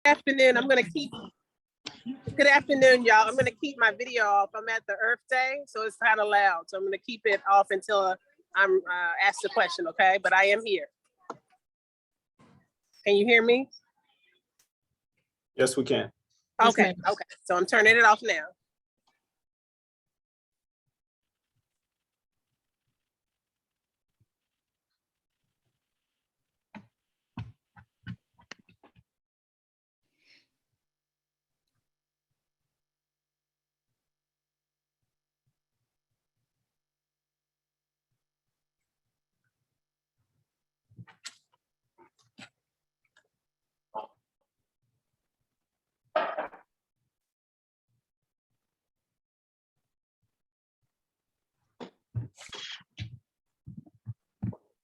Afternoon. Good afternoon, y'all. I'm gonna keep my video off. I'm at the Earth Day, so it's kind of loud. So I'm gonna keep it off until I'm asked a question, okay? But I am here. Can you hear me? Yes, we can. Okay, okay. So I'm turning it off now.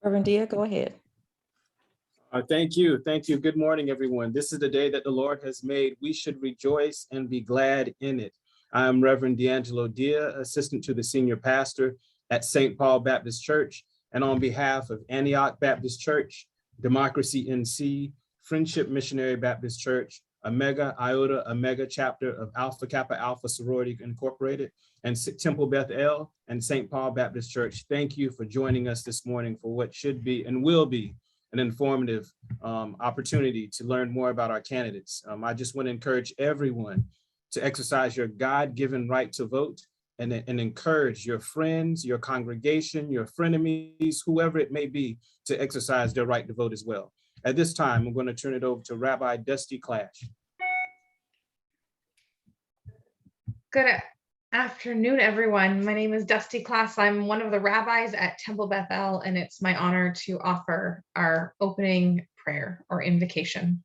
Reverend Dia, go ahead. Thank you. Thank you. Good morning, everyone. This is the day that the Lord has made. We should rejoice and be glad in it. I am Reverend D'Angelo Dia, assistant to the senior pastor at St. Paul Baptist Church. And on behalf of Antioch Baptist Church, Democracy NC, Friendship Missionary Baptist Church, Omega Iota Omega chapter of Alpha Kappa Alpha Sorority Incorporated, and Temple Beth El and St. Paul Baptist Church, thank you for joining us this morning for what should be and will be an informative opportunity to learn more about our candidates. I just want to encourage everyone to exercise your God-given right to vote and encourage your friends, your congregation, your frenemies, whoever it may be, to exercise their right to vote as well. At this time, I'm going to turn it over to Rabbi Dusty Clash. Good afternoon, everyone. My name is Dusty Class. I'm one of the rabbis at Temple Beth El, and it's my honor to offer our opening prayer or invocation.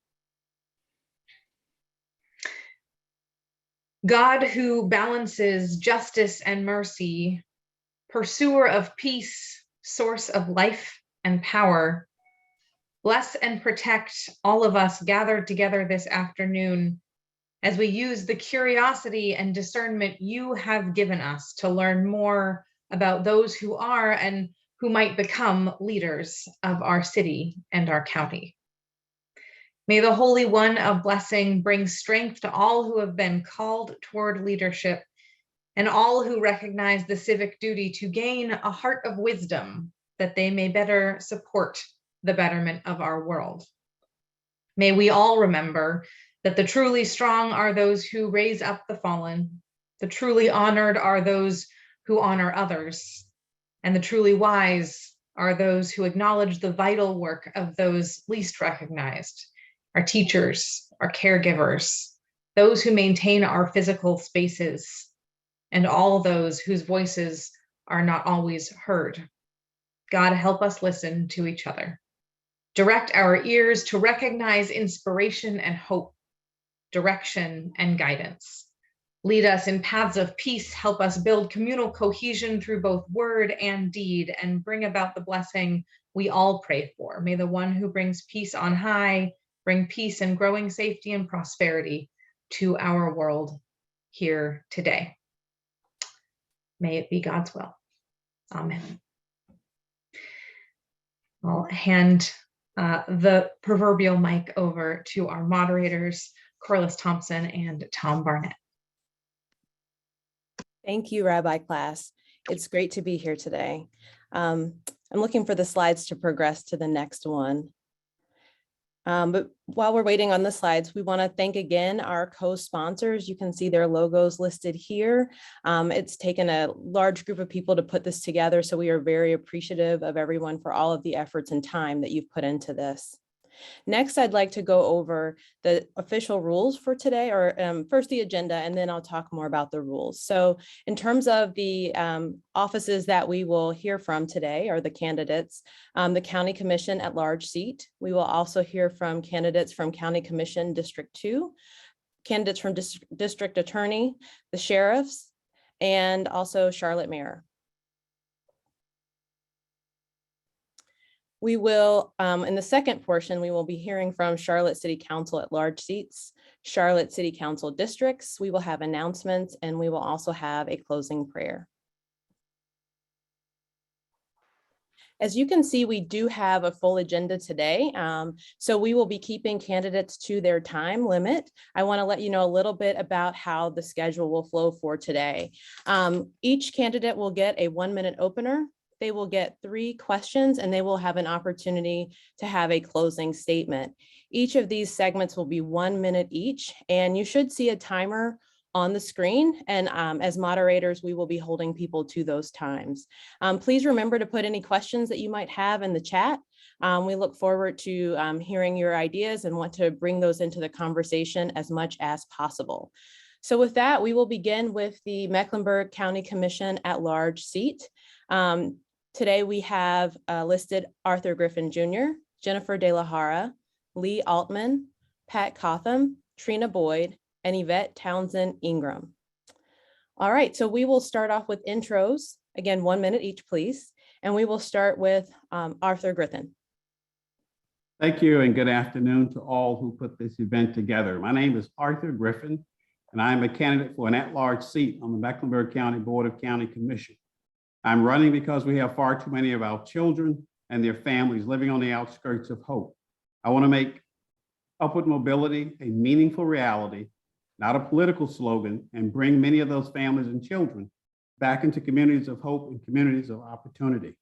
God, who balances justice and mercy, pursuer of peace, source of life and power, bless and protect all of us gathered together this afternoon as we use the curiosity and discernment you have given us to learn more about those who are and who might become leaders of our city and our county. May the Holy One of blessing bring strength to all who have been called toward leadership and all who recognize the civic duty to gain a heart of wisdom that they may better support the betterment of our world. May we all remember that the truly strong are those who raise up the fallen, the truly honored are those who honor others, and the truly wise are those who acknowledge the vital work of those least recognized, our teachers, our caregivers, those who maintain our physical spaces, and all those whose voices are not always heard. God, help us listen to each other. Direct our ears to recognize inspiration and hope, direction and guidance. Lead us in paths of peace, help us build communal cohesion through both word and deed, and bring about the blessing we all pray for. May the one who brings peace on high bring peace and growing safety and prosperity to our world here today. May it be God's will. Amen. I'll hand the proverbial mic over to our moderators, Corliss Thompson and Tom Barnett. Thank you, Rabbi Class. It's great to be here today. I'm looking for the slides to progress to the next one. But while we're waiting on the slides, we want to thank again our co-sponsors. You can see their logos listed here. It's taken a large group of people to put this together, so we are very appreciative of everyone for all of the efforts and time that you've put into this. Next, I'd like to go over the official rules for today, or first the agenda, and then I'll talk more about the rules. So in terms of the offices that we will hear from today, or the candidates, the County Commission at large seat. We will also hear from candidates from County Commission District 2, candidates from District Attorney, the sheriffs, and also Charlotte Mayor. We will, in the second portion, we will be hearing from Charlotte City Council at large seats, Charlotte City Council districts. We will have announcements, and we will also have a closing prayer. As you can see, we do have a full agenda today. So we will be keeping candidates to their time limit. I want to let you know a little bit about how the schedule will flow for today. Each candidate will get a 1-minute opener. They will get 3 questions and they will have an opportunity to have a closing statement. Each of these segments will be 1 minute each, and you should see a timer on the screen. And as moderators, we will be holding people to those times. Please remember to put any questions that you might have in the chat. We look forward to hearing your ideas and want to bring those into the conversation as much as possible. So with that, we will begin with the Mecklenburg County Commission at Large seat. Today we have listed Arthur Griffin Jr., Jennifer De La Hara, Lee Altman, Pat Cotham, Trina Boyd, and Yvette Townsend Ingram. All right, so we will start off with intros. Again, 1 minute each, please. And we will start with Arthur Griffin. Thank you and good afternoon to all who put this event together. My name is Arthur Griffin, and I am a candidate for an at-large seat on the Mecklenburg County Board of County Commission. I'm running because we have far too many of our children and their families living on the outskirts of hope. I want to make upward mobility a meaningful reality, not a political slogan, and bring many of those families and children back into communities of hope and communities of opportunity.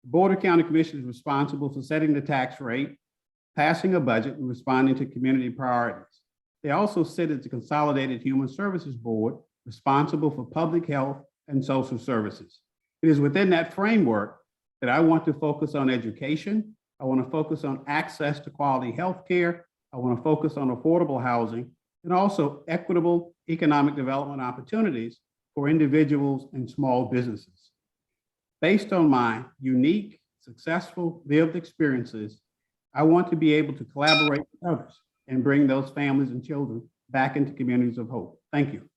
The Board of County Commission is responsible for setting the tax rate, passing a budget, and responding to community priorities. They also sit as the Consolidated Human Services Board, responsible for public health and social services. It is within that framework that I want to focus on education. I want to focus on access to quality health care. I want to focus on affordable housing and also equitable economic development opportunities for individuals and small businesses. Based on my unique, successful, lived experiences, I want to be able to collaborate with others and bring those families and children back into communities of hope. Thank you.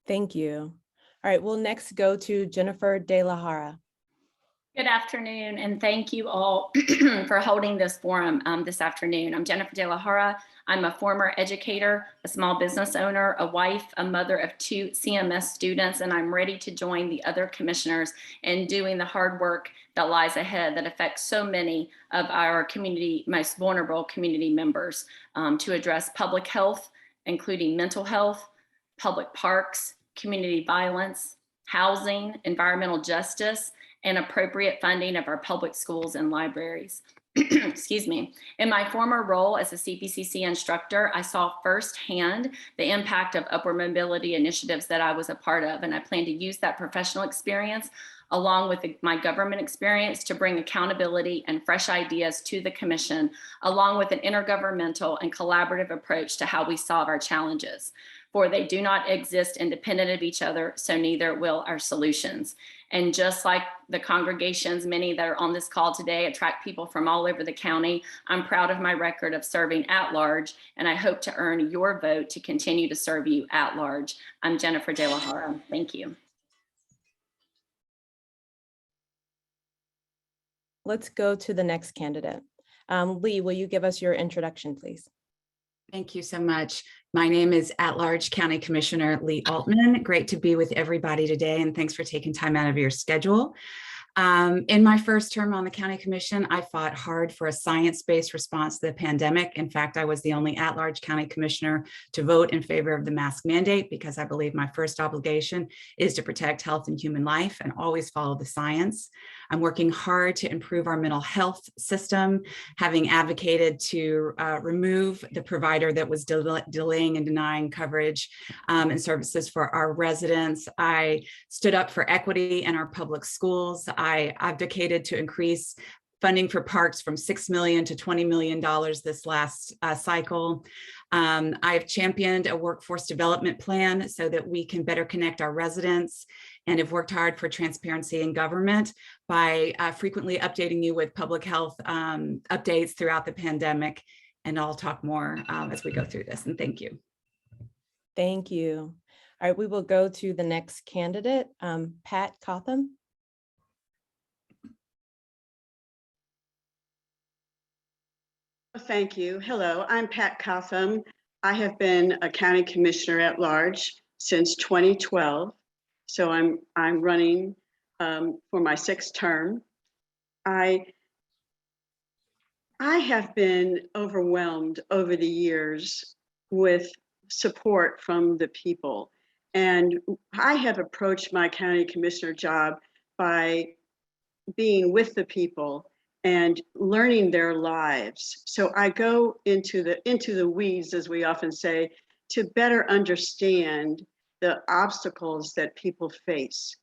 Thank you. All right, we'll next go to Jennifer De La Hara. Good afternoon, and thank you all for holding this forum this afternoon. I'm Jennifer De La Hara. I'm a former educator, a small business owner, a wife, a mother of 2 CMS students, and I'm ready to join the other commissioners in doing the hard work that lies ahead that affects so many of our community, most vulnerable community members, to address public health, including mental health, public parks, community violence, housing, environmental justice, and appropriate funding of our public schools and libraries. Excuse me. In my former role as a CPCC instructor, I saw firsthand the impact of upward mobility initiatives that I was a part of, and I plan to use that professional experience along with my government experience to bring accountability and fresh ideas to the commission, along with an intergovernmental and collaborative approach to how we solve our challenges. For they do not exist independent of each other, so neither will our solutions. And just like the congregations, many that are on this call today attract people from all over the county, I'm proud of my record of serving at large, and I hope to earn your vote to continue to serve you at large. I'm Jennifer De La Hara. Thank you. Let's go to the next candidate. Lee, will you give us your introduction, please? Thank you so much. My name is at-large County Commissioner Lee Altman. Great to be with everybody today, and thanks for taking time out of your schedule. In my first term on the County Commission, I fought hard for a science-based response to the pandemic. In fact, I was the only at-large County Commissioner to vote in favor of the mask mandate because I believe my first obligation is to protect health and human life and always follow the science. I'm working hard to improve our mental health system, having advocated to remove the provider that was delaying and denying coverage and services for our residents. I stood up for equity in our public schools. I advocated to increase funding for parks from $6 million to $20 million this last cycle. I've championed a workforce development plan so that we can better connect our residents, and have worked hard for transparency in government by frequently updating you with public health updates throughout the pandemic. And I'll talk more as we go through this, and thank you. Thank you. All right, we will go to the next candidate, Pat Cotham. Thank you. Hello, I'm Pat Cotham. I have been a county commissioner at large since 2012. So I'm running for my 6th term. I have been overwhelmed over the years with support from the people. And I have approached my county commissioner job by being with the people and learning their lives. So I go into the weeds, as we often say, to better understand the obstacles that people face.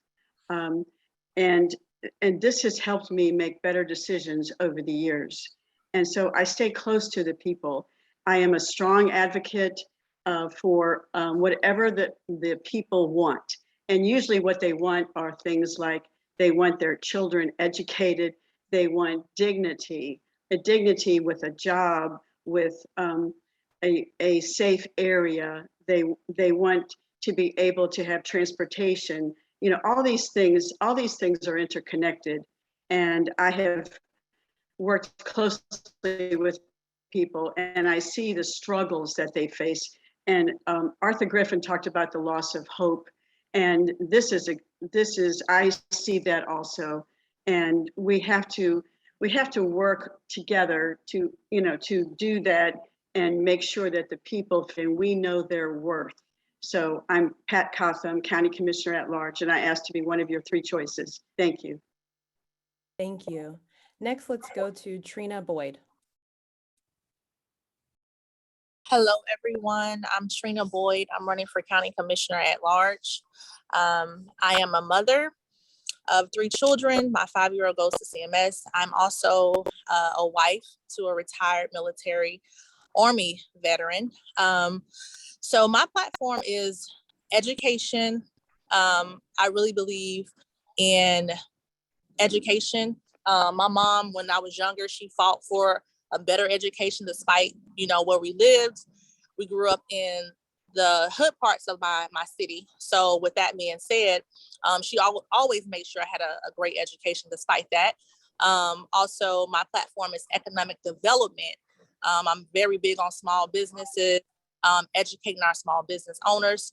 And this has helped me make better decisions over the years. And so I stay close to the people. I am a strong advocate for whatever the people want. And usually what they want are things like they want their children educated, they want dignity, a dignity with a job, with a safe area. They want to be able to have transportation. You know, all these things are interconnected. And I have worked closely with people and I see the struggles that they face. And Arthur Griffin talked about the loss of hope. And I see that also. And we have to work together to do that and make sure that the people, and we know their worth. So I'm Pat Cotham, County Commissioner at Large, and I ask to be one of your 3 choices. Thank you. Thank you. Next, let's go to Trina Boyd. Hello, everyone. I'm Trina Boyd. I'm running for County Commissioner at Large. I am a mother of 3 children. My 5-year-old goes to CMS. I'm also a wife to a retired military Army veteran. So my platform is education. I really believe in education. My mom, when I was younger, she fought for a better education despite, where we lived. We grew up in the hood parts of my city. So with that being said, she always made sure I had a great education despite that. Also, my platform is economic development. I'm very big on small businesses, educating our small business owners,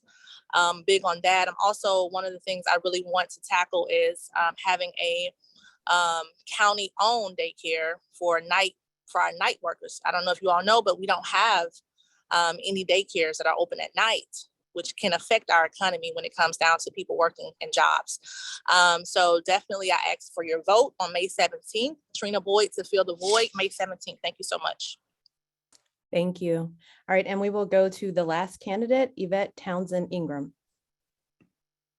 big on that. I'm also, one of the things I really want to tackle is having a county-owned daycare for our night workers. I don't know if you all know, but we don't have any daycares that are open at night, which can affect our economy when it comes down to people working in jobs. So definitely I ask for your vote on May 17th. Trina Boyd to fill the void, May 17th. Thank you so much. Thank you. All right, and we will go to the last candidate, Yvette Townsend Ingram.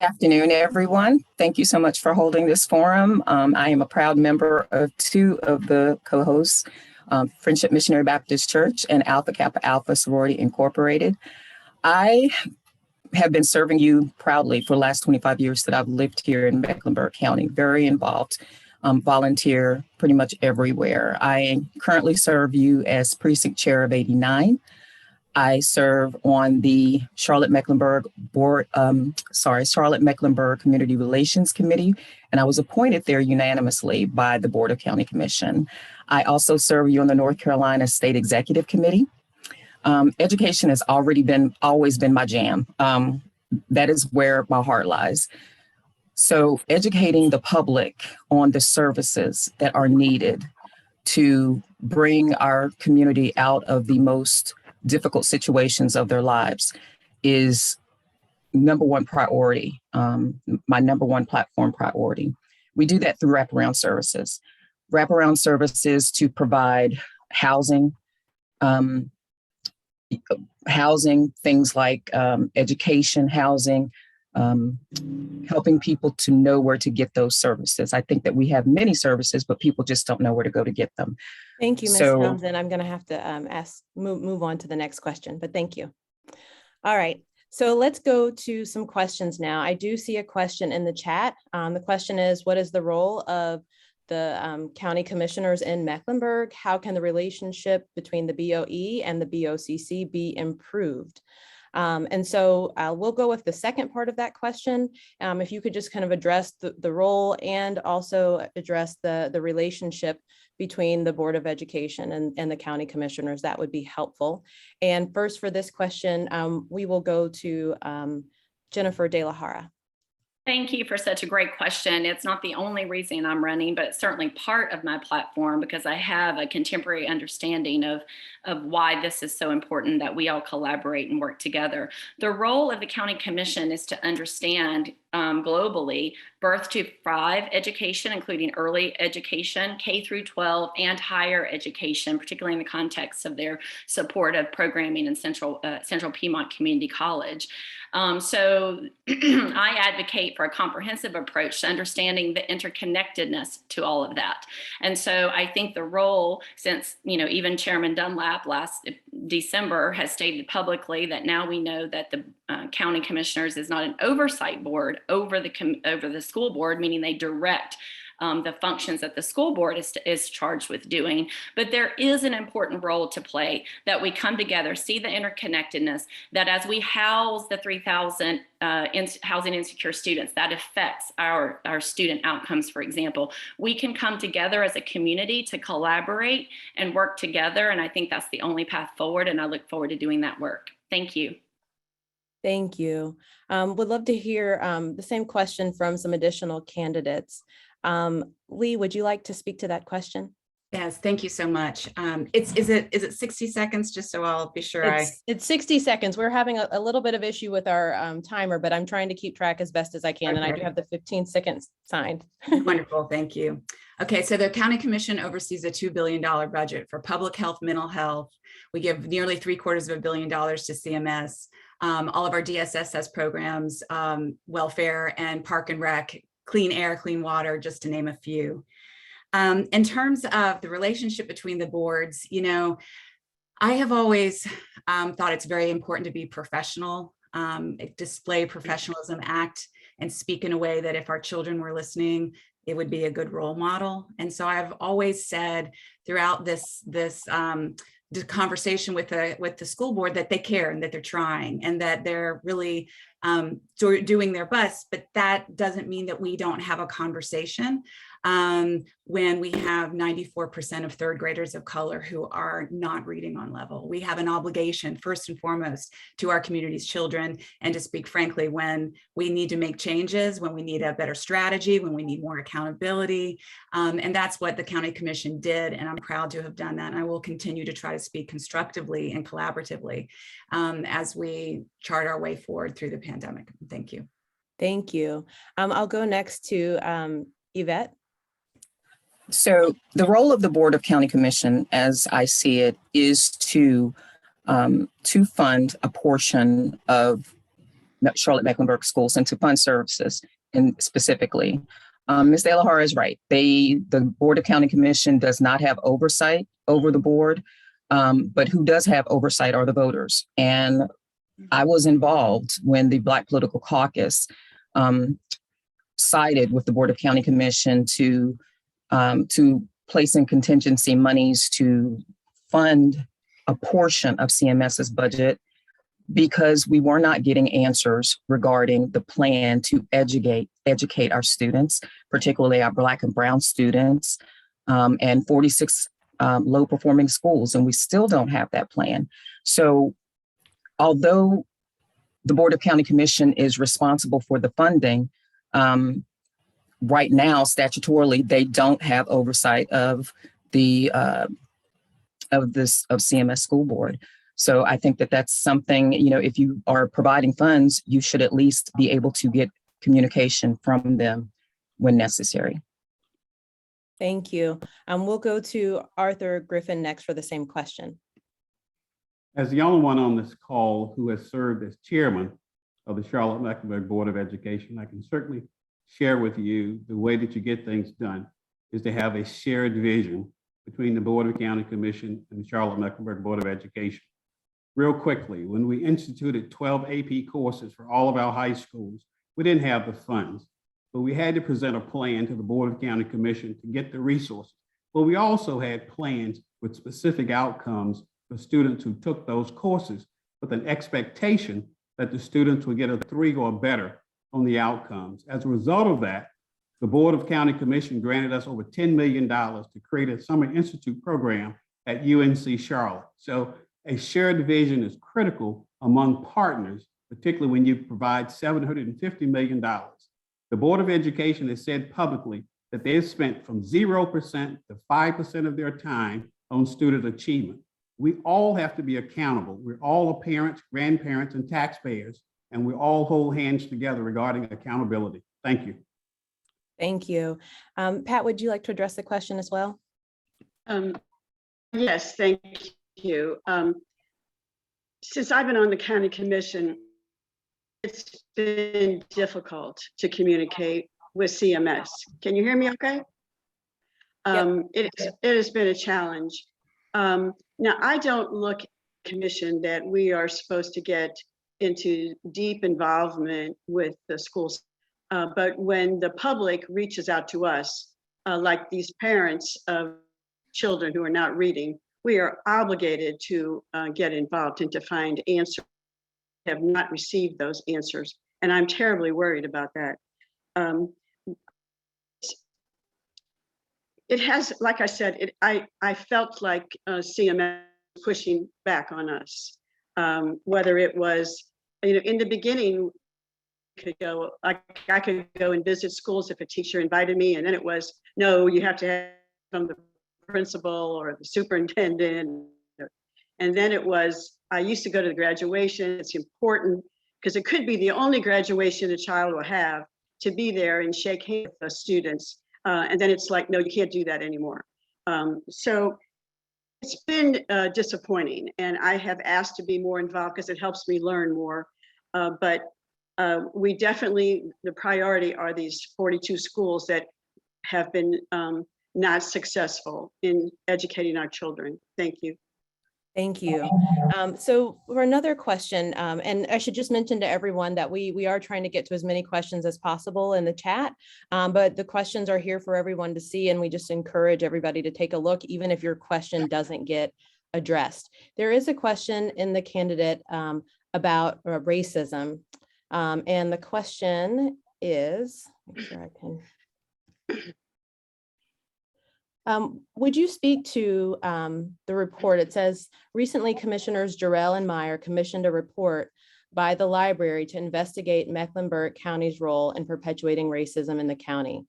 Good afternoon, everyone. Thank you so much for holding this forum. I am a proud member of 2 of the co-hosts, Friendship Missionary Baptist Church and Alpha Kappa Alpha Sorority Incorporated. I have been serving you proudly for the last 25 years that I've lived here in Mecklenburg County, very involved, volunteer pretty much everywhere. I currently serve you as Precinct Chair of 89. I serve on the Charlotte Mecklenburg Community Relations Committee, and I was appointed there unanimously by the Board of County Commission. I also serve you on the North Carolina State Executive Committee. Education has always been my jam. That is where my heart lies. So educating the public on the services that are needed to bring our community out of the most difficult situations of their lives is number 1 priority, my number 1 platform priority. We do that through wraparound services. Wraparound services to provide housing, things like education, housing, helping people to know where to get those services. I think that we have many services, but people just don't know where to go to get them. Thank you, Ms. Townsend. I'm going to have to move on to the next question, but thank you. All right, so let's go to some questions now. I do see a question in the chat. The question is, what is the role of the county commissioners in Mecklenburg? How can the relationship between the BOE and the BOCC be improved? And so we'll go with the second part of that question. If you could just kind of address the role and also address the relationship between the Board of Education and the county commissioners, that would be helpful. And first for this question, we will go to Jennifer De La Hara. Thank you for such a great question. It's not the only reason I'm running, but it's certainly part of my platform because I have a contemporary understanding of why this is so important that we all collaborate and work together. The role of the County Commission is to understand globally birth to 5 education, including early education, K through 12, and higher education, particularly in the context of their supportive programming in Central Piedmont Community College. So I advocate for a comprehensive approach to understanding the interconnectedness to all of that. And so I think the role, since, even Chairman Dunlap last December has stated publicly that now we know that the county commissioners is not an oversight board over the school board, meaning they direct the functions that the school board is charged with doing. But there is an important role to play, that we come together, see the interconnectedness, that as we house the 3,000 housing insecure students, that affects our student outcomes, for example. We can come together as a community to collaborate and work together. And I think that's the only path forward. And I look forward to doing that work. Thank you. Thank you. Would love to hear the same question from some additional candidates. Lee, would you like to speak to that question? Yes, thank you so much. Is it 60 seconds, just so I'll be sure It's 60 seconds. We're having a little bit of issue with our timer, but I'm trying to keep track as best as I can. Okay. And I do have the 15 seconds signed. Wonderful, thank you. Okay, so the County Commission oversees a $2 billion budget for public health, mental health. We give nearly $750 million to CMS. All of our DSSS programs, welfare and park and rec, clean air, clean water, just to name a few. In terms of the relationship between the boards, I have always thought it's very important to be professional, display professionalism, act and speak in a way that if our children were listening, it would be a good role model. And so I've always said throughout this conversation with the school board that they care and that they're trying and that they're really doing their best, but that doesn't mean that we don't have a conversation when we have 94% of third graders of color who are not reading on level. We have an obligation, first and foremost, to our community's children, and to speak frankly, when we need to make changes, when we need a better strategy, when we need more accountability. And that's what the County Commission did, and I'm proud to have done that. And I will continue to try to speak constructively and collaboratively as we chart our way forward through the pandemic. Thank you. Thank you. I'll go next to Yvette. So the role of the Board of County Commission, as I see it, is to fund a portion of Charlotte Mecklenburg schools and to fund services, and specifically. Ms. De La Hara is right. The Board of County Commission does not have oversight over the board, but who does have oversight are the voters. And I was involved when the Black Political Caucus sided with the Board of County Commission to place in contingency monies to fund a portion of CMS's budget because we were not getting answers regarding the plan to educate our students, particularly our Black and Brown students, and 46 low-performing schools, and we still don't have that plan. So although the Board of County Commission is responsible for the funding, right now, statutorily, they don't have oversight of the of CMS School Board. So I think that that's something, if you are providing funds, you should at least be able to get communication from them when necessary. Thank you. We'll go to Arthur Griffin next for the same question. As the only one on this call who has served as chairman of the Charlotte Mecklenburg Board of Education, I can certainly share with you the way that you get things done is to have a shared vision between the Board of County Commission and the Charlotte Mecklenburg Board of Education. Real quickly, when we instituted 12 AP courses for all of our high schools, we didn't have the funds, but we had to present a plan to the Board of County Commission to get the resources. But we also had plans with specific outcomes for students who took those courses with an expectation that the students would get a 3 or better on the outcomes. As a result of that, the Board of County Commission granted us over $10 million to create a Summer Institute program at UNC Charlotte. So a shared vision is critical among partners, particularly when you provide $750 million The Board of Education has said publicly that they have spent from 0% to 5% of their time on student achievement. We all have to be accountable. We're all parents, grandparents, and taxpayers, and we all hold hands together regarding accountability. Thank you. Thank you. Pat, would you like to address the question as well? Yes, thank you. Since I've been on the county commission, it's been difficult to communicate with CMS. Can you hear me okay? It has been a challenge. Now, I don't look at the commission that we are supposed to get into deep involvement with the schools. But when the public reaches out to us, like these parents of children who are not reading, we are obligated to get involved and to find answers. We have not received those answers, and I'm terribly worried about that. It has, like I said, I felt like CMS pushing back on us, whether it was, in the beginning, I could go and visit schools if a teacher invited me, and then it was, no, you have to have from the principal or the superintendent. And then it was, I used to go to the graduation. It's important because it could be the only graduation a child will have, to be there and shake hands with the students. And then it's like, no, you can't do that anymore. So it's been disappointing, and I have asked to be more involved because it helps me learn more. But we definitely, the priority are these 42 schools that have been not successful in educating our children. Thank you. Thank you. So for another question, and I should just mention to everyone that we are trying to get to as many questions as possible in the chat, but the questions are here for everyone to see, and we just encourage everybody to take a look, even if your question doesn't get addressed. There is a question in the candidate about racism, and the question is, make sure I can. Would you speak to the report? It says, recently Commissioners Jarrell and Meyer commissioned a report by the library to investigate Mecklenburg County's role in perpetuating racism in the county.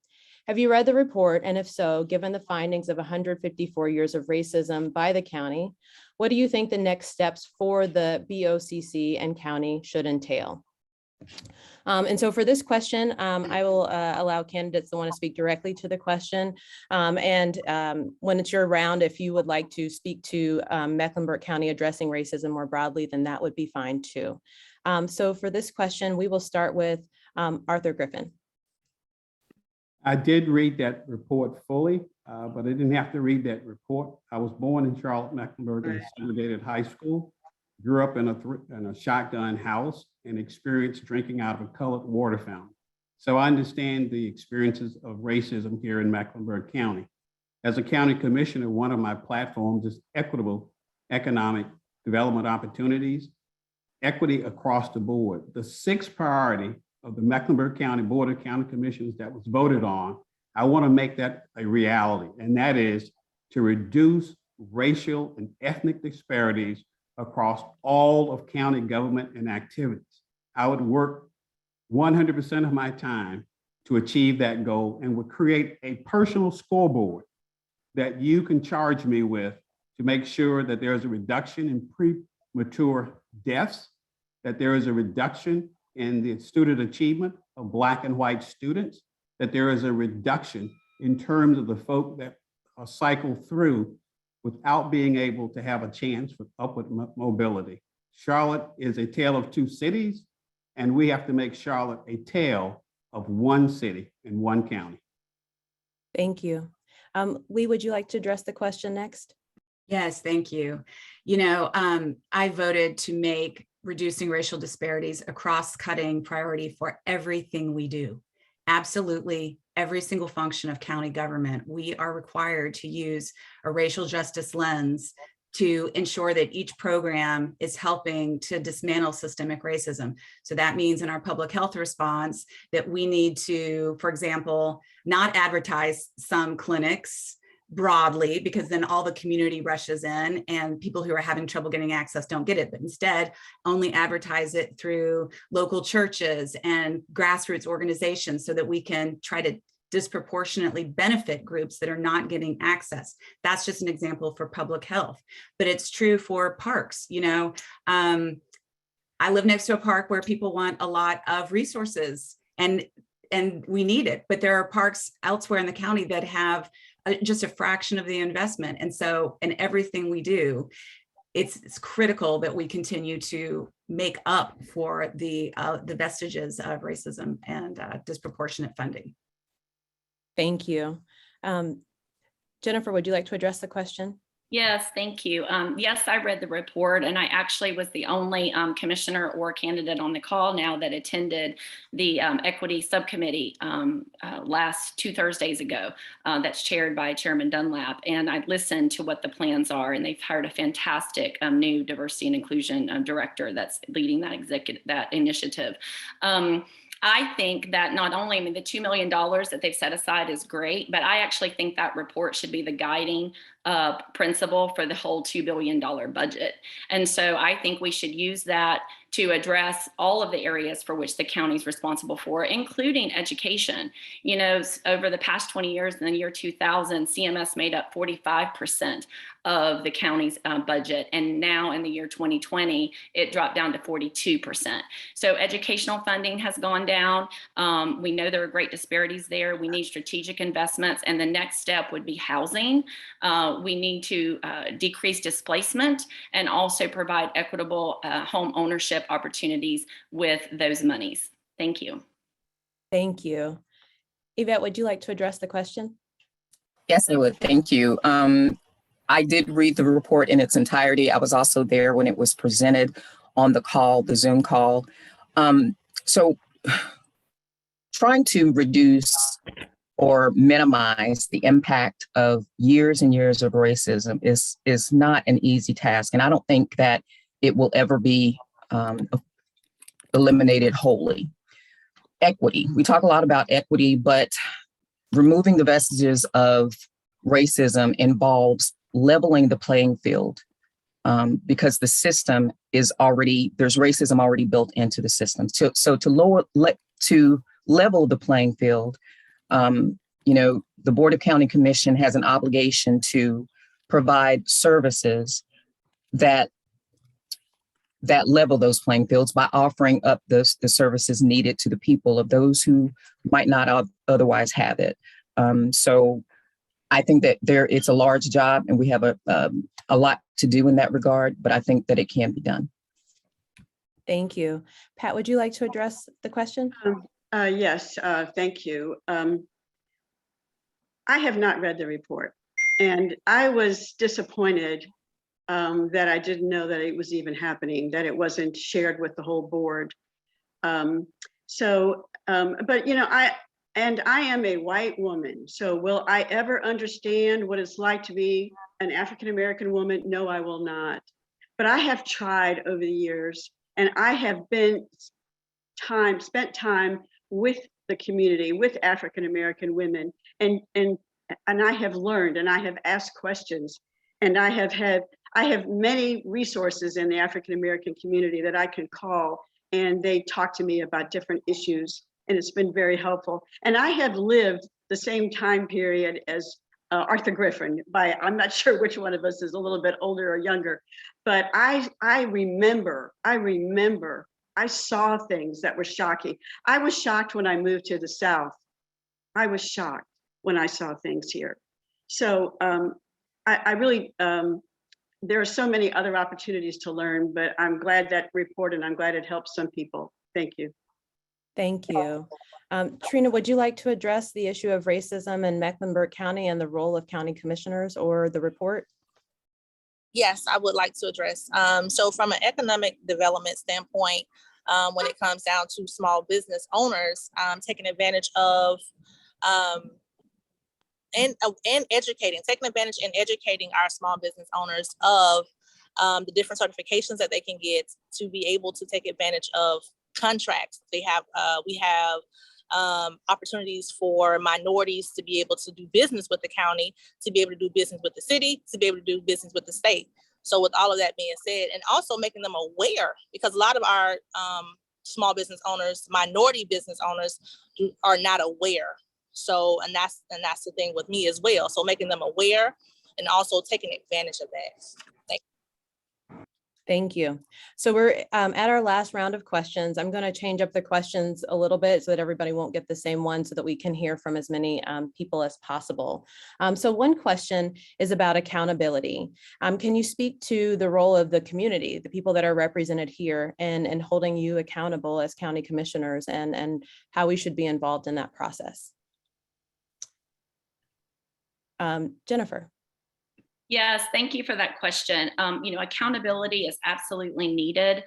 Have you read the report? And if so, given the findings of 154 years of racism by the county, what do you think the next steps for the BOCC and county should entail? And so for this question, I will allow candidates that want to speak directly to the question. And when it's your round, if you would like to speak to Mecklenburg County addressing racism more broadly, then that would be fine too. So for this question, we will start with Arthur Griffin. I did read that report fully, but I didn't have to read that report. I was born in Charlotte, Mecklenburg, and segregated high school. Grew up in a shotgun house and experienced drinking out of a colored water fountain. So I understand the experiences of racism here in Mecklenburg County. As a county commissioner, one of my platforms is equitable economic development opportunities, equity across the board. The sixth priority of the Mecklenburg County Board of County Commissioners that was voted on, I want to make that a reality, and that is to reduce racial and ethnic disparities across all of county government and activities. I would work 100% of my time to achieve that goal and would create a personal scoreboard that you can charge me with to make sure that there is a reduction in premature deaths, that there is a reduction in the student achievement of Black and white students, that there is a reduction in terms of the folk that cycle through without being able to have a chance for upward mobility. Charlotte is a tale of two cities, and we have to make Charlotte a tale of one city and one county. Thank you. Lee, would you like to address the question next? Yes, thank you. I voted to make reducing racial disparities a cross-cutting priority for everything we do. Absolutely every single function of county government, we are required to use a racial justice lens to ensure that each program is helping to dismantle systemic racism. So that means in our public health response that we need to, for example, not advertise some clinics broadly, because then all the community rushes in and people who are having trouble getting access don't get it, but instead only advertise it through local churches and grassroots organizations so that we can try to disproportionately benefit groups that are not getting access. That's just an example for public health, but it's true for parks. You know, I live next to a park where people want a lot of resources and we need it, but there are parks elsewhere in the county that have just a fraction of the investment. And so in everything we do, it's critical that we continue to make up for the vestiges of racism and disproportionate funding. Thank you. Jennifer, would you like to address the question? Yes, thank you. Yes, I read the report, and I actually was the only commissioner or candidate on the call now that attended the equity subcommittee last 2 Thursdays ago. That's chaired by Chairman Dunlap, and I listened to what the plans are, and they've hired a fantastic new diversity and inclusion director that's leading that initiative. I think that not only, I mean, the $2 million that they've set aside is great, but I actually think that report should be the guiding principle for the whole $2 billion budget. And so I think we should use that to address all of the areas for which the county is responsible for, including education. You know, over the past 20 years, in the year 2000, CMS made up 45% of the county's budget. And now in the year 2020, it dropped down to 42%. So educational funding has gone down. We know there are great disparities there. We need strategic investments. And the next step would be housing. We need to decrease displacement and also provide equitable home ownership opportunities with those monies. Thank you. Thank you. Yvette, would you like to address the question? Yes, I would. Thank you. I did read the report in its entirety. I was also there when it was presented on the call, the Zoom call. So trying to reduce or minimize the impact of years and years of racism is not an easy task. And I don't think that it will ever be eliminated wholly. Equity, we talk a lot about equity, but removing the vestiges of racism involves leveling the playing field because the system is already, there's racism already built into the system. So to level the playing field, you know, the Board of County Commission has an obligation to provide services that level those playing fields by offering up the services needed to the people of those who might not otherwise have it. So I think that it's a large job and we have a lot to do in that regard, but I think that it can be done. Thank you. Pat, would you like to address the question? Yes, thank you. I have not read the report and I was disappointed that I didn't know that it was even happening, that it wasn't shared with the whole board. But you know, I am a white woman, so will I ever understand what it's like to be an African-American woman? No, I will not. But I have tried over the years, and I have spent time with the community, with African-American women, and I have learned, and I have asked questions, and I have many resources in the African-American community that I can call, and they talk to me about different issues, and it's been very helpful. And I have lived the same time period as Arthur Griffin. I'm not sure which one of us is a little bit older or younger, but I remember I saw things that were shocking. I was shocked when I moved to the South. I was shocked when I saw things here. So I really, there are so many other opportunities to learn, but I'm glad that report and I'm glad it helps some people. Thank you. Thank you. Trina, would you like to address the issue of racism in Mecklenburg County and the role of county commissioners or the report? Yes, I would like to address. So from an economic development standpoint, when it comes down to small business owners, taking advantage of taking advantage and educating our small business owners of the different certifications that they can get to be able to take advantage of contracts. We have opportunities for minorities to be able to do business with the county, to be able to do business with the city, to be able to do business with the state. So with all of that being said, and also making them aware, because a lot of our small business owners, minority business owners are not aware. So, and that's the thing with me as well. So making them aware and also taking advantage of that. Thank you. Thank you. So we're at our last round of questions. I'm going to change up the questions a little bit so that everybody won't get the same one, so that we can hear from as many people as possible. So one question is about accountability. Can you speak to the role of the community, the people that are represented here, and holding you accountable as county commissioners, and how we should be involved in that process? Jennifer. Yes, thank you for that question. Accountability is absolutely needed.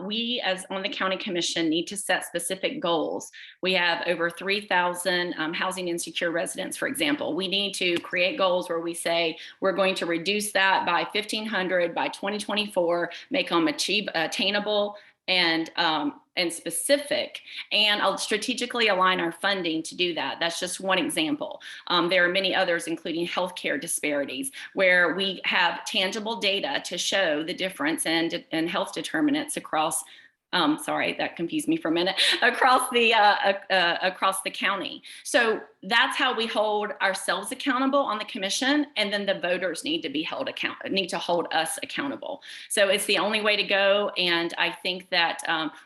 We, as on the county commission, need to set specific goals. We have over 3,000 housing insecure residents, for example. We need to create goals where we say we're going to reduce that by 1,500 by 2024, make them attainable and specific, and I'll strategically align our funding to do that. That's just one example. There are many others, including healthcare disparities, where we have tangible data to show the difference in health determinants across, sorry, that confused me for a minute, across the county. So that's how we hold ourselves accountable on the commission, and then the voters need to hold us accountable. So it's the only way to go, and I think that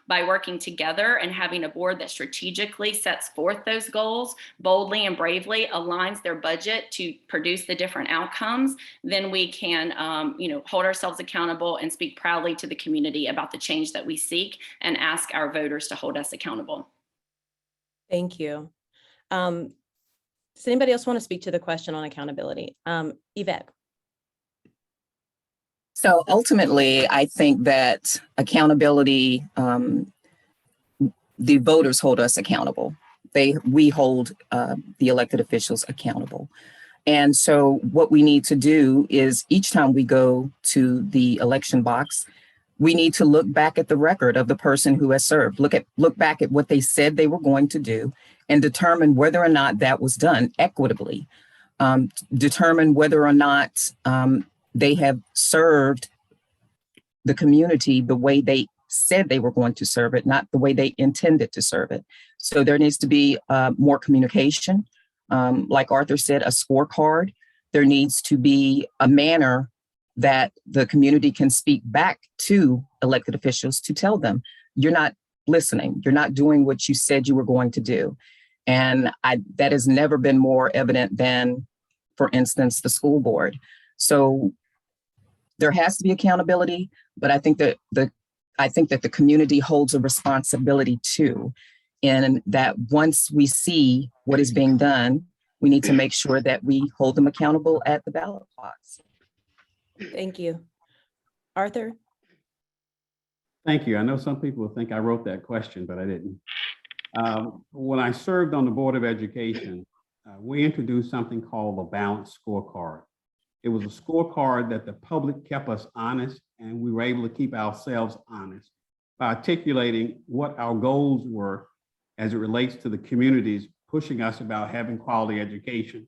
by working together and having a board that strategically sets forth those goals boldly and bravely, aligns their budget to produce the different outcomes, then we can hold ourselves accountable and speak proudly to the community about the change that we seek, and ask our voters to hold us accountable. Thank you. Does anybody else want to speak to the question on accountability? Yvette. So ultimately, I think that accountability, the voters hold us accountable. We hold the elected officials accountable. And so what we need to do is, each time we go to the election box, we need to look back at the record of the person who has served, look back at what they said they were going to do, and determine whether or not that was done equitably, determine whether or not they have served the community the way they said they were going to serve it, not the way they intended to serve it. So there needs to be more communication. Like Arthur said, a scorecard. There needs to be a manner that the community can speak back to elected officials to tell them, you're not listening, you're not doing what you said you were going to do. And that has never been more evident than, for instance, the school board. So there has to be accountability, but I think that the community holds a responsibility too, in that once we see what is being done, we need to make sure that we hold them accountable at the ballot box. Thank you. Arthur? Thank you. I know some people think I wrote that question, but I didn't. When I served on the Board of Education, we introduced something called the Balanced Scorecard. It was a scorecard that the public kept us honest, and we were able to keep ourselves honest by articulating what our goals were as it relates to the communities pushing us about having quality education.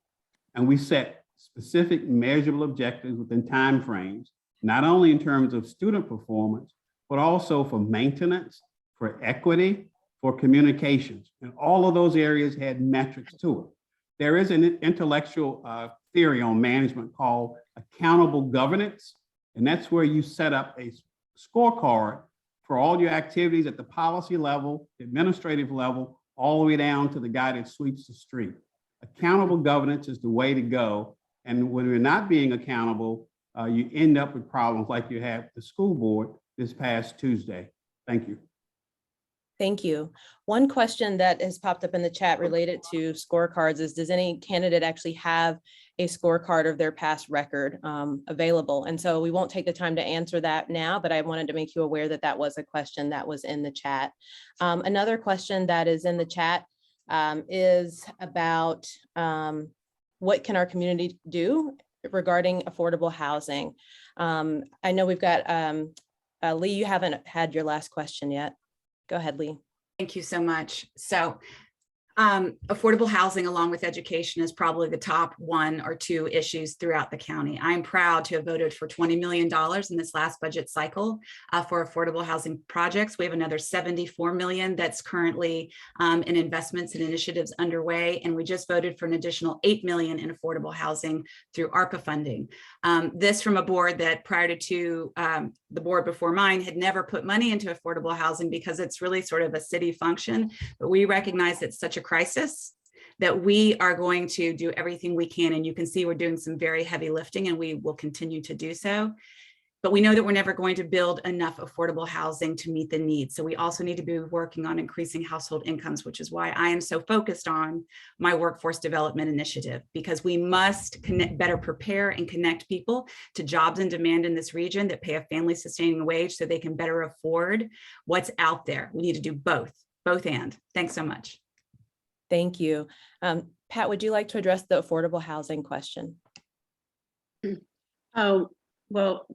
And we set specific measurable objectives within timeframes, not only in terms of student performance, but also for maintenance, for equity, for communications. And all of those areas had metrics to it. There is an intellectual theory on management called accountable governance. And that's where you set up a scorecard for all your activities at the policy level, administrative level, all the way down to the guy that sweeps the street. Accountable governance is the way to go. And when we're not being accountable, you end up with problems like you had the school board this past Tuesday. Thank you. Thank you. One question that has popped up in the chat related to scorecards is, does any candidate actually have a scorecard of their past record available? And so we won't take the time to answer that now, but I wanted to make you aware that that was a question that was in the chat. Another question that is in the chat is about what can our community do regarding affordable housing? I know we've got Lee, you haven't had your last question yet. Go ahead, Lee. Thank you so much. So Affordable housing along with education is probably the top 1 or 2 issues throughout the county. I'm proud to have voted for $20 million in this last budget cycle for affordable housing projects. We have another $74 million that's currently in investments and initiatives underway. And we just voted for an additional $8 million in affordable housing through ARPA funding. This from a board that prior to the board before mine had never put money into affordable housing because it's really sort of a city function, but we recognize it's such a crisis that we are going to do everything we can. And you can see we're doing some very heavy lifting and we will continue to do so. But we know that we're never going to build enough affordable housing to meet the needs. So we also need to be working on increasing household incomes, which is why I am so focused on my workforce development initiative, because we must better prepare and connect people to jobs in demand in this region that pay a family sustaining wage so they can better afford what's out there. We need to do both and. Thanks so much. Thank you. Pat, would you like to address the affordable housing question? Oh, well,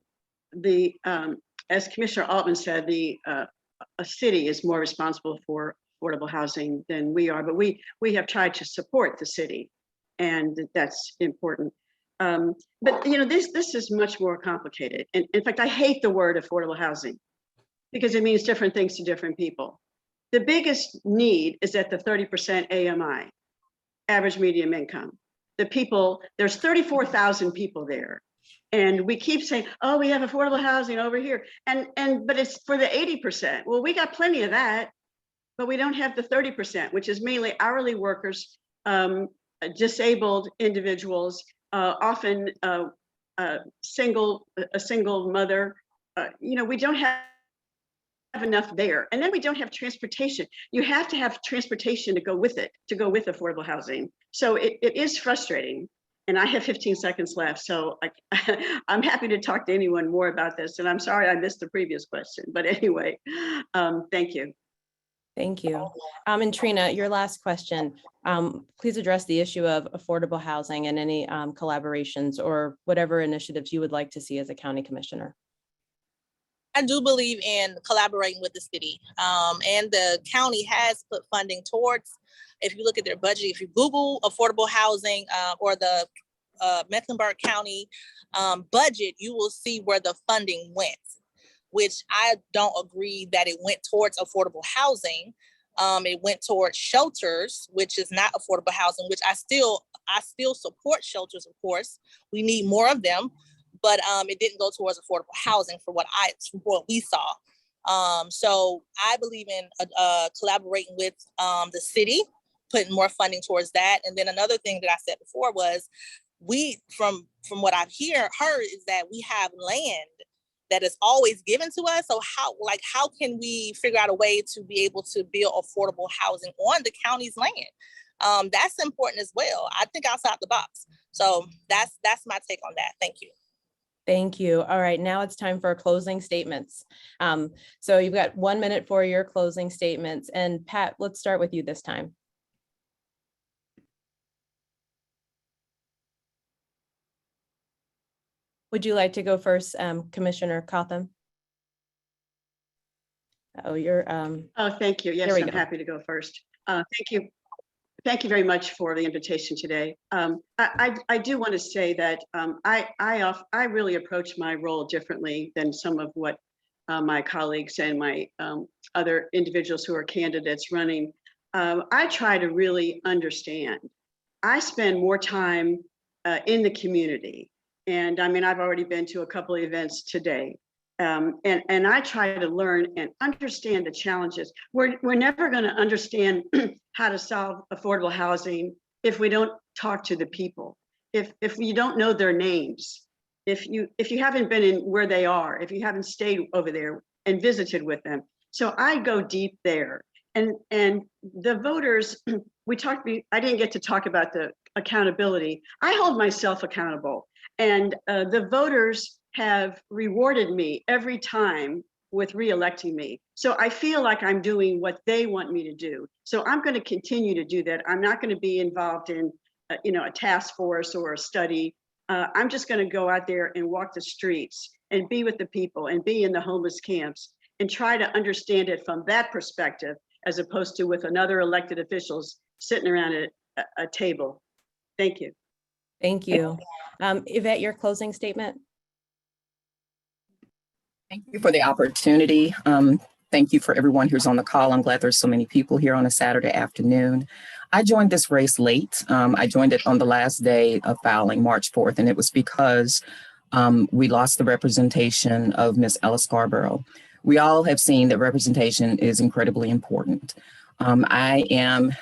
as Commissioner Altman said, a city is more responsible for affordable housing than we are, but we have tried to support the city, and that's important. But this is much more complicated. And in fact, I hate the word affordable housing because it means different things to different people. The biggest need is at the 30% AMI, average medium income. The people, there's 34,000 people there. And we keep saying, oh, we have affordable housing over here. But it's for the 80%. Well, we got plenty of that, but we don't have the 30%, which is mainly hourly workers, disabled individuals, often a single mother. We don't have enough there. And then we don't have transportation. You have to have transportation to go with it, to go with affordable housing. So it is frustrating. And I have 15 seconds left. So I'm happy to talk to anyone more about this. And I'm sorry I missed the previous question. But anyway, thank you. Thank you. And Trina, your last question, please address the issue of affordable housing and any collaborations or whatever initiatives you would like to see as a county commissioner. I do believe in collaborating with the city, and the county has put funding towards. If you look at their budget, if you Google affordable housing or the Mecklenburg County budget, you will see where the funding went, which I don't agree that it went towards affordable housing. It went towards shelters, which is not affordable housing, which I still support shelters, of course. We need more of them. But it didn't go towards affordable housing from what we saw. So I believe in collaborating with the city, putting more funding towards that. And then another thing that I said before was from what I've heard is that we have land that is always given to us. So how can we figure out a way to be able to build affordable housing on the county's land? That's important as well. I think outside the box. So that's my take on that. Thank you. Thank you. All right, now it's time for closing statements. So you've got 1 minute for your closing statements. And Pat, let's start with you this time. Would you like to go first, Commissioner Cotham? Oh, you're. Oh, thank you. Yes, I'm happy to go first. Thank you. Thank you very much for the invitation today. I do want to say that I really approach my role differently than some of what my colleagues and my other individuals who are candidates running. I try to really understand. I spend more time in the community. And I mean, I've already been to a couple of events today. And I try to learn and understand the challenges. We're never going to understand how to solve affordable housing if we don't talk to the people, if you don't know their names, if you haven't been in where they are, if you haven't stayed over there and visited with them. So I go deep there. And the voters, I didn't get to talk about the accountability. I hold myself accountable, and the voters have rewarded me every time with re-electing me. So I feel like I'm doing what they want me to do. So I'm going to continue to do that. I'm not going to be involved in, a task force or a study. I'm just going to go out there and walk the streets and be with the people and be in the homeless camps and try to understand it from that perspective, as opposed to with another elected officials sitting around a table. Thank you. Thank you. Yvette, your closing statement. Thank you for the opportunity. Thank you for everyone who's on the call. I'm glad there's so many people here on a Saturday afternoon. I joined this race late. I joined it on the last day of filing, March 4th, and it was because we lost the representation of Ms. Ella Scarborough. We all have seen that representation is incredibly important. I am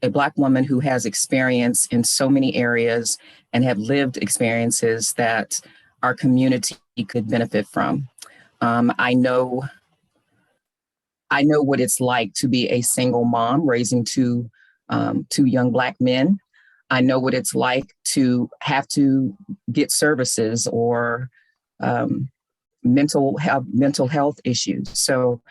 a Black woman who has experience in so many areas and have lived experiences that our community could benefit from. I know what it's like to be a single mom raising two young Black men. I know what it's like to have to get services or mental health issues. So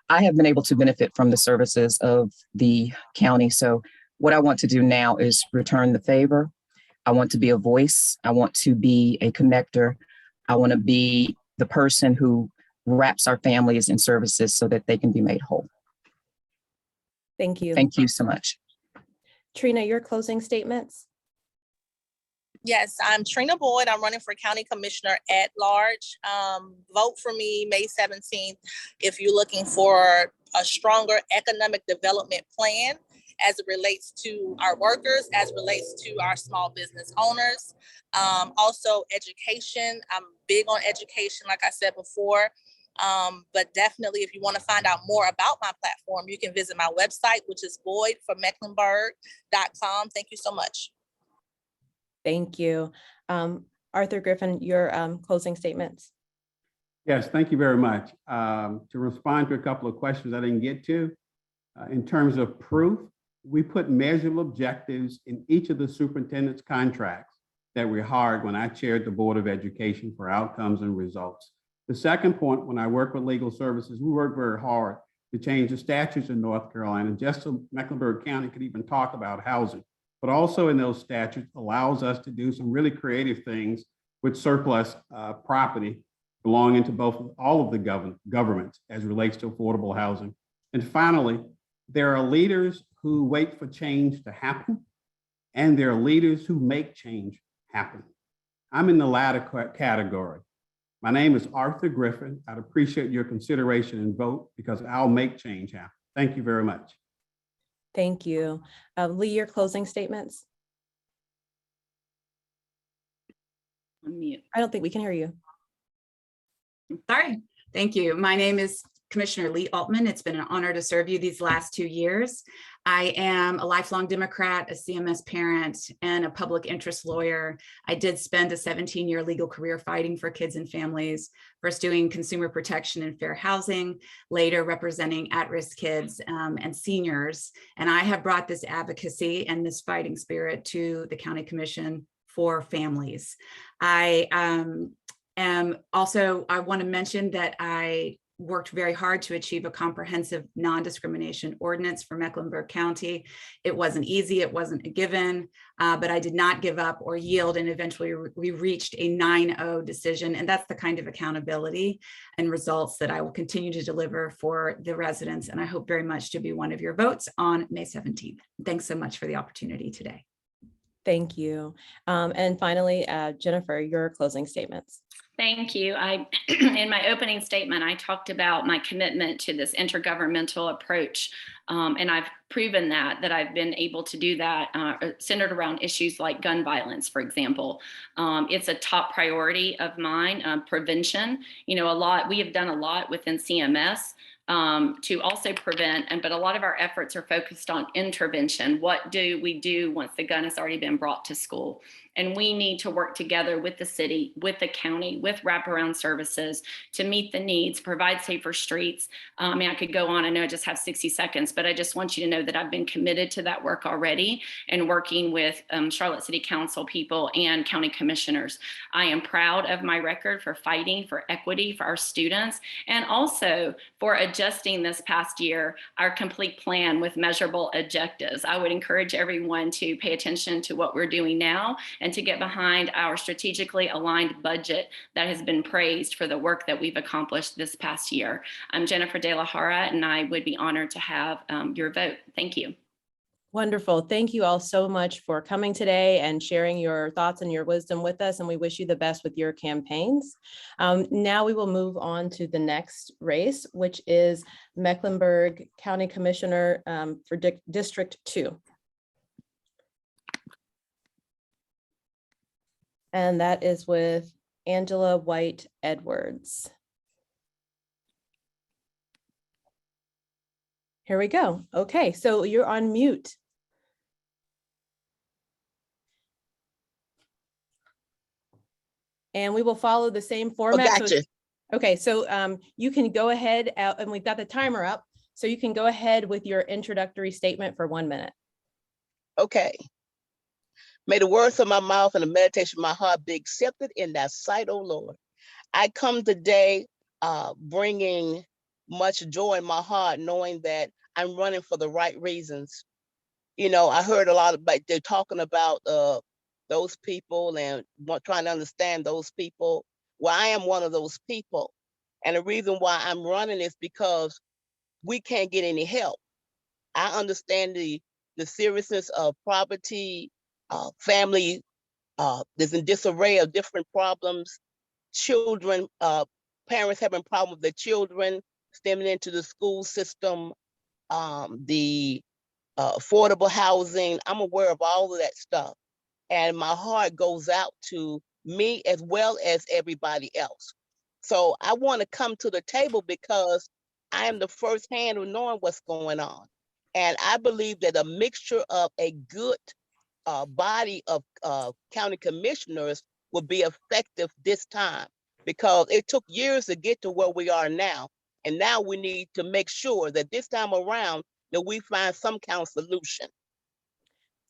I have been able to benefit from the services of the county. So what I want to do now is return the favor. I want to be a voice. I want to be a connector. I want to be the person who wraps our families in services so that they can be made whole. Thank you. Thank you so much. Trina, your closing statements. Yes, I'm Trina Boyd. I'm running for County Commissioner at Large. Vote for me May 17th if you're looking for a stronger economic development plan as it relates to our workers, as it relates to our small business owners. Also education. I'm big on education, like I said before. But definitely, if you want to find out more about my platform, you can visit my website, which is boydformecklenburg.com. Thank you so much. Thank you. Arthur Griffin, your closing statements. Yes, thank you very much. To respond to a couple of questions I didn't get to, in terms of proof, we put measurable objectives in each of the superintendent's contracts that we hired when I chaired the Board of Education for outcomes and results. The second point, when I work with legal services, we work very hard to change the statutes in North Carolina, just so Mecklenburg County could even talk about housing. But also in those statutes allows us to do some really creative things with surplus property belonging to all of the governments as it relates to affordable housing. And finally, there are leaders who wait for change to happen, and there are leaders who make change happen. I'm in the latter category. My name is Arthur Griffin. I'd appreciate your consideration and vote because I'll make change happen. Thank you very much. Thank you. Lee, your closing statements. Unmute. I don't think we can hear you. Sorry. Thank you. My name is Commissioner Lee Altman. It's been an honor to serve you these last 2 years. I am a lifelong Democrat, a CMS parent, and a public interest lawyer. I did spend a 17-year legal career fighting for kids and families, first doing consumer protection and fair housing, later representing at-risk kids and seniors. And I have brought this advocacy and this fighting spirit to the County Commission for families. I want to mention that I worked very hard to achieve a comprehensive non-discrimination ordinance for Mecklenburg County. It wasn't easy, it wasn't a given, but I did not give up or yield, and eventually we reached a 9-0 decision, and that's the kind of accountability and results that I will continue to deliver for the residents, and I hope very much to be one of your votes on May 17th. Thanks so much for the opportunity today. Thank you. And finally, Jennifer, your closing statements. Thank you. In my opening statement, I talked about my commitment to this intergovernmental approach, and I've proven that I've been able to do that centered around issues like gun violence, for example. It's a top priority of mine, prevention. We have done a lot within CMS to also prevent, but a lot of our efforts are focused on intervention. What do we do once the gun has already been brought to school? And we need to work together with the city, with the county, with wraparound services to meet the needs, provide safer streets. I could go on. I know I just have 60 seconds, but I just want you to know that I've been committed to that work already and working with Charlotte City Council people and county commissioners. I am proud of my record for fighting for equity for our students and also for a adjusting this past year our complete plan with measurable objectives. I would encourage everyone to pay attention to what we're doing now and to get behind our strategically aligned budget that has been praised for the work that we've accomplished this past year. I'm Jennifer De La Hara, and I would be honored to have your vote. Thank you. Wonderful. Thank you all so much for coming today and sharing your thoughts and your wisdom with us. And we wish you the best with your campaigns. Now we will move on to the next race, which is Mecklenburg County Commissioner for District 2. And that is with Angela White Edwards. Here we go. Okay, so you're on mute. And we will follow the same format. Gotcha. Okay, so you can go ahead and we've got the timer up. So you can go ahead with your introductory statement for 1 minute. Okay. May the words of my mouth and the meditation of my heart be accepted in thy sight, O Lord. I come today bringing much joy in my heart, knowing that I'm running for the right reasons. You know, I heard a lot about, they're talking about those people and trying to understand those people. Well, I am one of those people. And the reason why I'm running is because we can't get any help. I understand the seriousness of poverty, family, there's a disarray of different problems, children, parents having problems with their children, stemming into the school system, the affordable housing. I'm aware of all of that stuff. And my heart goes out to me as well as everybody else. So I want to come to the table because I am the first hand of knowing what's going on. And I believe that a mixture of a good body of county commissioners will be effective this time, because it took years to get to where we are now. And now we need to make sure that this time around that we find some kind of solution.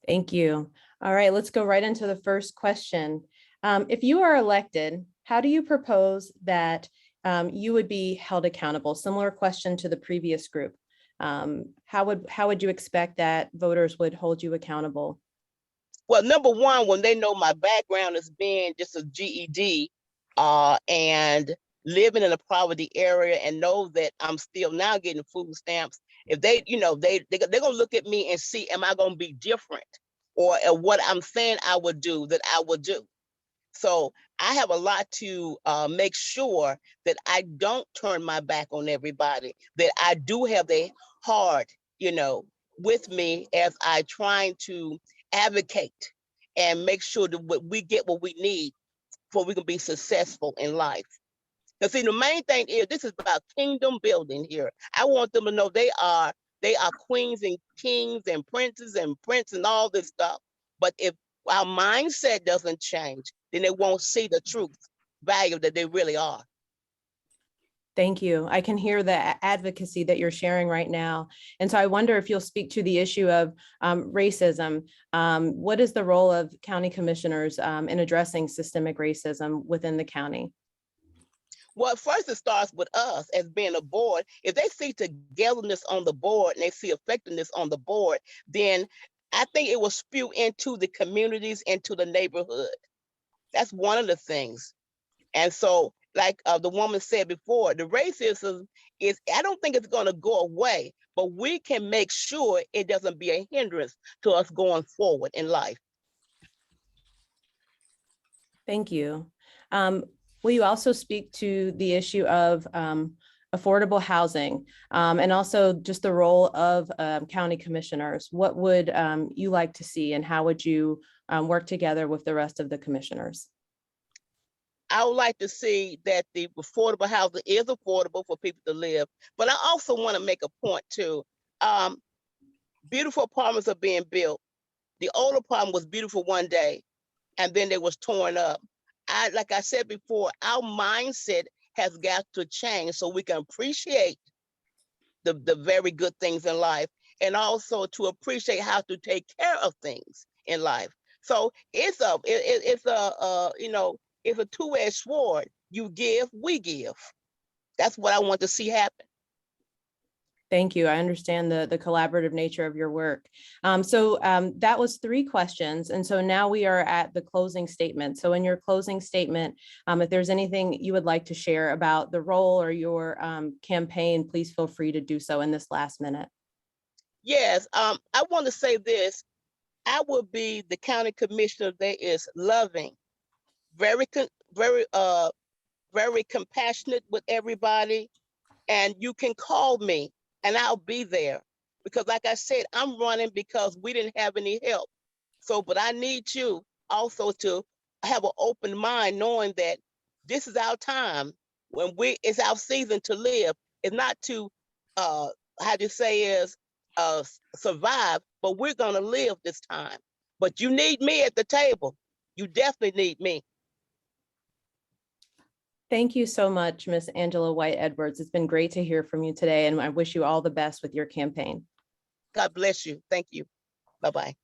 Thank you. All right, let's go right into the first question. If you are elected, how do you propose that you would be held accountable? Similar question to the previous group. How would you expect that voters would hold you accountable? Well, number one, when they know my background as being just a GED and living in a poverty area, and know that I'm still now getting food stamps, if they, you know, they're gonna look at me and see, am I gonna be different, or what I'm saying I would do that I would do. So I have a lot to make sure that I don't turn my back on everybody, that I do have the heart, you know, with me as I trying to advocate and make sure that we get what we need for we can be successful in life. Now, see, the main thing is this is about kingdom building here. I want them to know they are queens and kings and princes and all this stuff. But if our mindset doesn't change, then they won't see the truth value that they really are. Thank you. I can hear the advocacy that you're sharing right now. And so I wonder if you'll speak to the issue of racism. What is the role of county commissioners in addressing systemic racism within the county? Well, first it starts with us as being a board. If they see togetherness on the board and they see effectiveness on the board, then I think it will spew into the communities, into the neighborhood. That's one of the things. And so, like the woman said before, the racism is, I don't think it's going to go away, but we can make sure it doesn't be a hindrance to us going forward in life. Thank you. Will you also speak to the issue of affordable housing and also just the role of county commissioners? What would you like to see, and how would you work together with the rest of the commissioners? I would like to see that the affordable housing is affordable for people to live, but I also want to make a point too. Beautiful apartments are being built. The old apartment was beautiful one day, and then they was torn up. Like I said before, our mindset has got to change so we can appreciate the very good things in life, and also to appreciate how to take care of things in life. So it's a two-edged sword. You give, we give. That's what I want to see happen. Thank you. I understand the collaborative nature of your work. That was 3 questions. And so now we are at the closing statement. So in your closing statement, if there's anything you would like to share about the role or your campaign, please feel free to do so in this last minute. Yes, I want to say this. I will be the county commissioner that is loving, very compassionate with everybody. And you can call me and I'll be there, because like I said, I'm running because we didn't have any help. So, but I need you also to have an open mind, knowing that this is our time when it's our season to live. It's not to, survive, but we're gonna live this time. But you need me at the table. You definitely need me. Thank you so much, Ms. Angela White Edwards. It's been great to hear from you today, and I wish you all the best with your campaign. God bless you. Thank you. Bye-bye.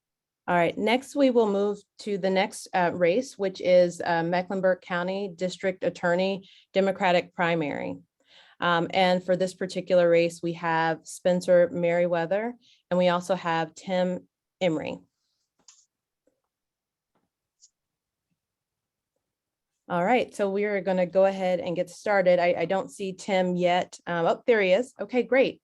All right, next we will move to the next race, which is Mecklenburg County District Attorney Democratic Primary. And for this particular race, we have Spencer Merriweather, and we also have Tim Emery. All right, so we are going to go ahead and get started. I don't see Tim yet. Oh, there he is. Okay, great.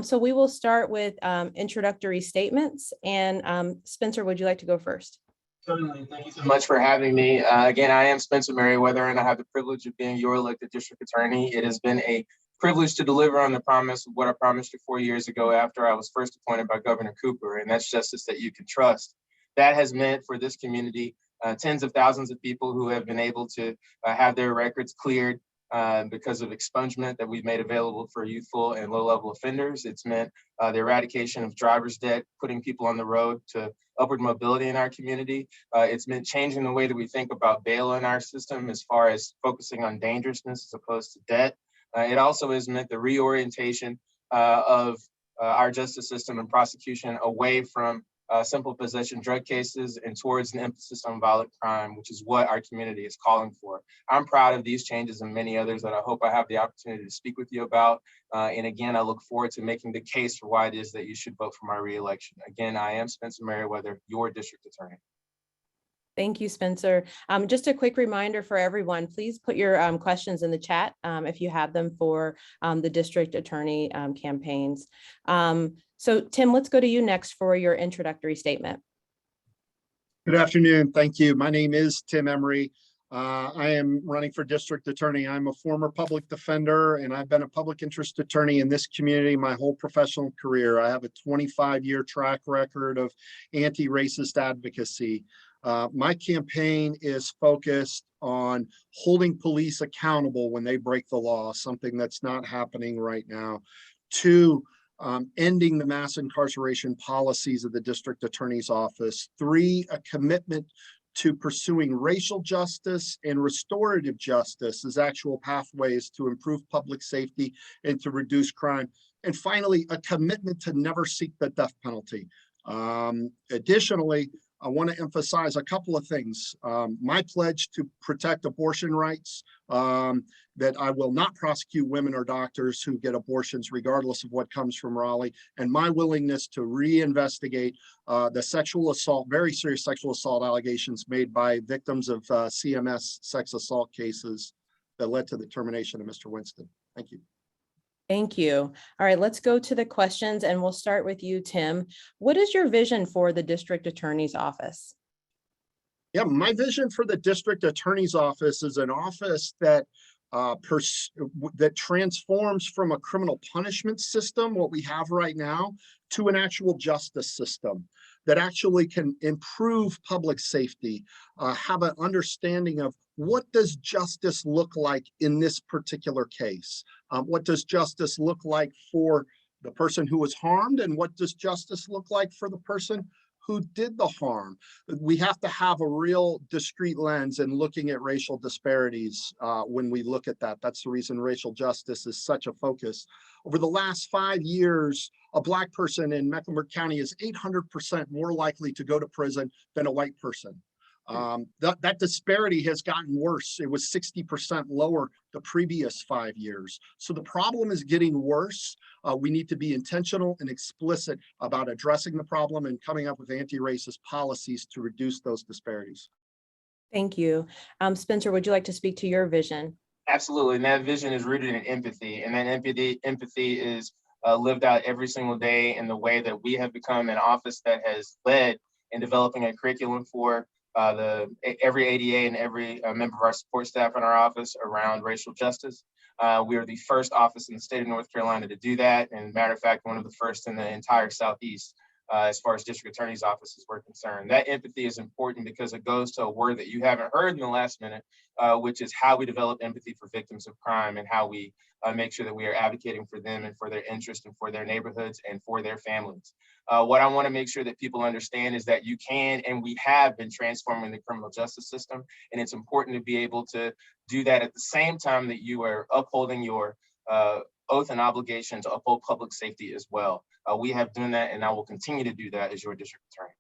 So we will start with introductory statements. And Spencer, would you like to go first? Certainly. Thank you so much for having me. Again, I am Spencer Merriweather, and I have the privilege of being your elected district attorney. It has been a privilege to deliver on the promise of what I promised you 4 years ago after I was first appointed by Governor Cooper, and that's justice that you can trust. That has meant for this community tens of thousands of people who have been able to have their records cleared because of expungement that we've made available for youthful and low-level offenders. It's meant the eradication of driver's debt, putting people on the road to upward mobility in our community. It's meant changing the way that we think about bail in our system as far as focusing on dangerousness as opposed to debt. It also has meant the reorientation of our justice system and prosecution away from simple possession drug cases and towards an emphasis on violent crime, which is what our community is calling for. I'm proud of these changes and many others that I hope I have the opportunity to speak with you about. And again, I look forward to making the case for why it is that you should vote for my reelection. Again, I am Spencer Merriweather, your district attorney. Thank you, Spencer. Just a quick reminder for everyone, please put your questions in the chat if you have them for the district attorney campaigns. So Tim, let's go to you next for your introductory statement. Good afternoon. Thank you. My name is Tim Emery. I am running for district attorney. I'm a former public defender, and I've been a public interest attorney in this community my whole professional career. I have a 25-year track record of anti-racist advocacy. My campaign is focused on holding police accountable when they break the law, something that's not happening right now. 2, ending the mass incarceration policies of the district attorney's office. 3, a commitment to pursuing racial justice and restorative justice as actual pathways to improve public safety and to reduce crime. And finally, a commitment to never seek the death penalty. Additionally, I want to emphasize a couple of things. My pledge to protect abortion rights, that I will not prosecute women or doctors who get abortions regardless of what comes from Raleigh, and my willingness to reinvestigate the sexual assault, very serious sexual assault allegations made by victims of CMS sex assault cases that led to the termination of Mr. Winston. Thank you. Thank you. All right, let's go to the questions, and we'll start with you, Tim. What is your vision for the district attorney's office? Yeah, my vision for the district attorney's office is an office that that transforms from a criminal punishment system, what we have right now, to an actual justice system that actually can improve public safety, have an understanding of what does justice look like in this particular case? What does justice look like for the person who was harmed, and what does justice look like for the person who did the harm? We have to have a real discrete lens in looking at racial disparities when we look at that. That's the reason racial justice is such a focus. Over the last 5 years, a Black person in Mecklenburg County is 800% more likely to go to prison than a white person. That disparity has gotten worse. It was 60% lower the previous 5 years. So the problem is getting worse. We need to be intentional and explicit about addressing the problem and coming up with anti-racist policies to reduce those disparities. Thank you. Spencer, would you like to speak to your vision? Absolutely, and that vision is rooted in empathy, and that empathy is lived out every single day in the way that we have become an office that has led in developing a curriculum for every ADA and every member of our support staff in our office around racial justice. We are the first office in the state of North Carolina to do that, and matter of fact, one of the first in the entire Southeast. As far as district attorney's offices were concerned. That empathy is important because it goes to a word that you haven't heard in the last minute, which is how we develop empathy for victims of crime and how we make sure that we are advocating for them and for their interests and for their neighborhoods and for their families. What I want to make sure that people understand is that you can and we have been transforming the criminal justice system, and it's important to be able to do that at the same time that you are upholding your oath and obligation to uphold public safety as well. We have done that, and I will continue to do that as your district attorney.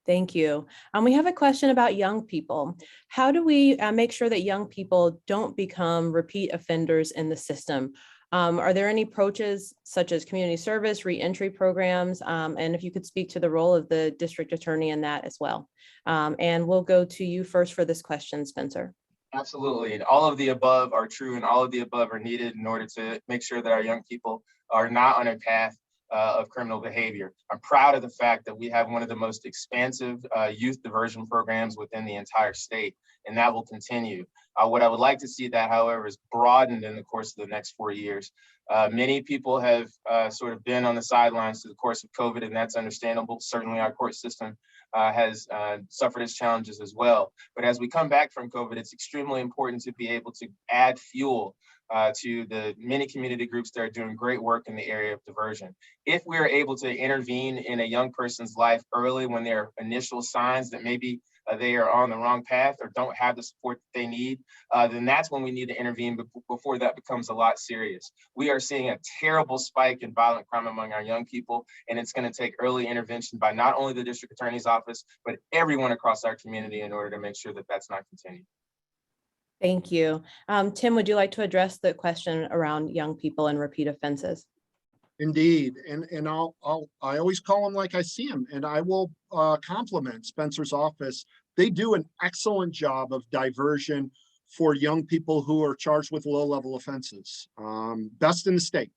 Thank you. We have a question about young people. How do we make sure that young people don't become repeat offenders in the system? Are there any approaches such as community service, reentry programs? And if you could speak to the role of the district attorney in that as well. And we'll go to you first for this question, Spencer. Absolutely. And all of the above are true, and all of the above are needed in order to make sure that our young people are not on a path of criminal behavior. I'm proud of the fact that we have one of the most expansive youth diversion programs within the entire state, and that will continue. What I would like to see that, however, is broadened in the course of the next 4 years. Many people have sort of been on the sidelines through the course of COVID, and that's understandable. Certainly our court system has suffered its challenges as well. But as we come back from COVID, it's extremely important to be able to add fuel to the many community groups that are doing great work in the area of diversion. If we are able to intervene in a young person's life early when there are initial signs that maybe they are on the wrong path or don't have the support that they need, then that's when we need to intervene before that becomes a lot serious. We are seeing a terrible spike in violent crime among our young people, and it's going to take early intervention by not only the district attorney's office, but everyone across our community in order to make sure that that's not continued. Thank you. Tim, would you like to address the question around young people and repeat offenses? Indeed, and I always call them like I see them, and I will compliment Spencer's office. They do an excellent job of diversion for young people who are charged with low-level offenses, best in the state.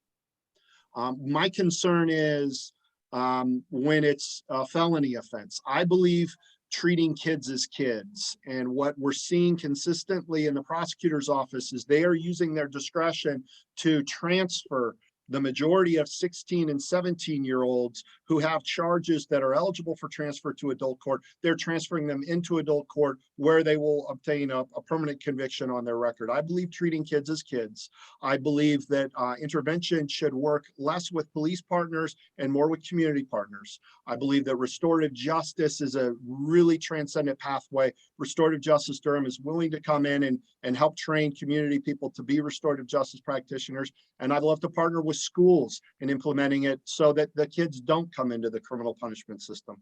My concern is when it's a felony offense. I believe treating kids as kids, and what we're seeing consistently in the prosecutor's office is they are using their discretion to transfer the majority of 16 and 17-year-olds who have charges that are eligible for transfer to adult court. They're transferring them into adult court where they will obtain a permanent conviction on their record. I believe treating kids as kids. I believe that intervention should work less with police partners and more with community partners. I believe that restorative justice is a really transcendent pathway. Restorative Justice Durham is willing to come in and help train community people to be restorative justice practitioners. And I'd love to partner with schools in implementing it so that the kids don't come into the criminal punishment system.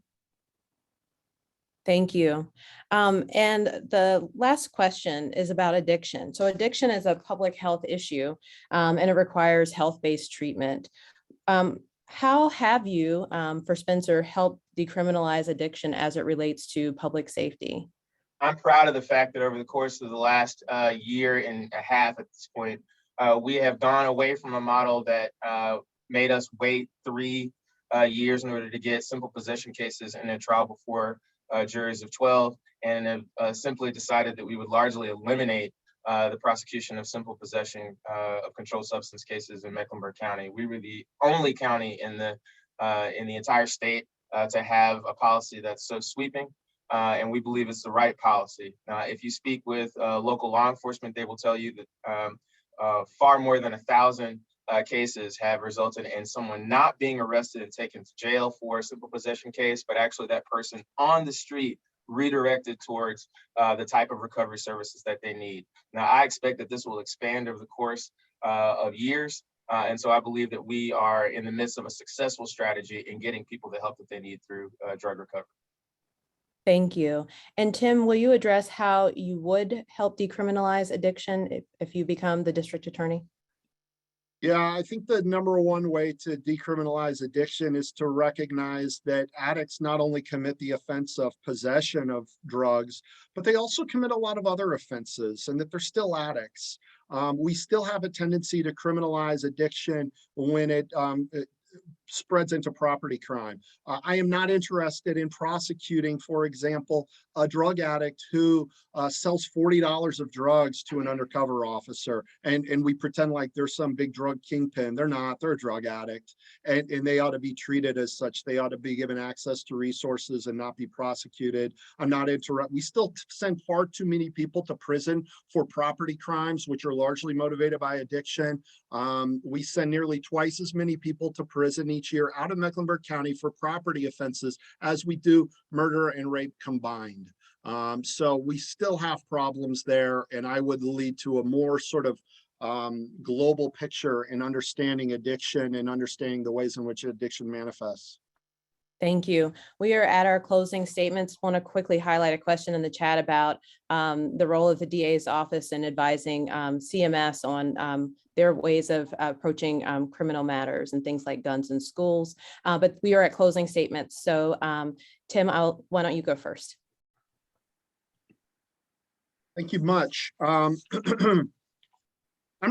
Thank you. And the last question is about addiction. So addiction is a public health issue, and it requires health-based treatment. How have you, for Spencer, helped decriminalize addiction as it relates to public safety? I'm proud of the fact that over the course of the last year and a half at this point, we have gone away from a model that made us wait 3 years in order to get simple possession cases in a trial before juries of 12, and have simply decided that we would largely eliminate the prosecution of simple possession of controlled substance cases in Mecklenburg County. We were the only county in the entire state to have a policy that's so sweeping, and we believe it's the right policy. If you speak with local law enforcement, they will tell you that far more than 1,000 cases have resulted in someone not being arrested and taken to jail for a simple possession case, but actually that person on the street redirected towards the type of recovery services that they need. Now, I expect that this will expand over the course of years. And so I believe that we are in the midst of a successful strategy in getting people the help that they need through drug recovery. Thank you. And Tim, will you address how you would help decriminalize addiction if you become the district attorney? Yeah, I think the number one way to decriminalize addiction is to recognize that addicts not only commit the offense of possession of drugs, but they also commit a lot of other offenses and that they're still addicts. We still have a tendency to criminalize addiction when it spreads into property crime. I am not interested in prosecuting, for example, a drug addict who sells $40 of drugs to an undercover officer, and we pretend like they're some big drug kingpin. They're not, they're a drug addict, and they ought to be treated as such. They ought to be given access to resources and not be prosecuted. I'm not we still send far too many people to prison for property crimes, which are largely motivated by addiction. We send nearly twice as many people to prison each year out of Mecklenburg County for property offenses as we do murder and rape combined. So we still have problems there, and I would lead to a more sort of global picture in understanding addiction and understanding the ways in which addiction manifests. Thank you. We are at our closing statements. Want to quickly highlight a question in the chat about the role of the DA's office in advising CMS on their ways of approaching criminal matters and things like guns in schools. But we are at closing statements. So Tim, why don't you go first? Thank you much. I'm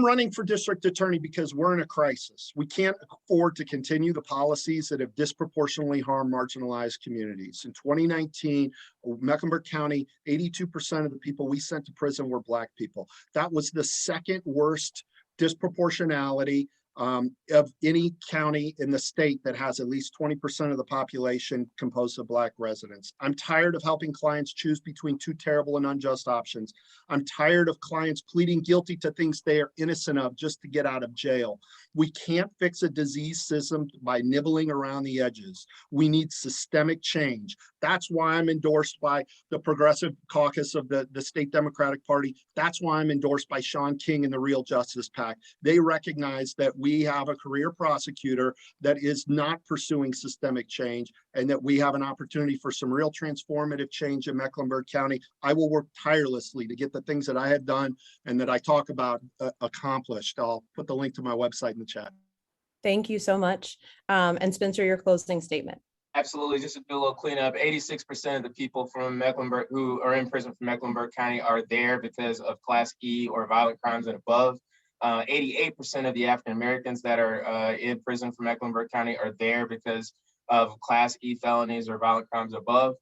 running for district attorney because we're in a crisis. We can't afford to continue the policies that have disproportionately harmed marginalized communities. In 2019, Mecklenburg County, 82% of the people we sent to prison were Black people. That was the second worst disproportionality of any county in the state that has at least 20% of the population composed of Black residents. I'm tired of helping clients choose between two terrible and unjust options. I'm tired of clients pleading guilty to things they are innocent of just to get out of jail. We can't fix a disease system by nibbling around the edges. We need systemic change. That's why I'm endorsed by the Progressive Caucus of the State Democratic Party. That's why I'm endorsed by Sean King and the Real Justice PAC. They recognize that we have a career prosecutor that is not pursuing systemic change and that we have an opportunity for some real transformative change in Mecklenburg County. I will work tirelessly to get the things that I have done and that I talk about accomplished. I'll put the link to my website in the chat. Thank you so much. And Spencer, your closing statement. Absolutely. Just to do a little cleanup, 86% of the people from Mecklenburg who are in prison from Mecklenburg County are there because of Class E or violent crimes and above. 88% of the African Americans that are in prison from Mecklenburg County are there because of Class E felonies or violent crimes above.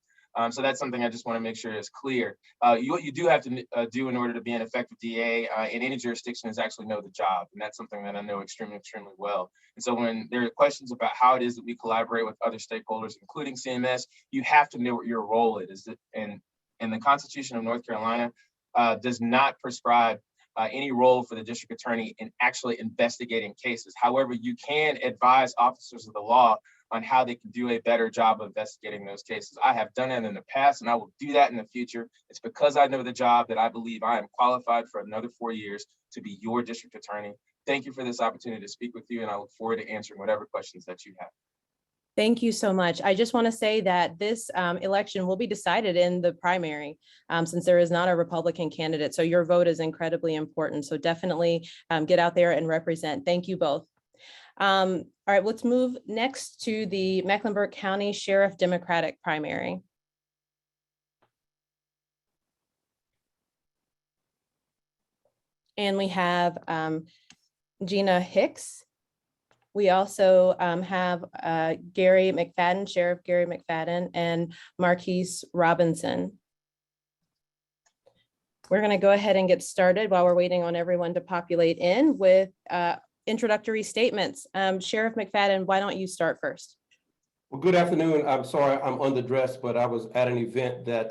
So that's something I just want to make sure is clear. What you do have to do in order to be an effective DA in any jurisdiction is actually know the job. And that's something that I know extremely, extremely well. And so when there are questions about how it is that we collaborate with other stakeholders, including CMS, you have to know what your role is. And the Constitution of North Carolina does not prescribe any role for the district attorney in actually investigating cases. However, you can advise officers of the law on how they can do a better job of investigating those cases. I have done it in the past and I will do that in the future. It's because I know the job that I believe I am qualified for another 4 years to be your district attorney. Thank you for this opportunity to speak with you, and I look forward to answering whatever questions that you have. Thank you so much. I just want to say that this election will be decided in the primary since there is not a Republican candidate. So your vote is incredibly important. So definitely get out there and represent. Thank you both. All right, let's move next to the Mecklenburg County Sheriff Democratic primary. And we have Gina Hicks. We also have Gary McFadden, Sheriff Gary McFadden, and Marquise Robinson. We're going to go ahead and get started while we're waiting on everyone to populate in with introductory statements. Sheriff McFadden, why don't you start first? Well, good afternoon. I'm sorry I'm underdressed, but I was at an event that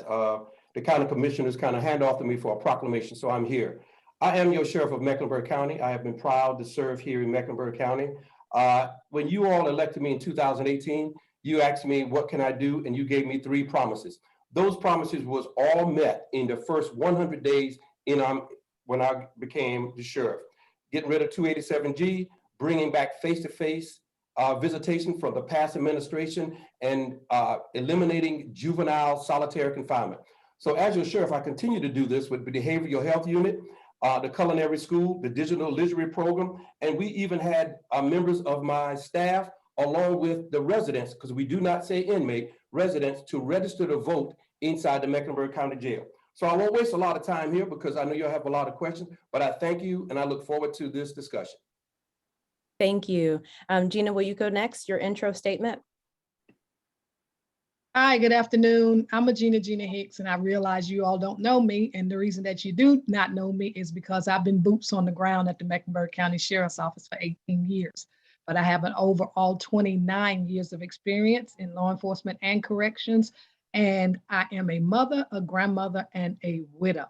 the county commissioners kind of hand off to me for a proclamation, so I'm here. I am your sheriff of Mecklenburg County. I have been proud to serve here in Mecklenburg County. When you all elected me in 2018, you asked me, what can I do? And you gave me 3 promises. Those promises was all met in the first 100 days when I became the sheriff. Getting rid of 287G, bringing back face-to-face visitation from the past administration and eliminating juvenile solitary confinement. So as your sheriff, I continue to do this with the behavioral health unit, the culinary school, the digital literacy program, and we even had members of my staff along with the residents, because we do not say inmate, residents, to register to vote inside the Mecklenburg County Jail. So I won't waste a lot of time here because I know you'll have a lot of questions, but I thank you and I look forward to this discussion. Thank you. Gina, will you go next? Your intro statement. Hi, good afternoon. I'm Gina Hicks, and I realize you all don't know me. And the reason that you do not know me is because I've been boots on the ground at the Mecklenburg County Sheriff's Office for 18 years. But I have an overall 29 years of experience in law enforcement and corrections. And I am a mother, a grandmother, and a widow.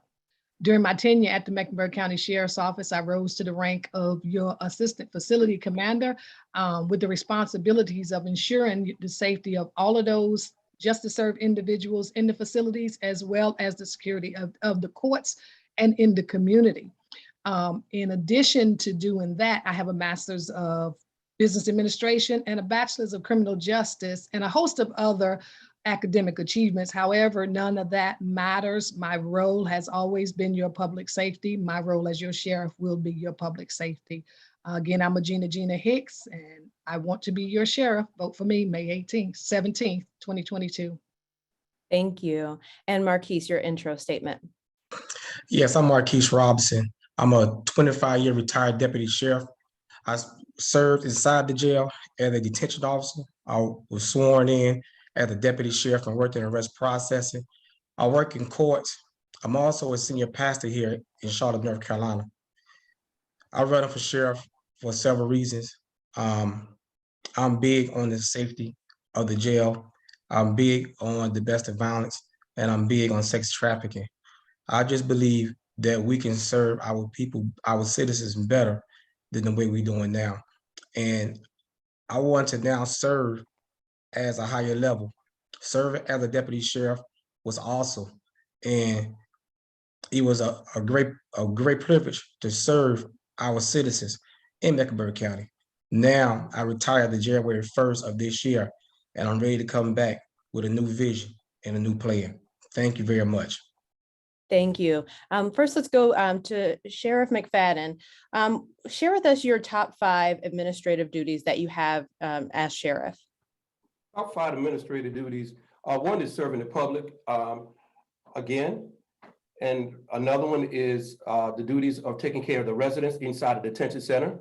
During my tenure at the Mecklenburg County Sheriff's Office, I rose to the rank of your assistant facility commander with the responsibilities of ensuring the safety of all of those justice served individuals in the facilities, as well as the security of the courts and in the community. In addition to doing that, I have a master's of business administration and a bachelor's of criminal justice and a host of other academic achievements. However, none of that matters. My role has always been your public safety. My role as your sheriff will be your public safety. Again, I'm Gina Hicks, and I want to be your sheriff. Vote for me, May 17th, 2022. Thank you. And Marquise, your intro statement. Yes, I'm Marquise Robinson. I'm a 25-year retired deputy sheriff. I served inside the jail as a detention officer. I was sworn in as a deputy sheriff and worked in arrest processing. I work in courts. I'm also a senior pastor here in Charlotte, North Carolina. I run for sheriff for several reasons. I'm big on the safety of the jail. I'm big on domestic violence, and I'm big on sex trafficking. I just believe that we can serve our people, our citizens better than the way we're doing now. And I want to now serve as a higher level. Serving as a deputy sheriff was awesome. And it was a great privilege to serve our citizens in Mecklenburg County. Now I retired the January 1st of this year, and I'm ready to come back with a new vision and a new plan. Thank you very much. Thank you. First, let's go to Sheriff McFadden. Share with us your top 5 administrative duties that you have as sheriff. Top 5 administrative duties. One is serving the public, again, and another one is the duties of taking care of the residents inside the detention center.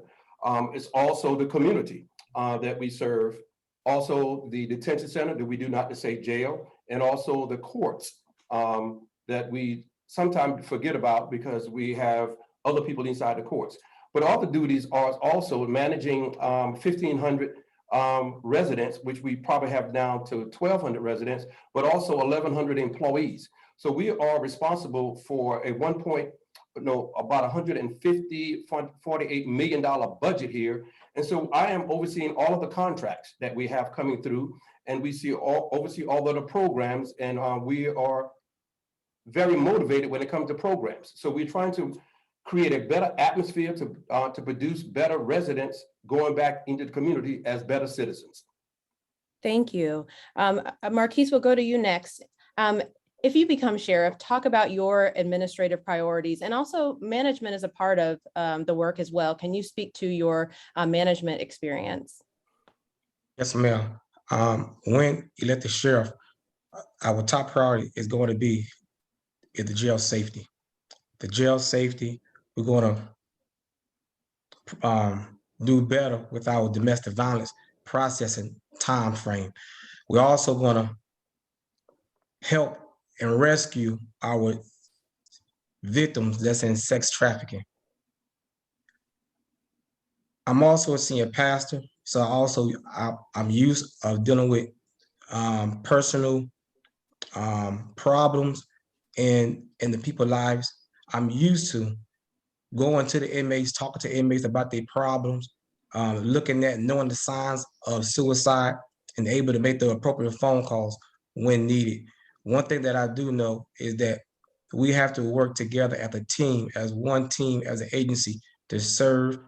It's also the community that we serve, also the detention center that we do not say jail, and also the courts that we sometimes forget about because we have other people inside the courts. But all the duties are also managing 1,500 residents, which we probably have down to 1,200 residents, but also 1,100 employees. So we are responsible for a about $148 million budget here. And so I am overseeing all of the contracts that we have coming through, and we oversee all of the programs, and we are very motivated when it comes to programs. So we're trying to create a better atmosphere to produce better residents going back into the community as better citizens. Thank you. Marquise, we'll go to you next. If you become sheriff, talk about your administrative priorities, and also management is a part of the work as well. Can you speak to your management experience? Yes, ma'am. When elected sheriff, our top priority is going to be the jail safety. The jail safety, we're going to do better with our domestic violence processing time frame. We're also going to help and rescue our victims that's in sex trafficking. I'm also a senior pastor, so I'm used of dealing with personal problems in the people's lives. I'm used to going to the inmates, talking to inmates about their problems, looking at knowing the signs of suicide and able to make the appropriate phone calls when needed. One thing that I do know is that we have to work together as a team, as one team, as an agency to serve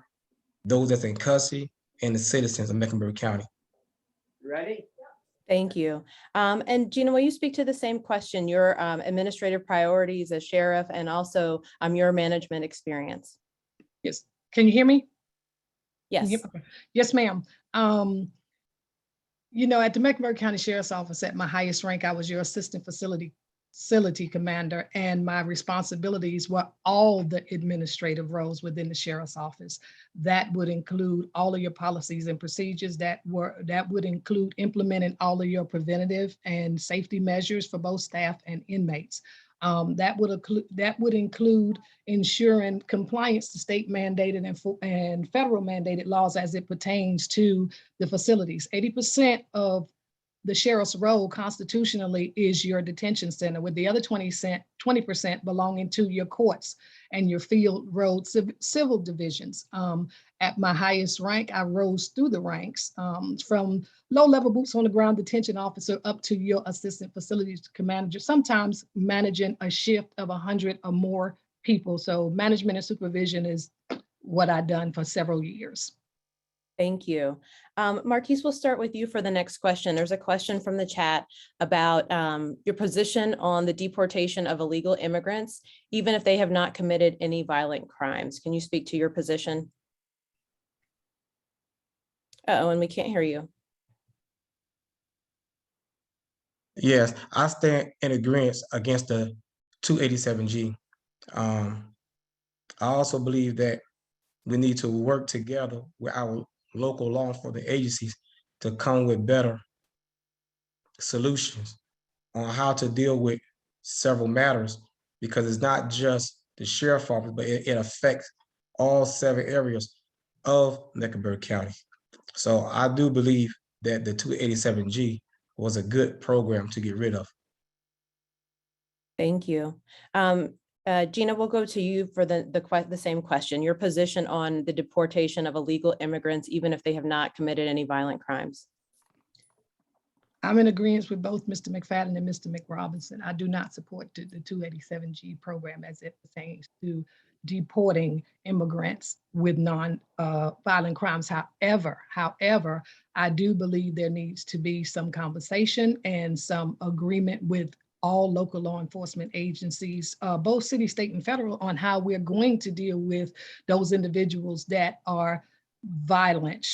those that's in custody and the citizens of Mecklenburg County. Ready? Thank you. And Gina, will you speak to the same question, your administrative priorities as sheriff and also your management experience? Yes. Can you hear me? Yes. Okay. Yes, ma'am. You know, at the Mecklenburg County Sheriff's Office, at my highest rank, I was your assistant facility commander, and my responsibilities were all the administrative roles within the sheriff's office. That would include all of your policies and procedures, that would include implementing all of your preventative and safety measures for both staff and inmates. That would include ensuring compliance to state mandated and federal mandated laws as it pertains to the facilities. 80% of the sheriff's role constitutionally is your detention center, with the other 20% belonging to your courts and your field road civil divisions. At my highest rank, I rose through the ranks from low-level boots on the ground detention officer up to your assistant facilities commander, sometimes managing a shift of 100 or more people. So management and supervision is what I've done for several years. Thank you. Marquise, we'll start with you for the next question. There's a question from the chat about your position on the deportation of illegal immigrants, even if they have not committed any violent crimes. Can you speak to your position? Uh-oh, and we can't hear you. Yes, I stand in agreement against the 287G. I also believe that we need to work together with our local law enforcement agencies to come with better solutions on how to deal with several matters, because it's not just the sheriff's office, but it affects all 7 areas of Mecklenburg County. So I do believe that the 287G was a good program to get rid of. Thank you. Gina, we'll go to you for the same question. Your position on the deportation of illegal immigrants, even if they have not committed any violent crimes. I'm in agreement with both Mr. McFadden and Mr. McRobinson. I do not support the 287G program as it pertains to deporting immigrants with non-violent crimes. However, I do believe there needs to be some conversation and some agreement with all local law enforcement agencies, both city, state, and federal, on how we're going to deal with those individuals that are violent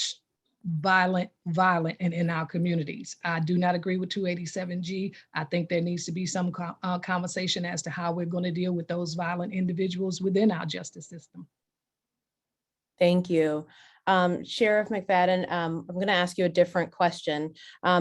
and in our communities. I do not agree with 287G. I think there needs to be some conversation as to how we're going to deal with those violent individuals within our justice system. Thank you. Sheriff McFadden, I'm going to ask you a different question.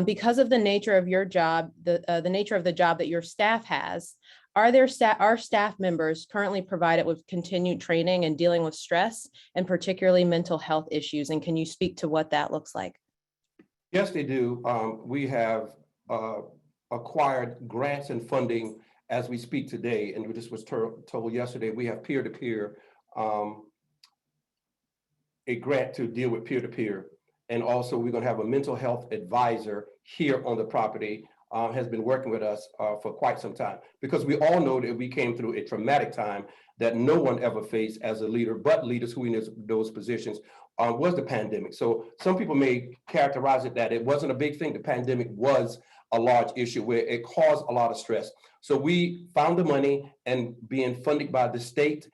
Because of the nature of your job, the nature of the job that your staff has, are staff members currently provided with continued training and dealing with stress and particularly mental health issues? And can you speak to what that looks like? Yes, they do. We have acquired grants and funding as we speak today, and this was told yesterday. We have peer-to-peer, a grant to deal with peer-to-peer. And also we're gonna have a mental health advisor here on the property, has been working with us for quite some time, because we all know that we came through a traumatic time that no one ever faced as a leader, but leaders who in those positions, was the pandemic. So some people may characterize it that it wasn't a big thing. The pandemic was a large issue where it caused a lot of stress. So we found the money, and being funded by the state,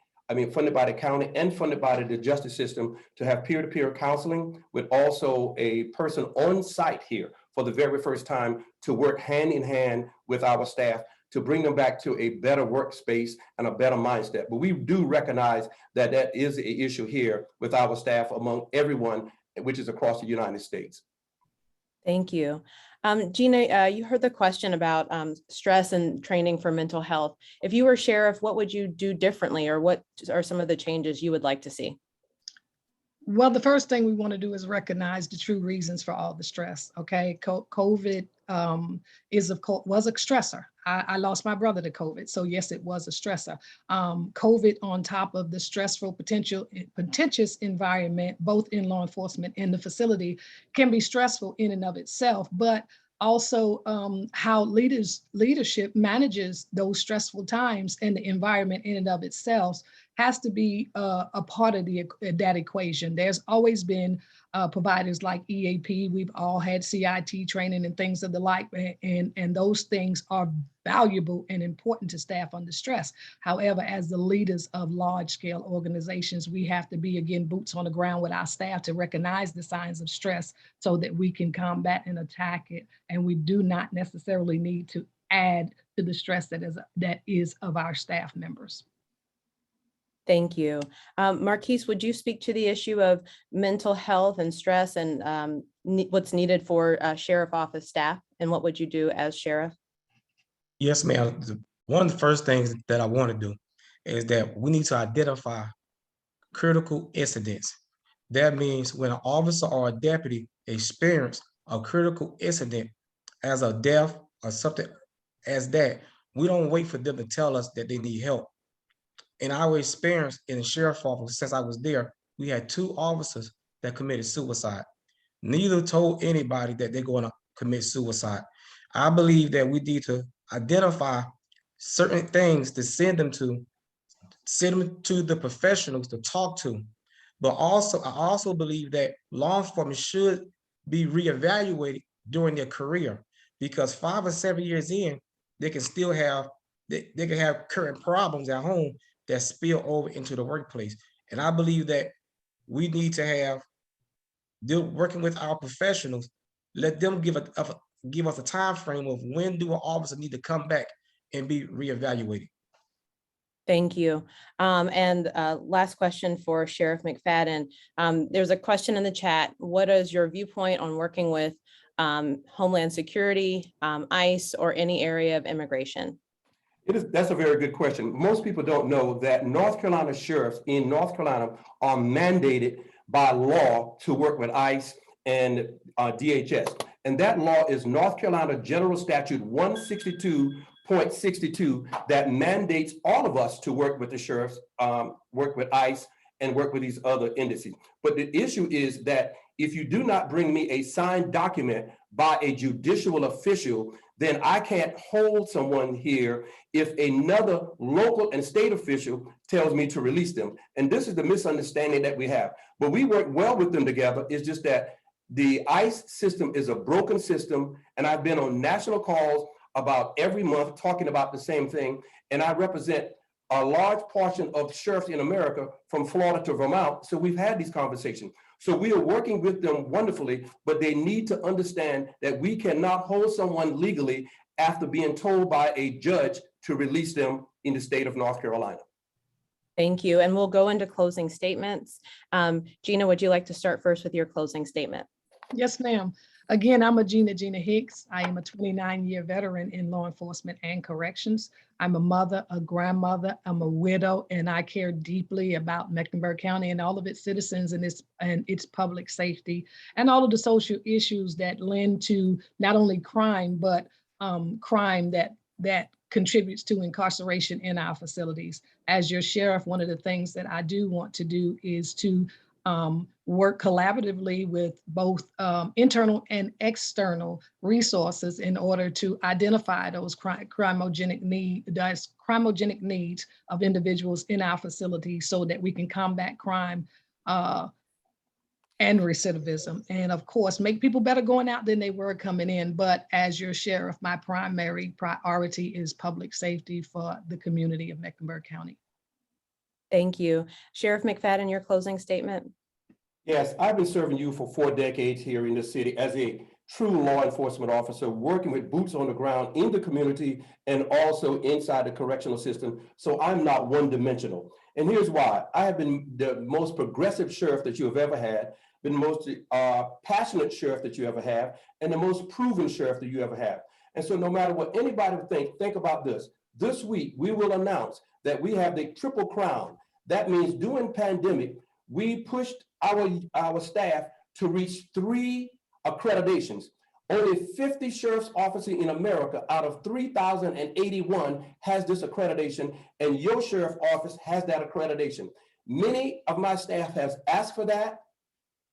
funded by the county and funded by the justice system, to have peer-to-peer counseling with also a person on site here for the very first time to work hand in hand with our staff to bring them back to a better workspace and a better mindset. But we do recognize that that is an issue here with our staff among everyone, which is across the United States. Thank you. Gina, you heard the question about stress and training for mental health. If you were sheriff, what would you do differently, or what are some of the changes you would like to see? Well, the first thing we want to do is recognize the true reasons for all the stress. Okay, COVID was a stressor. I lost my brother to COVID, so yes, it was a stressor. COVID, on top of the stressful, contentious environment, both in law enforcement and the facility, can be stressful in and of itself. But also how leadership manages those stressful times and the environment in and of itself has to be a part of that equation. There's always been providers like EAP. We've all had CIT training and things of the like, and those things are valuable and important to staff under stress. However, as the leaders of large scale organizations, we have to be, again, boots on the ground with our staff to recognize the signs of stress so that we can combat and attack it. And we do not necessarily need to add to the stress that is of our staff members. Thank you. Marquise, would you speak to the issue of mental health and stress and what's needed for sheriff office staff, and what would you do as sheriff? Yes, ma'am. One of the first things that I want to do is that we need to identify critical incidents. That means when an officer or a deputy experience a critical incident as a death or something as that, we don't wait for them to tell us that they need help. In our experience in the sheriff's office, since I was there, we had 2 officers that committed suicide. Neither told anybody that they're going to commit suicide. I believe that we need to identify certain things to send them to the professionals to talk to. But also, I also believe that law enforcement should be reevaluated during their career, because 5 or 7 years in, they can still have, they can have current problems at home that spill over into the workplace. And I believe that we need to have, working with our professionals, let them give us a time frame of when do an officer need to come back and be reevaluated. Thank you. And last question for Sheriff McFadden. There's a question in the chat. What is your viewpoint on working with Homeland Security, ICE, or any area of immigration? That's a very good question. Most people don't know that North Carolina sheriffs in North Carolina are mandated by law to work with ICE and DHS. And that law is North Carolina General Statute 162.62 that mandates all of us to work with the sheriffs, work with ICE, and work with these other indices. But the issue is that if you do not bring me a signed document by a judicial official, then I can't hold someone here if another local and state official tells me to release them. And this is the misunderstanding that we have. But we work well with them together. It's just that the ICE system is a broken system. And I've been on national calls about every month talking about the same thing. And I represent a large portion of sheriffs in America from Florida to Vermont. So we've had these conversations. So we are working with them wonderfully, but they need to understand that we cannot hold someone legally after being told by a judge to release them in the state of North Carolina. Thank you. And we'll go into closing statements. Gina, would you like to start first with your closing statement? Yes, ma'am. Again, I'm Gina Hicks. I am a 29-year veteran in law enforcement and corrections. I'm a mother, a grandmother, I'm a widow, and I care deeply about Mecklenburg County and all of its citizens and its public safety and all of the social issues that lend to not only crime, but crime that contributes to incarceration in our facilities. As your sheriff, one of the things that I do want to do is to work collaboratively with both internal and external resources in order to identify those crimogenic needs of individuals in our facilities so that we can combat crime and recidivism. And of course, make people better going out than they were coming in. But as your sheriff, my primary priority is public safety for the community of Mecklenburg County. Thank you. Sheriff McFadden, your closing statement. Yes, I've been serving you for 4 decades here in the city as a true law enforcement officer, working with boots on the ground in the community and also inside the correctional system. So I'm not one-dimensional. And here's why. I have been the most progressive sheriff that you have ever had, been the most passionate sheriff that you ever have, and the most proven sheriff that you ever have. And so no matter what anybody would think about this. This week, we will announce that we have the triple crown. That means during pandemic, we pushed our staff to reach 3 accreditations. Only 50 sheriff's officers in America out of 3,081 has this accreditation, and your sheriff office has that accreditation. Many of my staff has asked for that,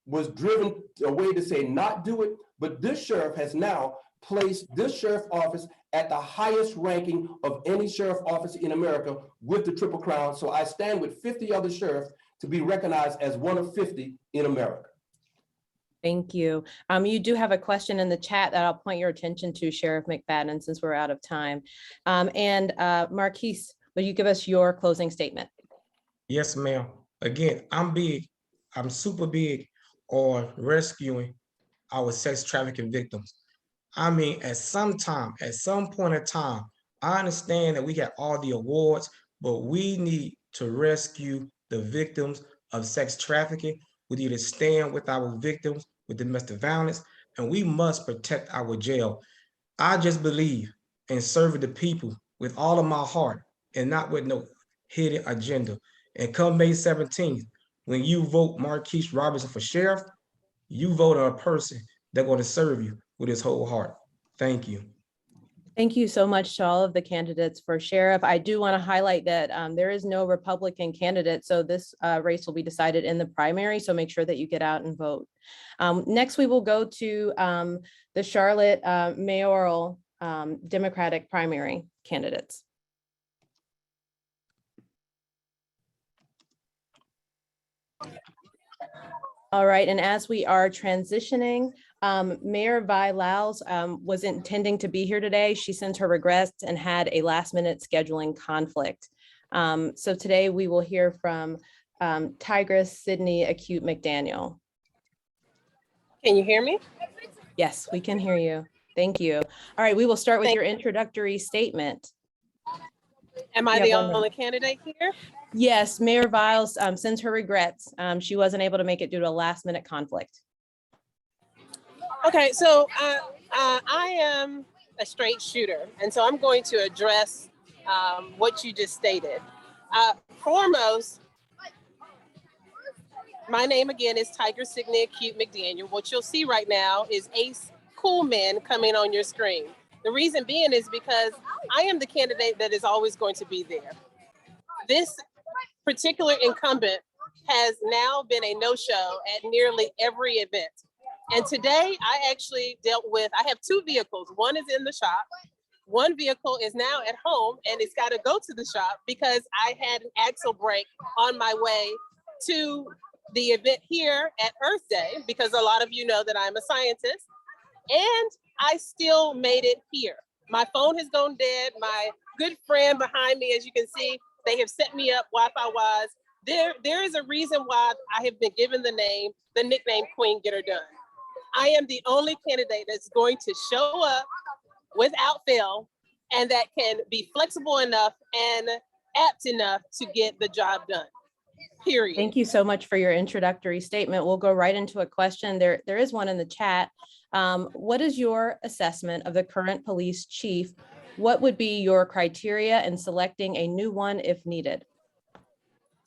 was driven away to say not do it, but this sheriff has now placed this sheriff office at the highest ranking of any sheriff office in America with the Triple Crown. So I stand with 50 other sheriffs to be recognized as one of 50 in America. Thank you. You do have a question in the chat that I'll point your attention to, Sheriff McFadden, since we're out of time. Marquise, will you give us your closing statement? Yes, ma'am. Again, I'm super big on rescuing our sex trafficking victims. I mean, at some point in time, I understand that we got all the awards, but we need to rescue the victims of sex trafficking. We need to stand with our victims with domestic violence, and we must protect our jail. I just believe in serving the people with all of my heart and not with no hidden agenda. And come May 17th, when you vote Marquise Robinson for sheriff, you vote on a person that's going to serve you with his whole heart. Thank you. Thank you so much to all of the candidates for sheriff. I do want to highlight that there is no Republican candidate, so this race will be decided in the primary, so make sure that you get out and vote. Next, we will go to the Charlotte mayoral Democratic primary candidates. All right, and as we are transitioning, Mayor Vi Laus was intending to be here today. She sends her regrets and had a last-minute scheduling conflict. So today we will hear from Tigress Sydney Acute McDaniel. Can you hear me? Yes, we can hear you. Thank you. All right, we will start with your introductory statement. Am I the only candidate here? Yes, Mayor Viles sends her regrets. She wasn't able to make it due to a last-minute conflict. Okay, so I am a straight shooter, and so I'm going to address what you just stated. Foremost, my name again is Tigress Sydney Acute McDaniel. What you'll see right now is Ace Coolman coming on your screen. The reason being is because I am the candidate that is always going to be there. This particular incumbent has now been a no-show at nearly every event. And today I actually dealt with, I have two vehicles. One is in the shop. One vehicle is now at home and it's got to go to the shop because I had an axle break on my way to the event here at Earth Day, because a lot of you know that I'm a scientist, and I still made it here. My phone has gone dead. My good friend behind me, as you can see, they have set me up Wi-Fi wise. There is a reason why I have been given the nickname Queen Get Her Done. I am the only candidate that's going to show up without fail and that can be flexible enough and apt enough to get the job done. Period. Thank you so much for your introductory statement. We'll go right into a question. There is one in the chat. What is your assessment of the current police chief? What would be your criteria in selecting a new one if needed?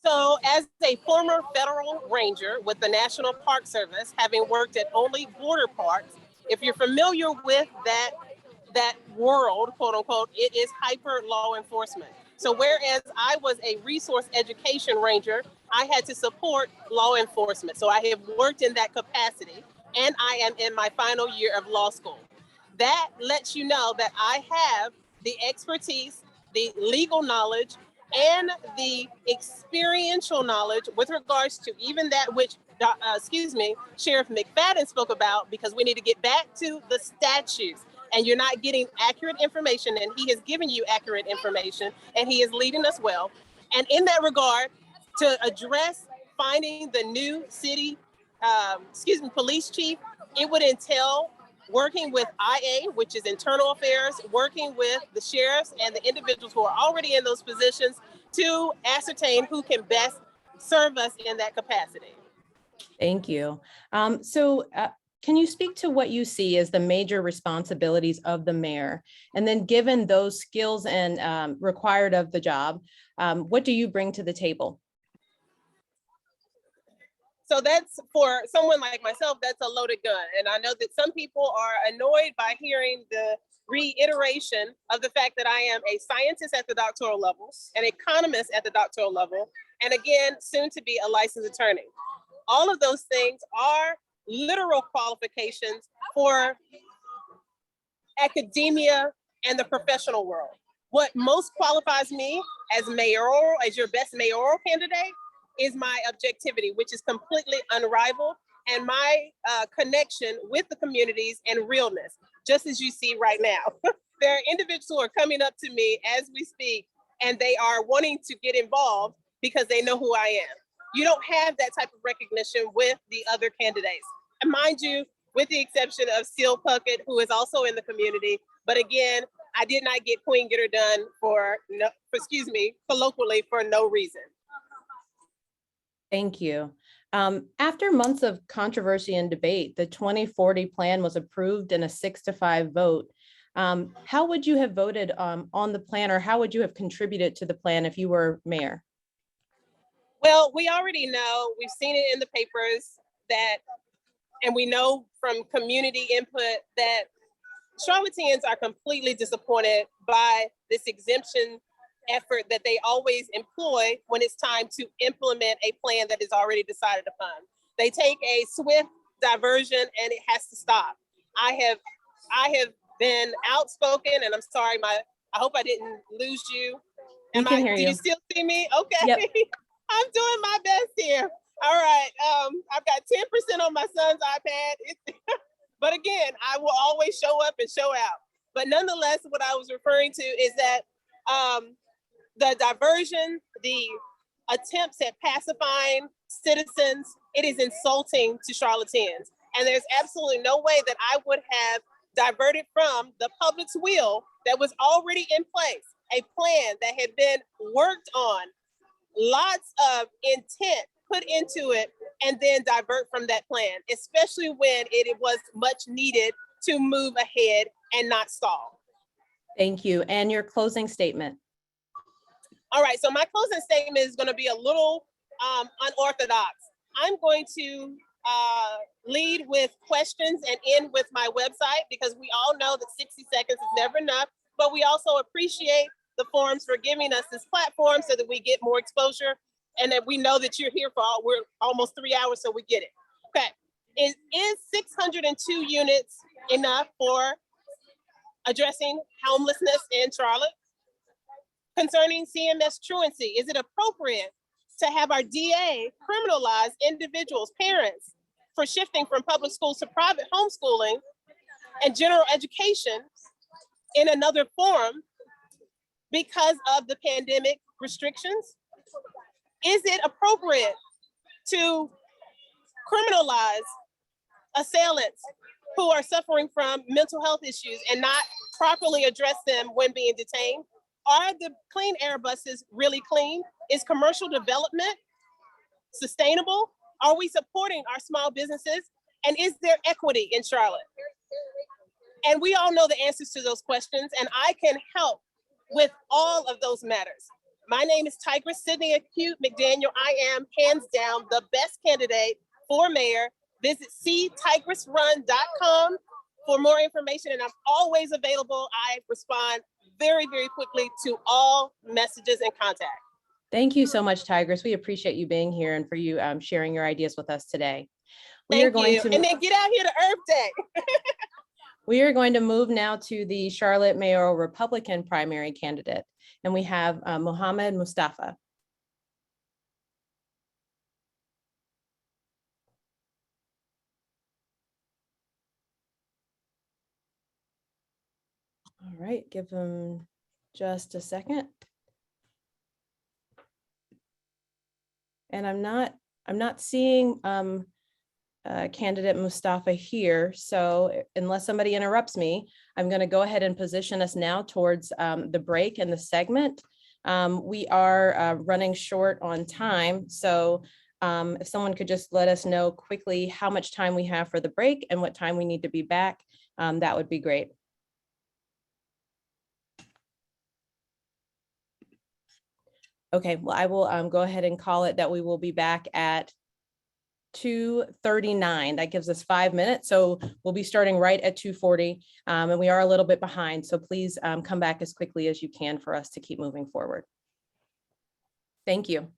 So as a former federal ranger with the National Park Service, having worked at only border parks, if you're familiar with that world, quote unquote, it is hyper law enforcement. So whereas I was a resource education ranger, I had to support law enforcement. So I have worked in that capacity, and I am in my final year of law school. That lets you know that I have the expertise, the legal knowledge, and the experiential knowledge with regards to even that which, Sheriff McFadden spoke about, because we need to get back to the statutes. And you're not getting accurate information, and he has given you accurate information, and he is leading us well. And in that regard, to address finding the new city, police chief, it would entail working with IA, which is internal affairs, working with the sheriffs and the individuals who are already in those positions to ascertain who can best serve us in that capacity. Thank you. Can you speak to what you see as the major responsibilities of the mayor? And then given those skills and required of the job, what do you bring to the table? So that's, for someone like myself, that's a loaded gun. And I know that some people are annoyed by hearing the reiteration of the fact that I am a scientist at the doctoral level, an economist at the doctoral level, and again, soon to be a licensed attorney. All of those things are literal qualifications for academia and the professional world. What most qualifies me as mayoral, as your best mayoral candidate, is my objectivity, which is completely unrivaled. and my connection with the communities and realness, just as you see right now. There are individuals who are coming up to me as we speak, and they are wanting to get involved because they know who I am. You don't have that type of recognition with the other candidates. And mind you, with the exception of Seal Puckett, who is also in the community. But again, I did not get Queen Get Her Done colloquially for no reason. Thank you. After months of controversy and debate, the 2040 plan was approved in a 6-5 vote. How would you have voted on the plan, or how would you have contributed to the plan if you were mayor? Well, we already know, we've seen it in the papers and we know from community input that Charlotteans are completely disappointed by this exemption effort that they always employ when it's time to implement a plan that is already decided upon. They take a swift diversion and it has to stop. I have been outspoken, and I'm sorry, I hope I didn't lose you. We can hear you. Do you still see me? Okay. Yep. I'm doing my best here. All right. I've got 10% on my son's iPad. But again, I will always show up and show out. But nonetheless, what I was referring to is that the diversion, the attempts at pacifying citizens, it is insulting to Charlotteans. And there's absolutely no way that I would have diverted from the public's will that was already in place, a plan that had been worked on, lots of intent put into it, and then divert from that plan, especially when it was much needed to move ahead and not stall. Thank you. And your closing statement. All right, so my closing statement is going to be a little unorthodox. I'm going to lead with questions and end with my website, because we all know that 60 seconds is never enough, but we also appreciate the forums for giving us this platform so that we get more exposure, and that we know that you're here we're almost 3 hours, so we get it. Okay, is 602 units enough for addressing homelessness in Charlotte? Concerning CMS truancy, is it appropriate to have our DA criminalize individuals, parents, for shifting from public schools to private homeschooling and general education in another form because of the pandemic restrictions? Is it appropriate to criminalize assailants who are suffering from mental health issues and not properly address them when being detained? Are the clean air buses really clean? Is commercial development sustainable? Are we supporting our small businesses? And is there equity in Charlotte? And we all know the answers to those questions, and I can help with all of those matters. My name is Tigress Sydney Acute McDaniel. I am hands down the best candidate for mayor. Visit ctigressrun.com for more information, and I'm always available. I respond very, very quickly to all messages and contact. Thank you so much, Tigress. We appreciate you being here and for you sharing your ideas with us today. Thank you. And then get out here to Earth Day. We are going to move now to the Charlotte Mayoral Republican primary candidate, and we have Mohammed Mustafa. All right, give him just a second. And I'm not seeing candidate Mustafa here. So unless somebody interrupts me, I'm going to go ahead and position us now towards the break in the segment. We are running short on time. So if someone could just let us know quickly how much time we have for the break and what time we need to be back, that would be great. Okay, well, I will go ahead and call it that we will be back at 2:39. That gives us 5 minutes. So we'll be starting right at 2:40, and we are a little bit behind. So please come back as quickly as you can for us to keep moving forward. Thank you.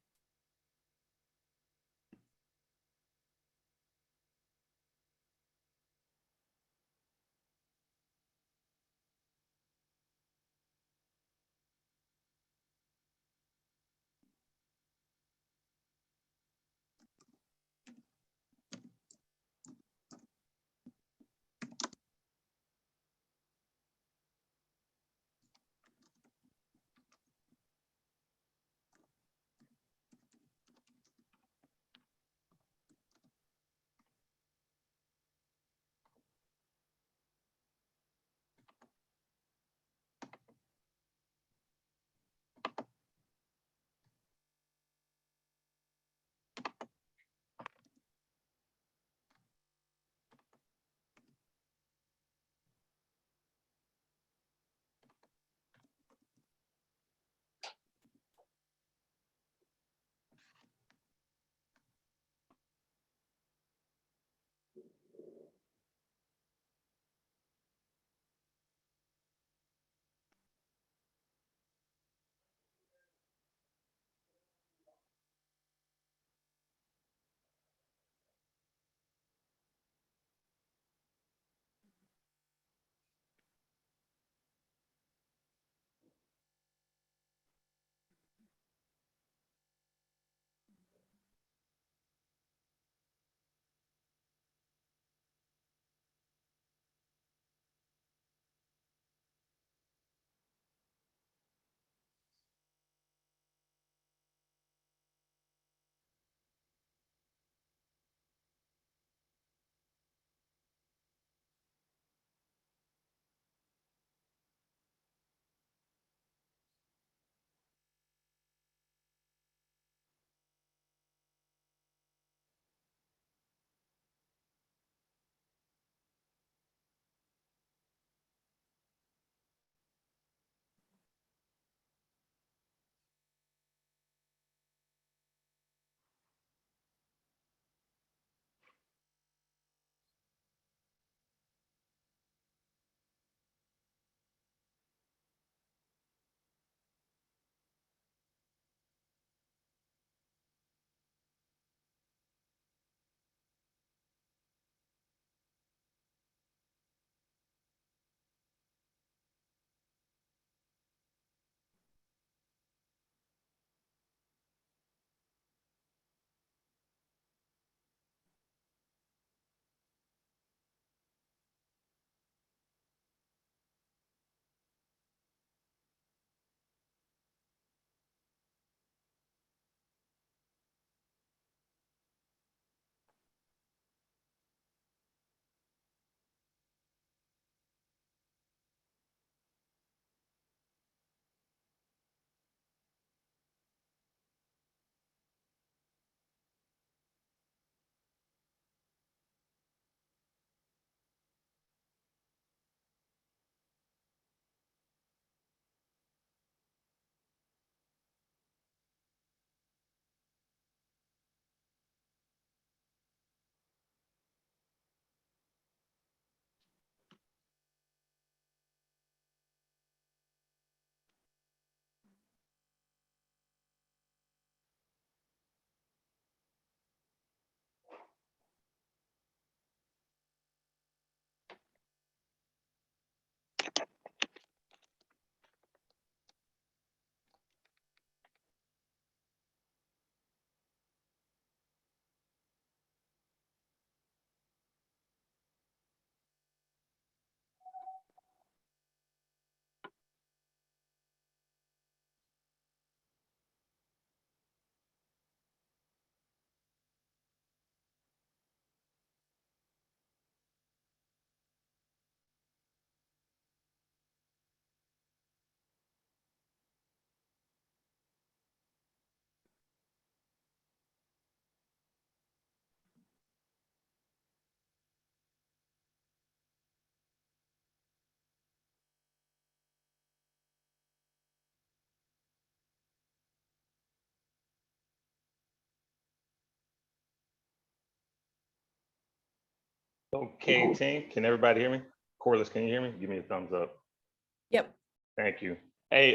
Okay, team, can everybody hear me? Corliss, can you hear me? Give me a thumbs up. Yep. Thank you. Hey,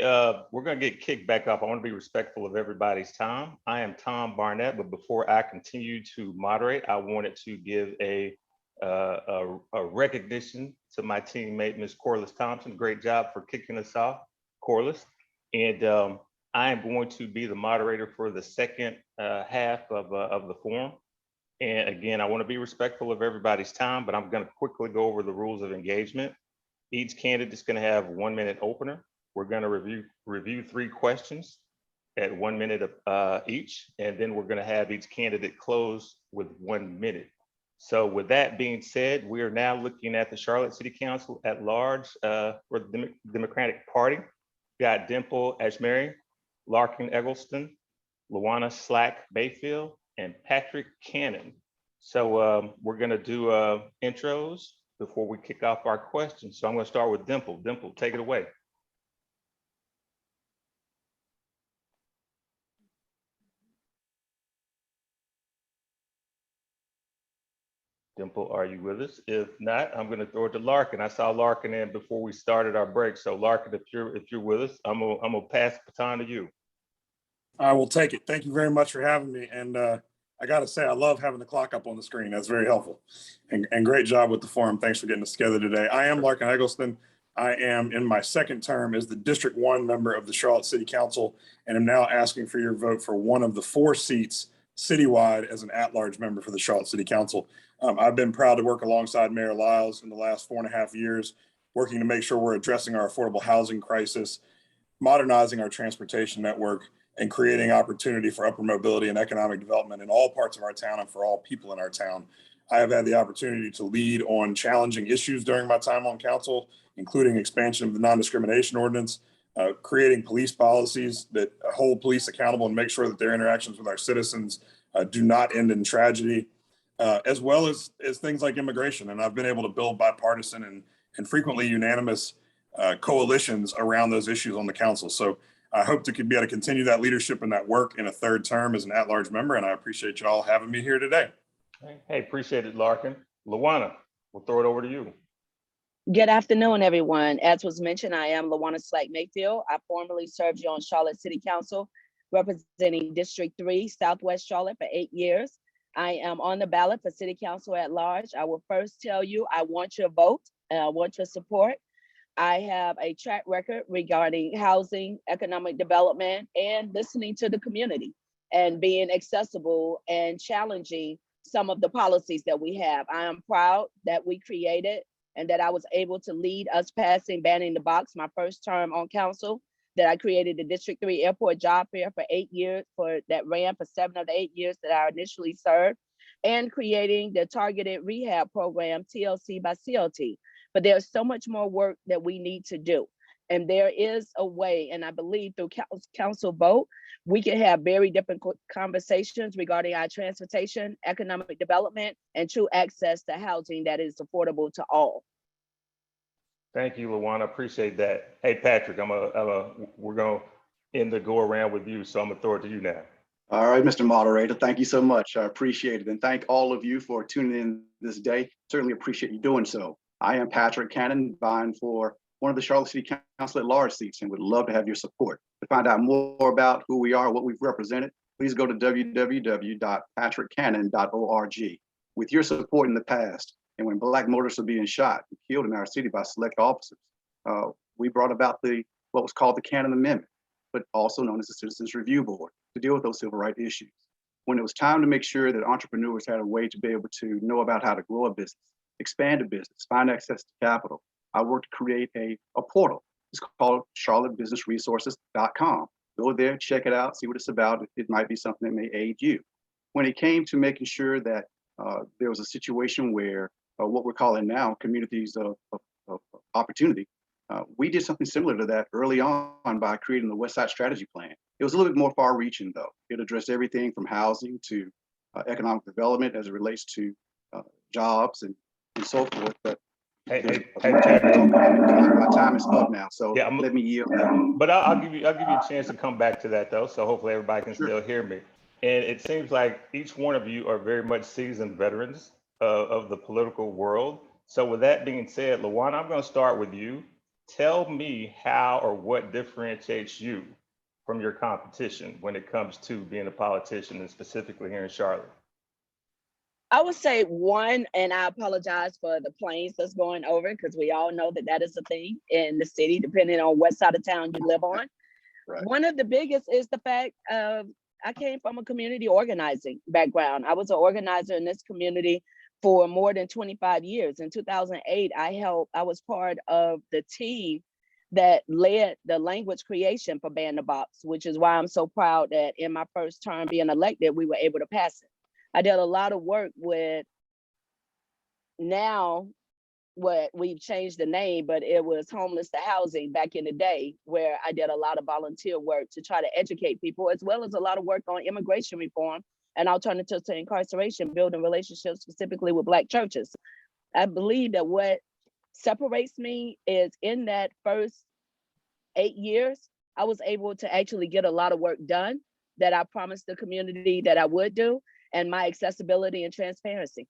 we're gonna get kicked back off. I want to be respectful of everybody's time. I am Tom Barnett, but before I continue to moderate, I wanted to give a recognition to my teammate, Ms. Corliss Thompson. Great job for kicking us off, Corliss. And I am going to be the moderator for the second half of the forum. And again, I want to be respectful of everybody's time, but I'm going to quickly go over the rules of engagement. Each candidate is going to have 1 minute opener. We're going to review 3 questions at 1 minute each, and then we're going to have each candidate close with 1 minute. So with that being said, we are now looking at the Charlotte City Council at large for the Democratic Party. We got Dimple Ashmary, Larkin Eggleston, Luana Slack Bayfield, and Patrick Cannon. So we're gonna do intros before we kick off our questions. So I'm gonna start with Dimple. Dimple, take it away. Dimple, are you with us? If not, I'm gonna throw it to Larkin. I saw Larkin in before we started our break. So Larkin, if you're with us, I'm gonna pass the baton to you. I will take it. Thank you very much for having me. And I got to say, I love having the clock up on the screen. That's very helpful. And great job with the forum. Thanks for getting us together today. I am Larkin Eggleston. I am in my second term as the District 1 member of the Charlotte City Council, and am now asking for your vote for one of the 4 seats citywide as an at-large member for the Charlotte City Council. I've been proud to work alongside Mayor Lyles in the last 4.5 years, working to make sure we're addressing our affordable housing crisis, modernizing our transportation network, and creating opportunity for upward mobility and economic development in all parts of our town and for all people in our town. I have had the opportunity to lead on challenging issues during my time on council, including expansion of the non-discrimination ordinance, creating police policies that hold police accountable and make sure that their interactions with our citizens do not end in tragedy, as well as things like immigration. And I've been able to build bipartisan and frequently unanimous coalitions around those issues on the council. So I hope to be able to continue that leadership and that work in a 3rd term as an at-large member, and I appreciate you all having me here today. Hey, appreciate it, Larkin. Luana, we'll throw it over to you. Good afternoon, everyone. As was mentioned, I am Luana Slack Mayfield. I formerly served you on Charlotte City Council, representing District 3, Southwest Charlotte for 8 years. I am on the ballot for City Council at large. I will first tell you, I want your vote and I want your support. I have a track record regarding housing, economic development, and listening to the community and being accessible and challenging some of the policies that we have. I am proud that we created and that I was able to lead us passing banning the box my first term on council, that I created the District 3 Airport Job Fair for 8 years, that ran for 7 of the 8 years that I initially served, and creating the targeted rehab program, TLC by CLT. But there's so much more work that we need to do. And there is a way, and I believe through council vote, we can have very different conversations regarding our transportation, economic development, and true access to housing that is affordable to all. Thank you, Luana. Appreciate that. Hey, Patrick, we're going to end the go around with you, so I'm going to throw it to you now. All right, Mr. Moderator, thank you so much. I appreciate it. And thank all of you for tuning in this day. Certainly appreciate you doing so. I am Patrick Cannon, vying for one of the Charlotte City Council at large seats, and would love to have your support. To find out more about who we are, what we've represented, please go to www.patrickcannon.org. With your support in the past, and when Black motorists were being shot and killed in our city by select officers, we brought about what was called the Cannon Amendment, but also known as the Citizens Review Board, to deal with those civil rights issues. When it was time to make sure that entrepreneurs had a way to be able to know about how to grow a business, expand a business, find access to capital, I worked to create a portal. It's called charlottebusinessresources.com. Go there, check it out, see what it's about. It might be something that may aid you. When it came to making sure that there was a situation where what we're calling now communities of opportunity, we did something similar to that early on by creating the West Side Strategy Plan. It was a little bit more far-reaching, though. It addressed everything from housing to economic development as it relates to jobs and so forth. But hey, my time is up now, so yeah, let me yield. But I'll give you a chance to come back to that, though, so hopefully everybody can still hear me. And it seems like each one of you are very much seasoned veterans of the political world. So with that being said, Lawana, I'm going to start with you. Tell me how or what differentiates you from your competition when it comes to being a politician, and specifically here in Charlotte. I would say one, and I apologize for the planes that's going over, because we all know that that is a thing in the city, depending on what side of town you live on. Right. One of the biggest is the fact of I came from a community organizing background. I was an organizer in this community for more than 25 years. In 2008, I was part of the team that led the language creation for Ban the Box, which is why I'm so proud that in my first term being elected, we were able to pass it. I did a lot of work with, now what we've changed the name, but it was Homeless to Housing back in the day, where I did a lot of volunteer work to try to educate people, as well as a lot of work on immigration reform and alternatives to incarceration, building relationships specifically with Black churches. I believe that what separates me is in that first 8 years, I was able to actually get a lot of work done that I promised the community that I would do, and my accessibility and transparency.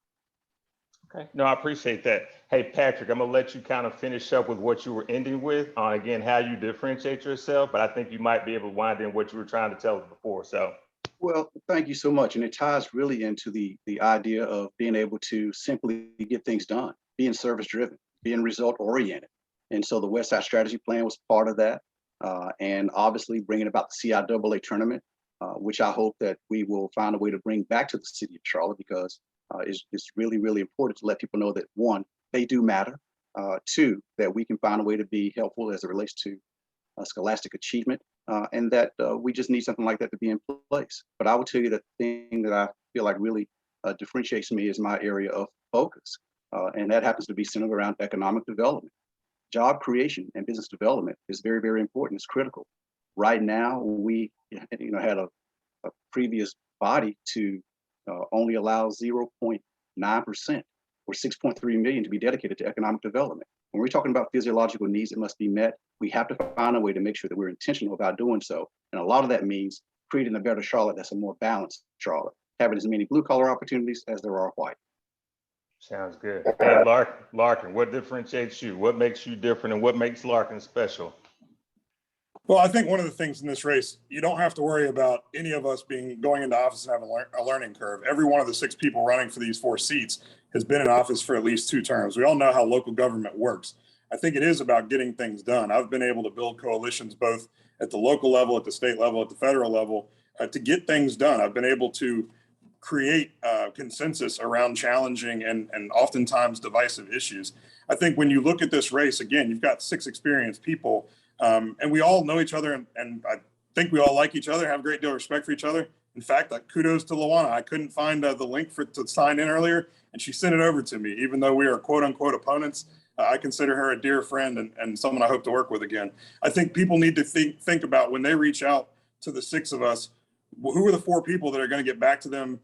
Okay, no, I appreciate that. Hey, Patrick, I'm gonna let you kind of finish up with what you were ending with on, again, how you differentiate yourself, but I think you might be able to wind in what you were trying to tell us before, so. Well, thank you so much. And it ties really into the idea of being able to simply get things done, being service driven, being result oriented. And so the West Side Strategy Plan was part of that. And obviously bringing about the CIAA tournament, which I hope that we will find a way to bring back to the city of Charlotte, because it's really, really important to let people know that, one, they do matter. Two, that we can find a way to be helpful as it relates to scholastic achievement, and that we just need something like that to be in place. But I will tell you the thing that I feel like really differentiates me is my area of focus. And that happens to be centered around economic development. Job creation and business development is very, very important. It's critical. Right now, we had a previous body to only allow 0.9% or 6.3 million to be dedicated to economic development. When we're talking about physiological needs that must be met, we have to find a way to make sure that we're intentional about doing so. And a lot of that means creating a better Charlotte that's a more balanced Charlotte, having as many blue collar opportunities as there are white. Sounds good. Hey, Larkin, what differentiates you? What makes you different, and what makes Larkin special? Well, I think one of the things in this race, you don't have to worry about any of us going into office and having a learning curve. Every one of the 6 people running for these 4 seats has been in office for at least 2 terms. We all know how local government works. I think it is about getting things done. I've been able to build coalitions both at the local level, at the state level, at the federal level, to get things done. I've been able to create consensus around challenging and oftentimes divisive issues. I think when you look at this race, again, you've got 6 experienced people, and we all know each other, and I think we all like each other, have a great deal of respect for each other. In fact, kudos to Lawana. I couldn't find the link to sign in earlier, and she sent it over to me. Even though we are quote unquote opponents, I consider her a dear friend and someone I hope to work with again. I think people need to think about, when they reach out to the 6 of us, who are the 4 people that are going to get back to them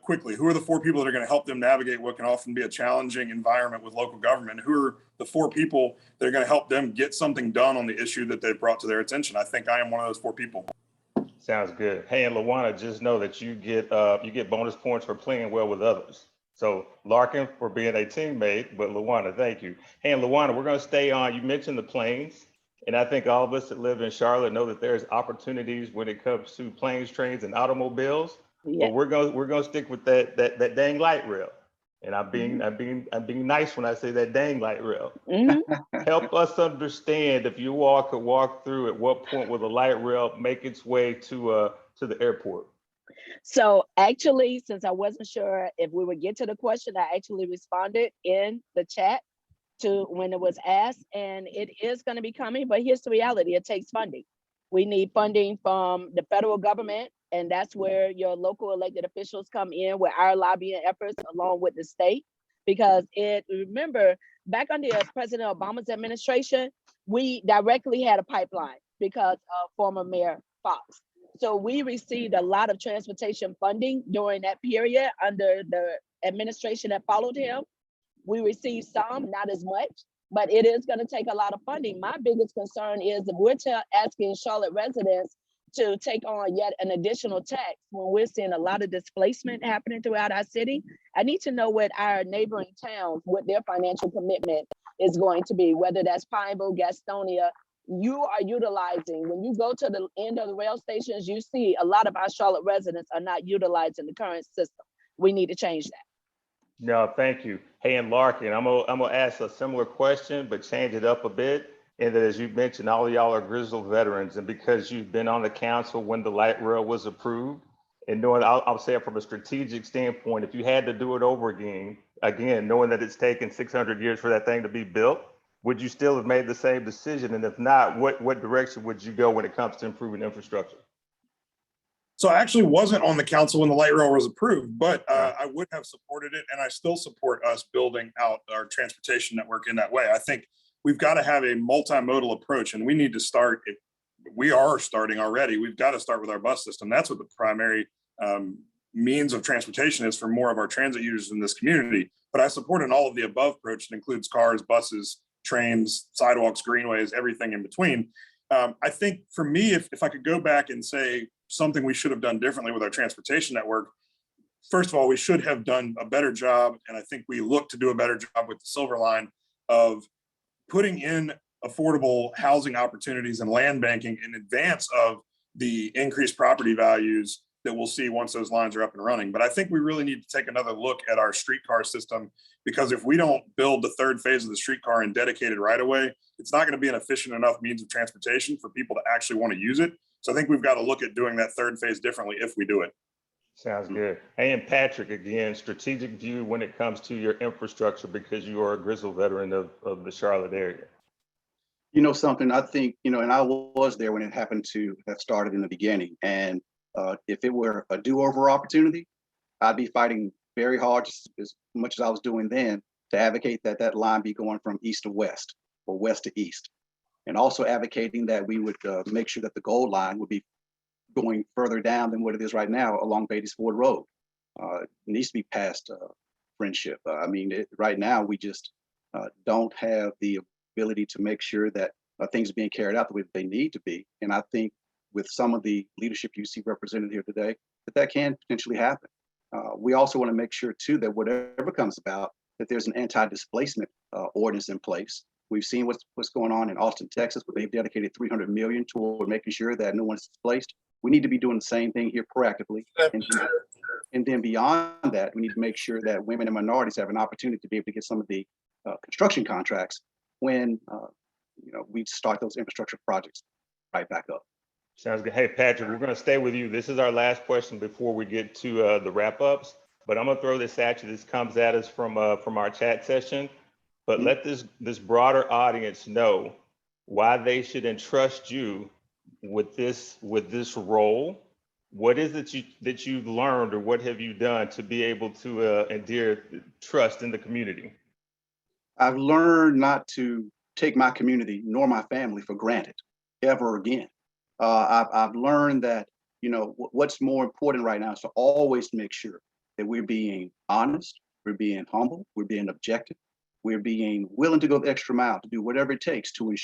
quickly? Who are the 4 people that are going to help them navigate what can often be a challenging environment with local government? Who are the 4 people that are going to help them get something done on the issue that they brought to their attention? I think I am one of those 4 people. Sounds good. Hey, and Lawana, just know that you get bonus points for playing well with others. So Larkin for being a teammate, but Lawana, thank you. Hey, and Lawana, we're going to stay on. You mentioned the planes, and I think all of us that live in Charlotte know that there's opportunities when it comes to planes, trains, and automobiles. Yeah. But we're gonna stick with that dang light rail. And I'm being nice when I say that dang light rail. Mm-hmm. Help us understand, if you all could walk through, at what point will the light rail make its way to the airport? So actually, since I wasn't sure if we would get to the question, I actually responded in the chat to when it was asked, and it is going to be coming, but here's the reality: it takes funding. We need funding from the federal government, and that's where your local elected officials come in with our lobbying efforts along with the state. Because remember, back under President Obama's administration, we directly had a pipeline because of former Mayor Fox. So we received a lot of transportation funding during that period under the administration that followed him. We received some, not as much, but it is going to take a lot of funding. My biggest concern is if we're asking Charlotte residents to take on yet an additional tax when we're seeing a lot of displacement happening throughout our city. I need to know what our neighboring towns, what their financial commitment is going to be, whether that's Pineville, Gastonia. You are utilizing, when you go to the end of the rail stations, you see a lot of our Charlotte residents are not utilizing the current system. We need to change that. No, thank you. Hey, and Larkin, I'm gonna ask a similar question, but change it up a bit. And that, as you mentioned, all of y'all are grizzled veterans, and because you've been on the council when the light rail was approved, and knowing, I'll say it from a strategic standpoint, if you had to do it over again, knowing that it's taken 600 years for that thing to be built, would you still have made the same decision? And if not, what direction would you go when it comes to improving infrastructure? So I actually wasn't on the council when the light rail was approved, but I would have supported it, and I still support us building out our transportation network in that way. I think we've got to have a multimodal approach, and we need to start, we are starting already, we've got to start with our bus system. That's what the primary means of transportation is for more of our transit users in this community. But I support an all of the above approach that includes cars, buses, trains, sidewalks, greenways, everything in between. I think for me, if I could go back and say something we should have done differently with our transportation network, first of all, we should have done a better job, and I think we look to do a better job with the Silver Line of putting in affordable housing opportunities and land banking in advance of the increased property values that we'll see once those lines are up and running. But I think we really need to take another look at our streetcar system, because if we don't build the third phase of the streetcar in dedicated right of way, it's not going to be an efficient enough means of transportation for people to actually want to use it. So I think we've got to look at doing that third phase differently if we do it. Sounds good. Hey, and Patrick, again, strategic view when it comes to your infrastructure, because you are a grizzled veteran of the Charlotte area. You know something, I think, and I was there when it happened to have started in the beginning. And if it were a do-over opportunity, I'd be fighting very hard, just as much as I was doing then, to advocate that that line be going from east to west or west to east. And also advocating that we would make sure that the gold line would be going further down than what it is right now along Beatties Ford Road. It needs to be past Friendship. Right now we just don't have the ability to make sure that things are being carried out the way that they need to be. And I think with some of the leadership you see represented here today, that can potentially happen. We also want to make sure too that whatever comes about, that there's an anti-displacement ordinance in place. We've seen what's going on in Austin, Texas, where they've dedicated $300 million toward making sure that no one's displaced. We need to be doing the same thing here proactively. And then beyond that, we need to make sure that women and minorities have an opportunity to be able to get some of the construction contracts when we start those infrastructure projects right back up. Sounds good. Hey, Patrick, we're going to stay with you. This is our last question before we get to the wrap ups, but I'm going to throw this at you. This comes at us from our chat session, but let this broader audience know why they should entrust you with this role. What is it that you've learned, or what have you done to be able to endear trust in the community? I've learned not to take my community nor my family for granted ever again. I've learned that, what's more important right now is to always make sure that we're being honest, we're being humble, we're being objective, we're being willing to go the extra mile to do whatever it takes to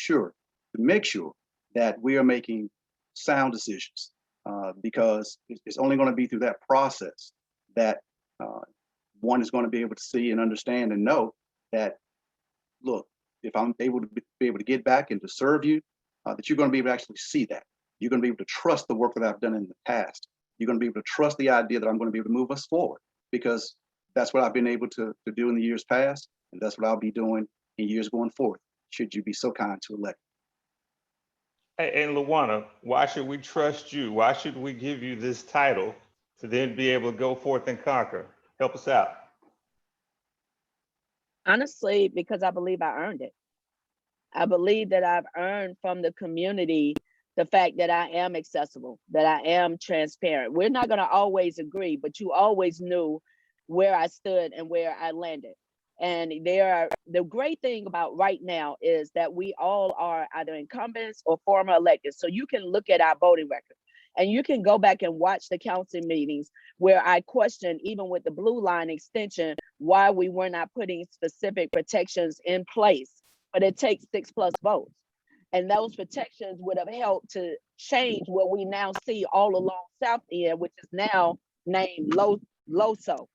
make sure that we are making sound decisions, because it's only going to be through that process that one is going to be able to see and understand and know that, look, if I'm able to get back and to serve you, that you're going to be able to actually see that. You're going to be able to trust the work that I've done in the past. You're going to be able to trust the idea that I'm going to be able to move us forward, because that's what I've been able to do in the years past, and that's what I'll be doing in years going forward, should you be so kind to elect. Hey, and Luana, why should we trust you? Why should we give you this title to then be able to go forth and conquer? Help us out. Honestly, because I believe I earned it. I believe that I've earned from the community the fact that I am accessible, that I am transparent. We're not going to always agree, but you always knew where I stood and where I landed. And the great thing about right now is that we all are either incumbents or former elected. So you can look at our voting record and you can go back and watch the council meetings where I questioned, even with the blue line extension, why we were not putting specific protections in place. But it takes 6+ votes. And those protections would have helped to change what we now see all along South End, which is now named LOSO.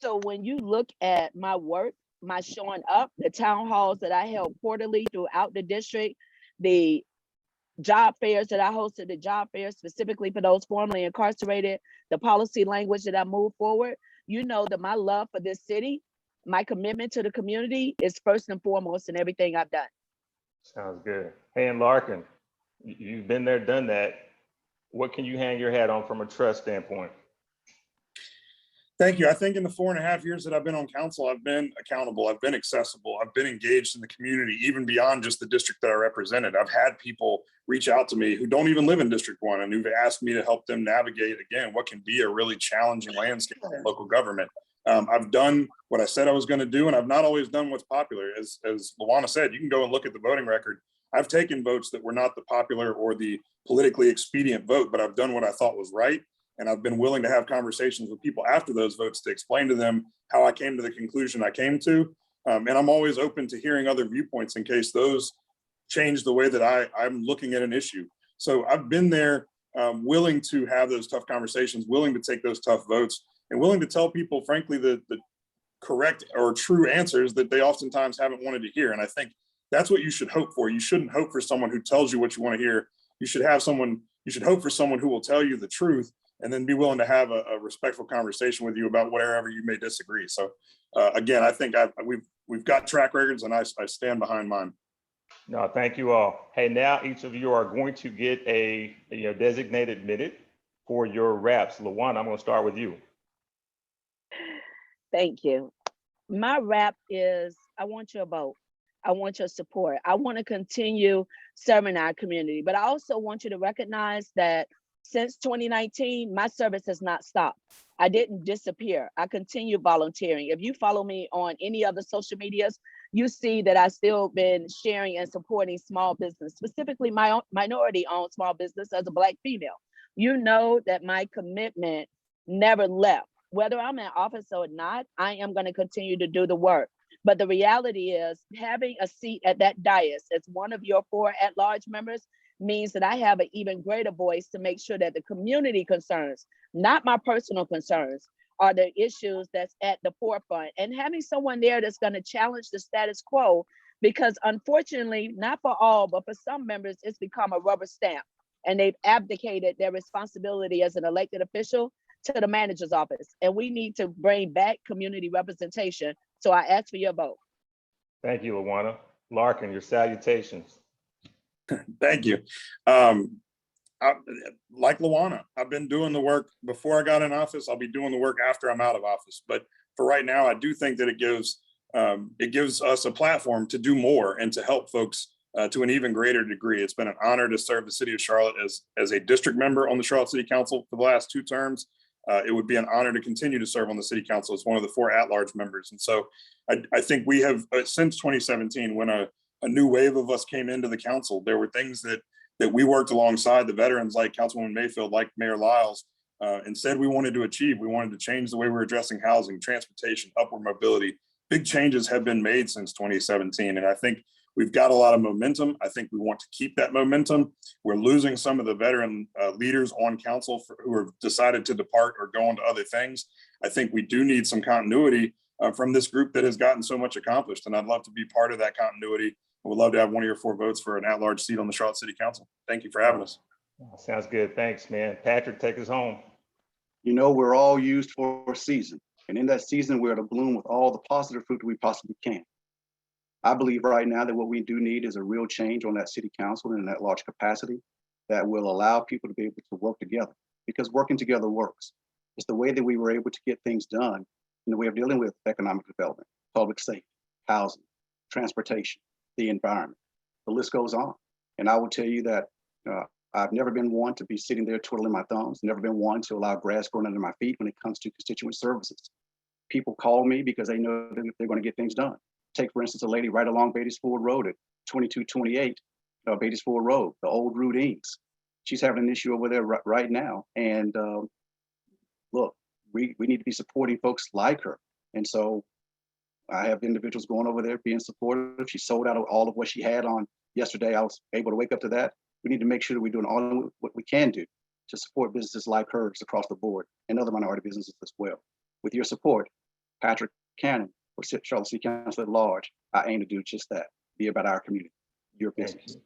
So when you look at my work, my showing up, the town halls that I held quarterly throughout the district, the job fairs that I hosted, the job fairs specifically for those formerly incarcerated, the policy language that I moved forward, you know that my love for this city, my commitment to the community is first and foremost in everything I've done. Sounds good. Hey, and Larkin, you've been there, done that. What can you hang your hat on from a trust standpoint? Thank you. I think in the 4.5 years that I've been on council, I've been accountable, I've been accessible, I've been engaged in the community, even beyond just the district that I represented. I've had people reach out to me who don't even live in District 1 and who've asked me to help them navigate, again, what can be a really challenging landscape in local government. I've done what I said I was going to do, and I've not always done what's popular. As Luana said, you can go and look at the voting record. I've taken votes that were not the popular or the politically expedient vote, but I've done what I thought was right. And I've been willing to have conversations with people after those votes to explain to them how I came to the conclusion I came to. And I'm always open to hearing other viewpoints in case those change the way that I'm looking at an issue. So I've been there, willing to have those tough conversations, willing to take those tough votes, and willing to tell people, frankly, the correct or true answers that they oftentimes haven't wanted to hear. And I think that's what you should hope for. You shouldn't hope for someone who tells you what you want to hear. You should hope for someone who will tell you the truth and then be willing to have a respectful conversation with you about whatever you may disagree. So again, I think we've got track records, and I stand behind mine. No, thank you all. Hey, now each of you are going to get a designated minute for your raps. Luana, I'm going to start with you. Thank you. My rap is, I want your vote. I want your support. I want to continue serving our community, but I also want you to recognize that since 2019, my service has not stopped. I didn't disappear. I continue volunteering. If you follow me on any other social medias, you see that I've still been sharing and supporting small business, specifically my own minority-owned small business as a Black female. You know that my commitment never left. Whether I'm in office or not, I am going to continue to do the work. But the reality is having a seat at that dais as one of your 4 at-large members means that I have an even greater voice to make sure that the community concerns, not my personal concerns, are the issues that's at the forefront. And having someone there that's going to challenge the status quo, because unfortunately, not for all, but for some members, it's become a rubber stamp. And they've abdicated their responsibility as an elected official to the manager's office. And we need to bring back community representation. So I ask for your vote. Thank you, Luana. Larkin, your salutations. Thank you. Like Luana, I've been doing the work before I got in office. I'll be doing the work after I'm out of office. But for right now, I do think that it gives us a platform to do more and to help folks to an even greater degree. It's been an honor to serve the city of Charlotte as a district member on the Charlotte City Council for the last 2 terms. It would be an honor to continue to serve on the city council as one of the 4 at-large members. And so I think we have, since 2017, when a new wave of us came into the council, there were things that we worked alongside the veterans like Councilwoman Mayfield, like Mayor Lyles, and said we wanted to achieve. We wanted to change the way we're addressing housing, transportation, upward mobility. Big changes have been made since 2017. And I think we've got a lot of momentum. I think we want to keep that momentum. We're losing some of the veteran leaders on council who have decided to depart or go on to other things. I think we do need some continuity from this group that has gotten so much accomplished. And I'd love to be part of that continuity. I would love to have one of your 4 votes for an at-large seat on the Charlotte City Council. Thank you for having us. Sounds good. Thanks, man. Patrick, take us home. You know, we're all used for a season. And in that season, we're to bloom with all the positive fruit that we possibly can. I believe right now that what we do need is a real change on that city council in that large capacity that will allow people to be able to work together, because working together works. It's the way that we were able to get things done in the way of dealing with economic development, public safety, housing, transportation, the environment. The list goes on. And I will tell you that I've never been one to be sitting there twiddling my thumbs, never been one to allow grass growing under my feet when it comes to constituent services. People call me because they know that they're going to get things done. Take, for instance, a lady right along Beatties Ford Road at 2228 Beatties Ford Road, the old Rudines. She's having an issue over there right now. And look, we need to be supporting folks like her. And so I have individuals going over there being supportive. She sold out of all of what she had on yesterday. I was able to wake up to that. We need to make sure that we're doing all what we can do to support businesses like hers across the board and other minority businesses as well. With your support, Patrick Cannon, for Charlotte City Council at large, I aim to do just that, be about our community, your business.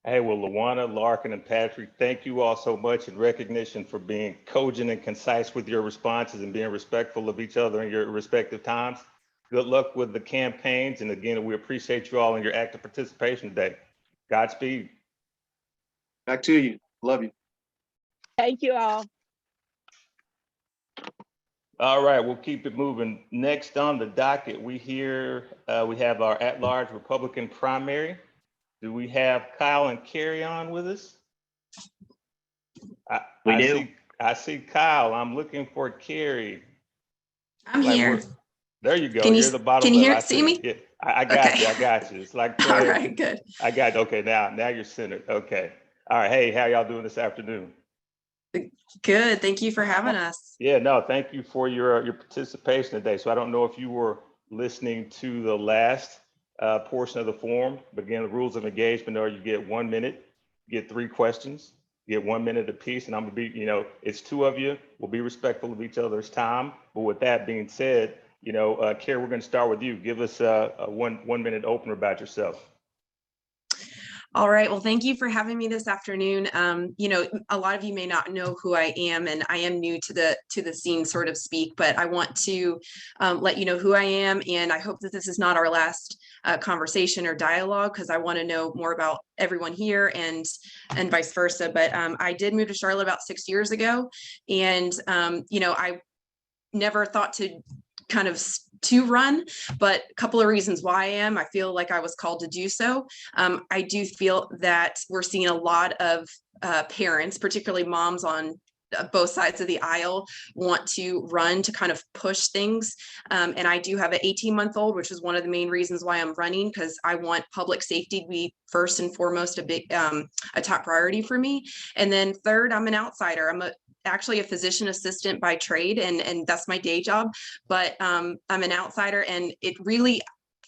Hey, well, Lawana, Larkin, and Patrick, thank you all so much in recognition for being cogent and concise with your responses and being respectful of each other in your respective times. Good luck with the campaigns. And again, we appreciate you all in your active participation today. Godspeed. Back to you. Love you. Thank you all. All right, we'll keep it moving. Next on the docket, we have our at-large Republican primary. Do we have Kyle and Carrie on with us? We do. I see Kyle. I'm looking for Carrie. I'm here. There you go. Can you, You're the bottom. can you left. see me? Yeah, I got Okay. you. I got you. It's like All right, good. I got you. Okay, now you're centered. Okay. All right. Hey, how y'all doing this afternoon? Good. Thank you for having us. Yeah, no, thank you for your participation today. So I don't know if you were listening to the last portion of the forum, but again, the rules of engagement are you get 1 minute, you get 3 questions, you get 1 minute apiece, and I'm gonna be, it's 2 of you. We'll be respectful of each other's time. But with that being said, Carrie, we're gonna start with you. Give us a one minute opener about yourself. All right. Well, thank you for having me this afternoon. A lot of you may not know who I am, and I am new to the scene, sort of speak, but I want to let you know who I am. And I hope that this is not our last conversation or dialogue, because I want to know more about everyone here and vice versa. But I did move to Charlotte about 6 years ago. And, I never thought to run, but a couple of reasons why I feel like I was called to do so. I do feel that we're seeing a lot of parents, particularly moms on both sides of the aisle, want to run to kind of push things. And I do have an 18-month-old, which is one of the main reasons why I'm running, because I want public safety to be first and foremost a top priority for me. And then third, I'm an outsider. I'm actually a physician assistant by trade, and that's my day job, but I'm an outsider, and it really,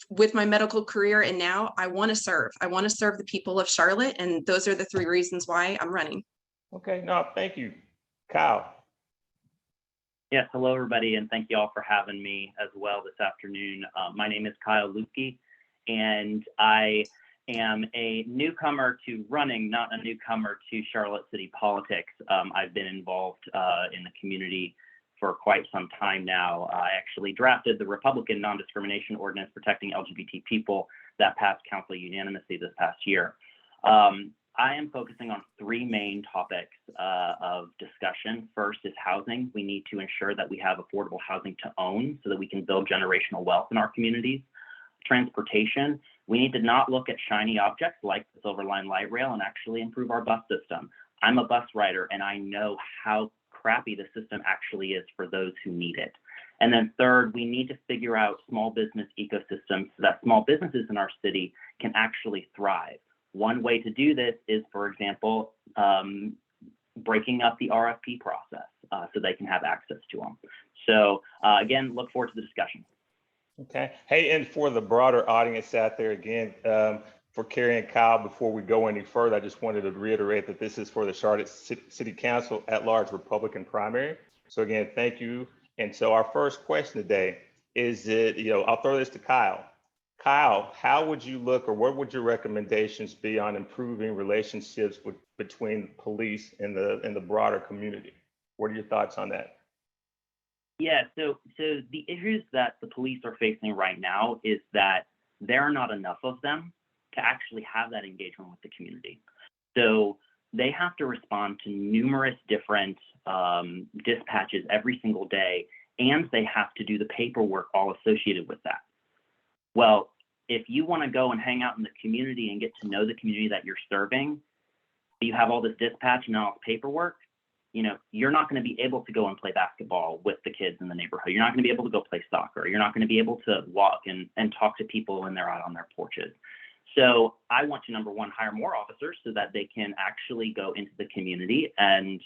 with my medical career and now, I want to serve the people of Charlotte, and those are the 3 reasons why I'm running. Okay, no, thank you. Kyle. Yes, hello everybody, and thank you all for having me as well this afternoon. My name is Kyle Lukey, and I am a newcomer to running, not a newcomer to Charlotte City politics. I've been involved in the community for quite some time now. I actually drafted the Republican non-discrimination ordinance protecting LGBT people that passed council unanimously this past year. I am focusing on 3 main topics of discussion. First is housing. We need to ensure that we have affordable housing to own so that we can build generational wealth in our communities. Transportation. We need to not look at shiny objects like the Silver Line light rail and actually improve our bus system. I'm a bus rider, and I know how crappy the system actually is for those who need it. And then third, we need to figure out small business ecosystems so that small businesses in our city can actually thrive. One way to do this is, for example, breaking up the RFP process so they can have access to them. So again, look forward to the discussion. Okay. Hey, and for the broader audience out there, again, for Carrie and Kyle, before we go any further, I just wanted to reiterate that this is for the Charlotte City Council at-large Republican primary. So again, thank you. And so our first question today is I'll throw this to Kyle. Kyle, how would you look, or what would your recommendations be on improving relationships between police and the broader community? What are your thoughts on that? Yeah, so the issues that the police are facing right now is that there are not enough of them to actually have that engagement with the community. So they have to respond to numerous different dispatches every single day, and they have to do the paperwork all associated with that. Well, if you want to go and hang out in the community and get to know the community that you're serving, you have all this dispatch and all this paperwork, you're not going to be able to go and play basketball with the kids in the neighborhood. You're not going to be able to go play soccer. You're not going to be able to walk and talk to people when they're out on their porches. So I want to, number one, hire more officers so that they can actually go into the community and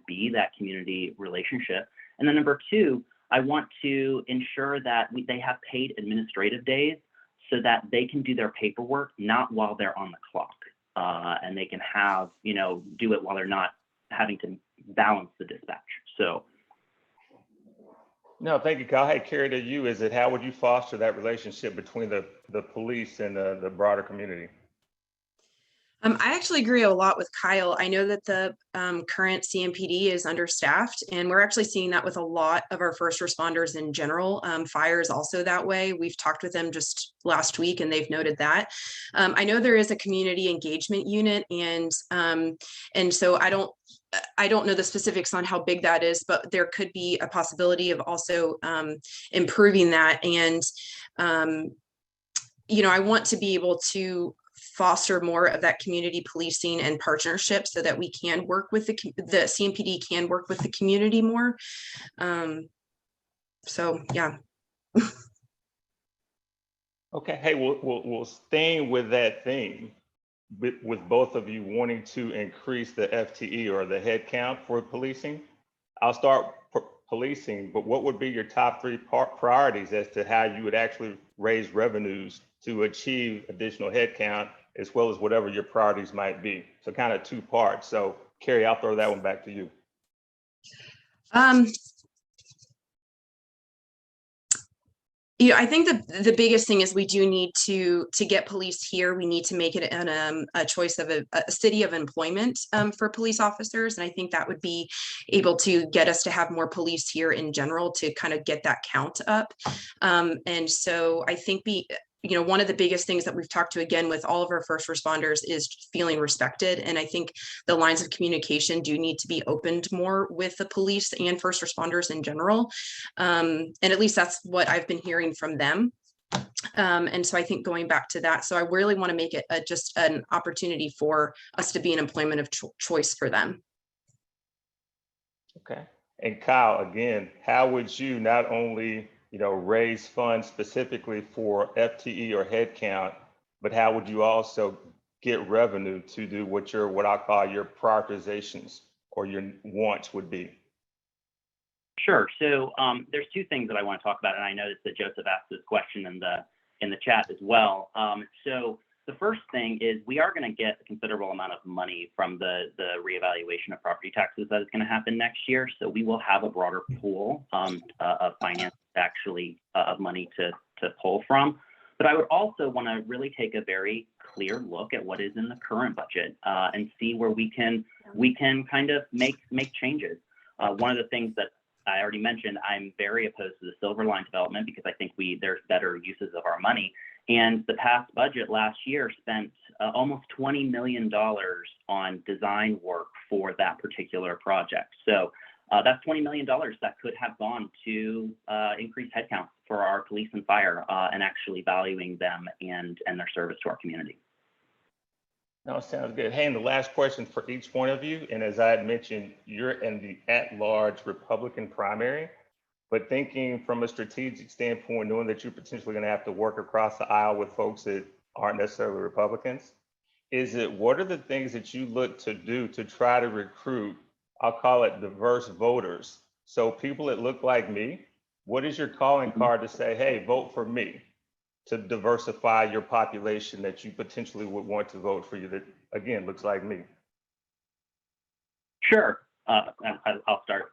be that community relationship. And then number two, I want to ensure that they have paid administrative days so that they can do their paperwork, not while they're on the clock. and they can have, do it while they're not having to balance the dispatch. So. No, thank you, Kyle. Hey, Carrie, to you, how would you foster that relationship between the police and the broader community? I actually agree a lot with Kyle. I know that the current CMPD is understaffed, and we're actually seeing that with a lot of our first responders in general. Fire is also that way. We've talked with them just last week, and they've noted that. I know there is a community engagement unit, and so I don't know the specifics on how big that is, but there could be a possibility of also improving that. And I want to be able to foster more of that community policing and partnership so that we can work with the CMPD can work with the community more. So yeah. Okay, hey, we'll staying with that theme, with both of you wanting to increase the FTE or the head count for policing. I'll start policing, but what would be your top 3 priorities as to how you would actually raise revenues to achieve additional head count, as well as whatever your priorities might be? So kind of 2 parts. So Carrie, I'll throw that one back to you. I think the biggest thing is we do need to get police here. We need to make it a choice of a city of employment for police officers. And I think that would be able to get us to have more police here in general to kind of get that count up. And so I think one of the biggest things that we've talked to again with all of our first responders is feeling respected. And I think the lines of communication do need to be opened more with the police and first responders in general. And at least that's what I've been hearing from them. And so I think going back to that, so I really want to make it just an opportunity for us to be an employment of choice for them. Okay. And Kyle, again, how would you not only raise funds specifically for FTE or headcount, but how would you also get revenue to do what I call your prioritizations or your wants would be? Sure. So there's 2 things that I want to talk about, and I noticed that Joseph asked this question in the chat as well. So the first thing is we are going to get a considerable amount of money from the reevaluation of property taxes that is going to happen next year. So we will have a broader pool of finance actually of money to pull from. But I would also want to really take a very clear look at what is in the current budget and see where we can kind of make changes. One of the things that I already mentioned, I'm very opposed to the Silver Line development because I think there's better uses of our money. And the past budget last year spent almost $20 million on design work for that particular project. So that's $20 million that could have gone to increase headcount for our police and fire and actually valuing them and their service to our community. No, sounds good. Hey, and the last question for each one of you, and as I had mentioned, you're in the at-large Republican primary, but thinking from a strategic standpoint, knowing that you're potentially going to have to work across the aisle with folks that aren't necessarily Republicans, what are the things that you look to do to try to recruit, I'll call it diverse voters? So people that look like me, what is your calling card to say, hey, vote for me, to diversify your population that you potentially would want to vote for you that, again, looks like me? Sure, I'll start.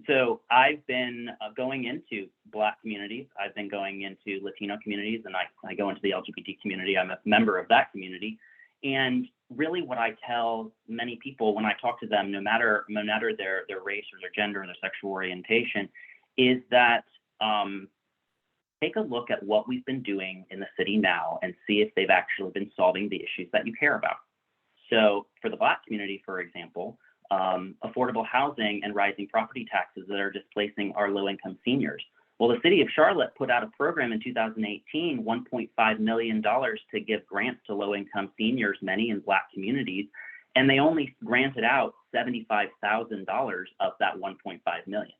So I've been going into Black communities. I've been going into Latino communities, and I go into the LGBT community. I'm a member of that community. And really what I tell many people when I talk to them, no matter their race or their gender or their sexual orientation, is that take a look at what we've been doing in the city now and see if they've actually been solving the issues that you care about. So for the Black community, for example, affordable housing and rising property taxes that are displacing our low-income seniors. Well, the city of Charlotte put out a program in 2018, $1.5 million to give grants to low-income seniors, many in Black communities, and they only granted out $75,000 of that $1.5 million.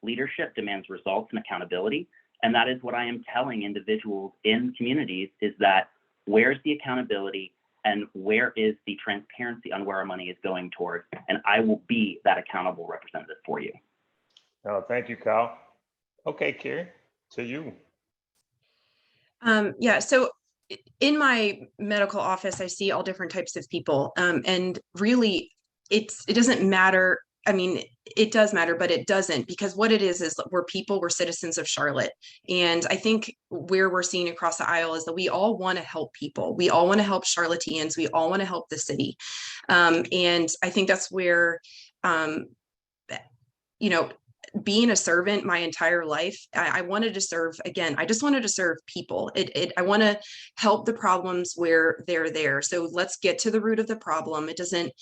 Leadership demands results and accountability, and that is what I am telling individuals in communities is that where's the accountability and where is the transparency on where our money is going towards, and I will be that accountable representative for you. Oh, thank you, Kyle. Okay, Carrie, to you. Yeah, so in my medical office, I see all different types of people. And really, it doesn't matter. I mean, it does matter, but it doesn't, because what it is we're people, we're citizens of Charlotte. And I think where we're seeing across the aisle is that we all want to help people. We all want to help Charlotteans. We all want to help the city. And I think that's where, you know, being a servant my entire life, I wanted to serve, again, I just wanted to serve people. I want to help the problems where they're there. So let's get to the root of the problem. It doesn't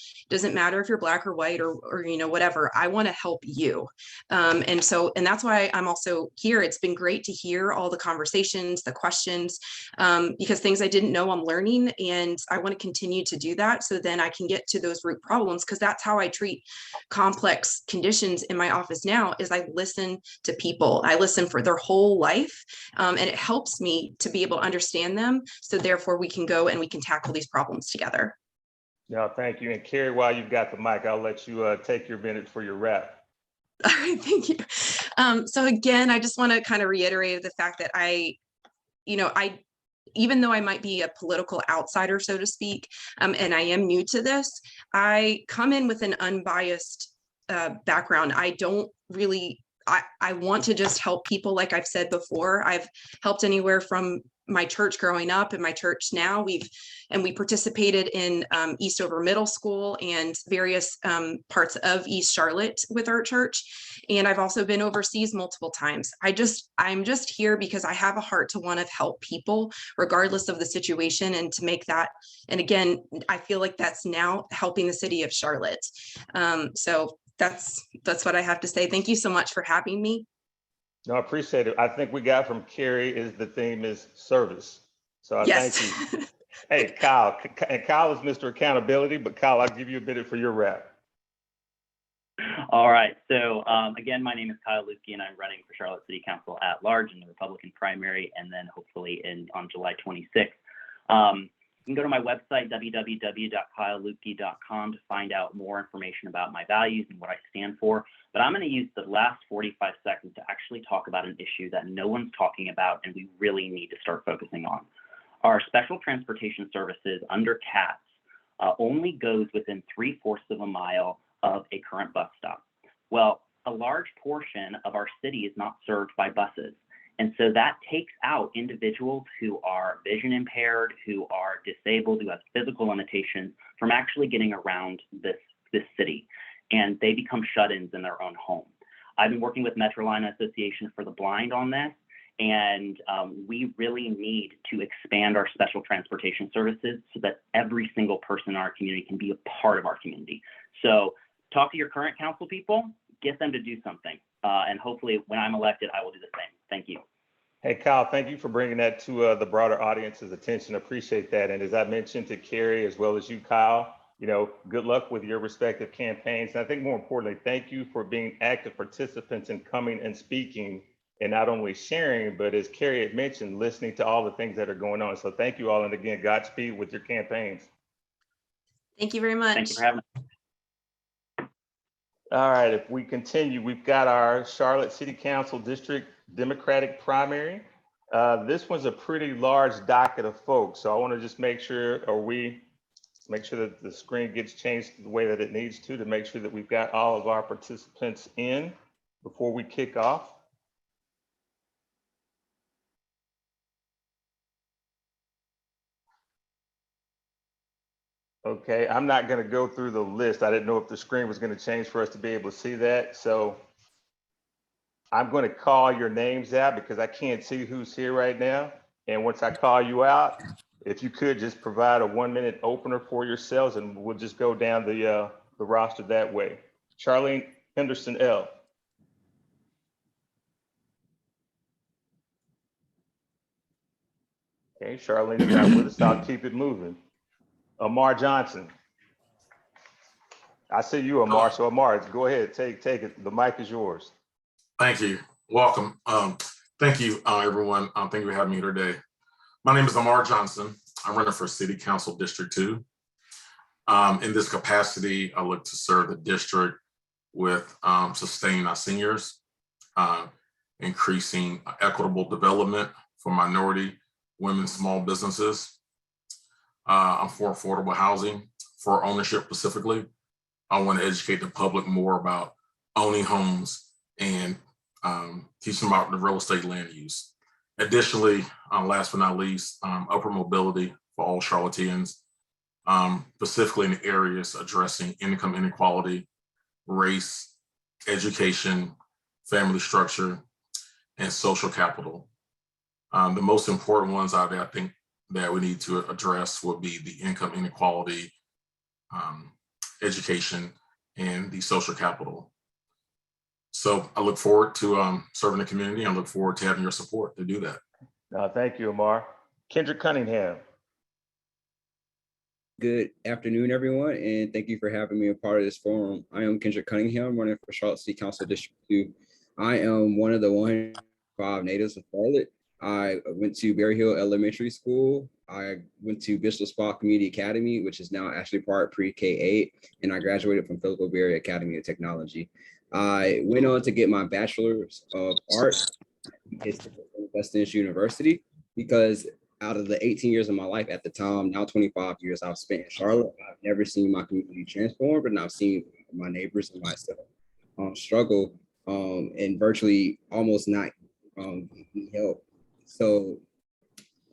matter if you're Black or white or you know, whatever. I want to help you. And that's why I'm also here. It's been great to hear all the conversations, the questions, because things I didn't know I'm learning, and I want to continue to do that. So then I can get to those root problems, because that's how I treat complex conditions in my office now. Is I listen to people. I listen for their whole life, and it helps me to be able to understand them. So therefore we can go and we can tackle these problems together. No, thank you. And Carrie, while you've got the mic, I'll let you take your minute for your wrap. All right, thank you. So again, I just want to kind of reiterate the fact that even though I might be a political outsider, so to speak, and I am new to this, I come in with an unbiased background. I don't really, I want to just help people. Like I've said before, I've helped anywhere from my church growing up and my church now. We participated in Eastover Middle School and various parts of East Charlotte with our church. And I've also been overseas multiple times. I'm just here because I have a heart to want to help people regardless of the situation, and to make that. And again, I feel like that's now helping the city of Charlotte. So that's what I have to say. Thank you so much for having me. No, I appreciate it. I think we got from Carrie is the theme is service. So I Yes. thank you. Hey, Kyle, and Kyle is Mr. Accountability, but Kyle, I'll give you a minute for your wrap. All right. So again, my name is Kyle Lutke, and I'm running for Charlotte City Council at large in the Republican primary, and then hopefully on July 26th. You can go to my website, www.kylelutke.com, to find out more information about my values and what I stand for. But I'm going to use the last 45 seconds to actually talk about an issue that no one's talking about and we really need to start focusing on. Our special transportation services under CATS only goes within 3/4 of a mile of a current bus stop. Well, a large portion of our city is not served by buses. And so that takes out individuals who are vision impaired, who are disabled, who have physical limitations from actually getting around this city. And they become shut-ins in their own home. I've been working with Metroline Association for the Blind on this, and we really need to expand our special transportation services so that every single person in our community can be a part of our community. So talk to your current council people, get them to do something. And hopefully when I'm elected, I will do the same. Thank you. Hey, Kyle, thank you for bringing that to the broader audience's attention. Appreciate that. And as I mentioned to Carrie, as well as you, Kyle, good luck with your respective campaigns. And I think more importantly, thank you for being active participants in coming and speaking, and not only sharing, but as Carrie had mentioned, listening to all the things that are going on. So thank you all. And again, Godspeed with your campaigns. Thank you very much. Thank you for having me. All right, if we continue, we've got our Charlotte City Council District Democratic primary. This one's a pretty large docket of folks. So I want to just make sure, that the screen gets changed the way that it needs to make sure that we've got all of our participants in before we kick off. Okay, I'm not going to go through the list. I didn't know if the screen was going to change for us to be able to see that. So I'm going to call your names out because I can't see who's here right now. And once I call you out, if you could just provide a 1-minute opener for yourselves, and we'll just go down the roster that way. Charlene Henderson L. Okay, Charlene's not with us. I'll keep it moving. Amar Johnson. I see you, Amar. So Amar, go ahead, take it. The mic is yours. Thank you. Welcome. Thank you, everyone. Thank you for having me here today. My name is Amar Johnson. I'm running for City Council District 2. In this capacity, I look to serve the district with sustaining our seniors, increasing equitable development for minority, women's small businesses. I'm for affordable housing, for ownership specifically. I want to educate the public more about owning homes and teach them about the real estate land use. Additionally, last but not least, upward mobility for all Charlotteans, specifically in areas addressing income inequality, race, education, family structure, and social capital. The most important ones I think that we need to address would be the income inequality, education, and the social capital. So I look forward to serving the community. I look forward to having your support to do that. Thank you, Amar. Kendrick Cunningham. Good afternoon, everyone, and thank you for having me a part of this forum. I am Kendrick Cunningham, running for Charlotte City Council District 2. I am one of the 105 natives of Charlotte. I went to Berry Hill Elementary School. I went to Bishop Spa Community Academy, which is now Ashley Park Pre-K-8, and I graduated from Philip Berry Academy of Technology. I went on to get my Bachelor's of Arts at West Indies University, because out of the 18 years of my life at the time, now 25 years I've spent in Charlotte, I've never seen my community transform, but I've seen my neighbors and myself struggle and virtually almost not need help. So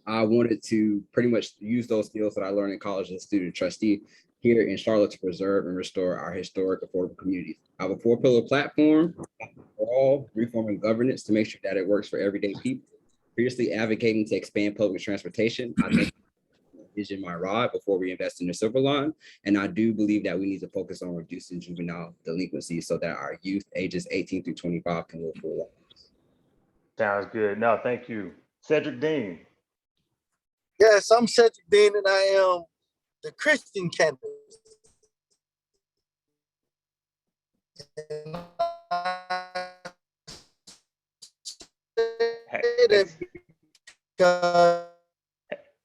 I wanted to pretty much use those skills that I learned in college as a student trustee here in Charlotte to preserve and restore our historic affordable communities. I have a 4-pillar platform for all, reforming governance to make sure that it works for everyday people. Previously advocating to expand public transportation. I think vision my ride before we invest in the Silver Line. And I do believe that we need to focus on reducing juvenile delinquency so that our youth ages 18 through 25 can live full lives. Sounds good. No, thank you. Cedric Dean. Yes, I'm Cedric Dean, and I am the Christian candidate.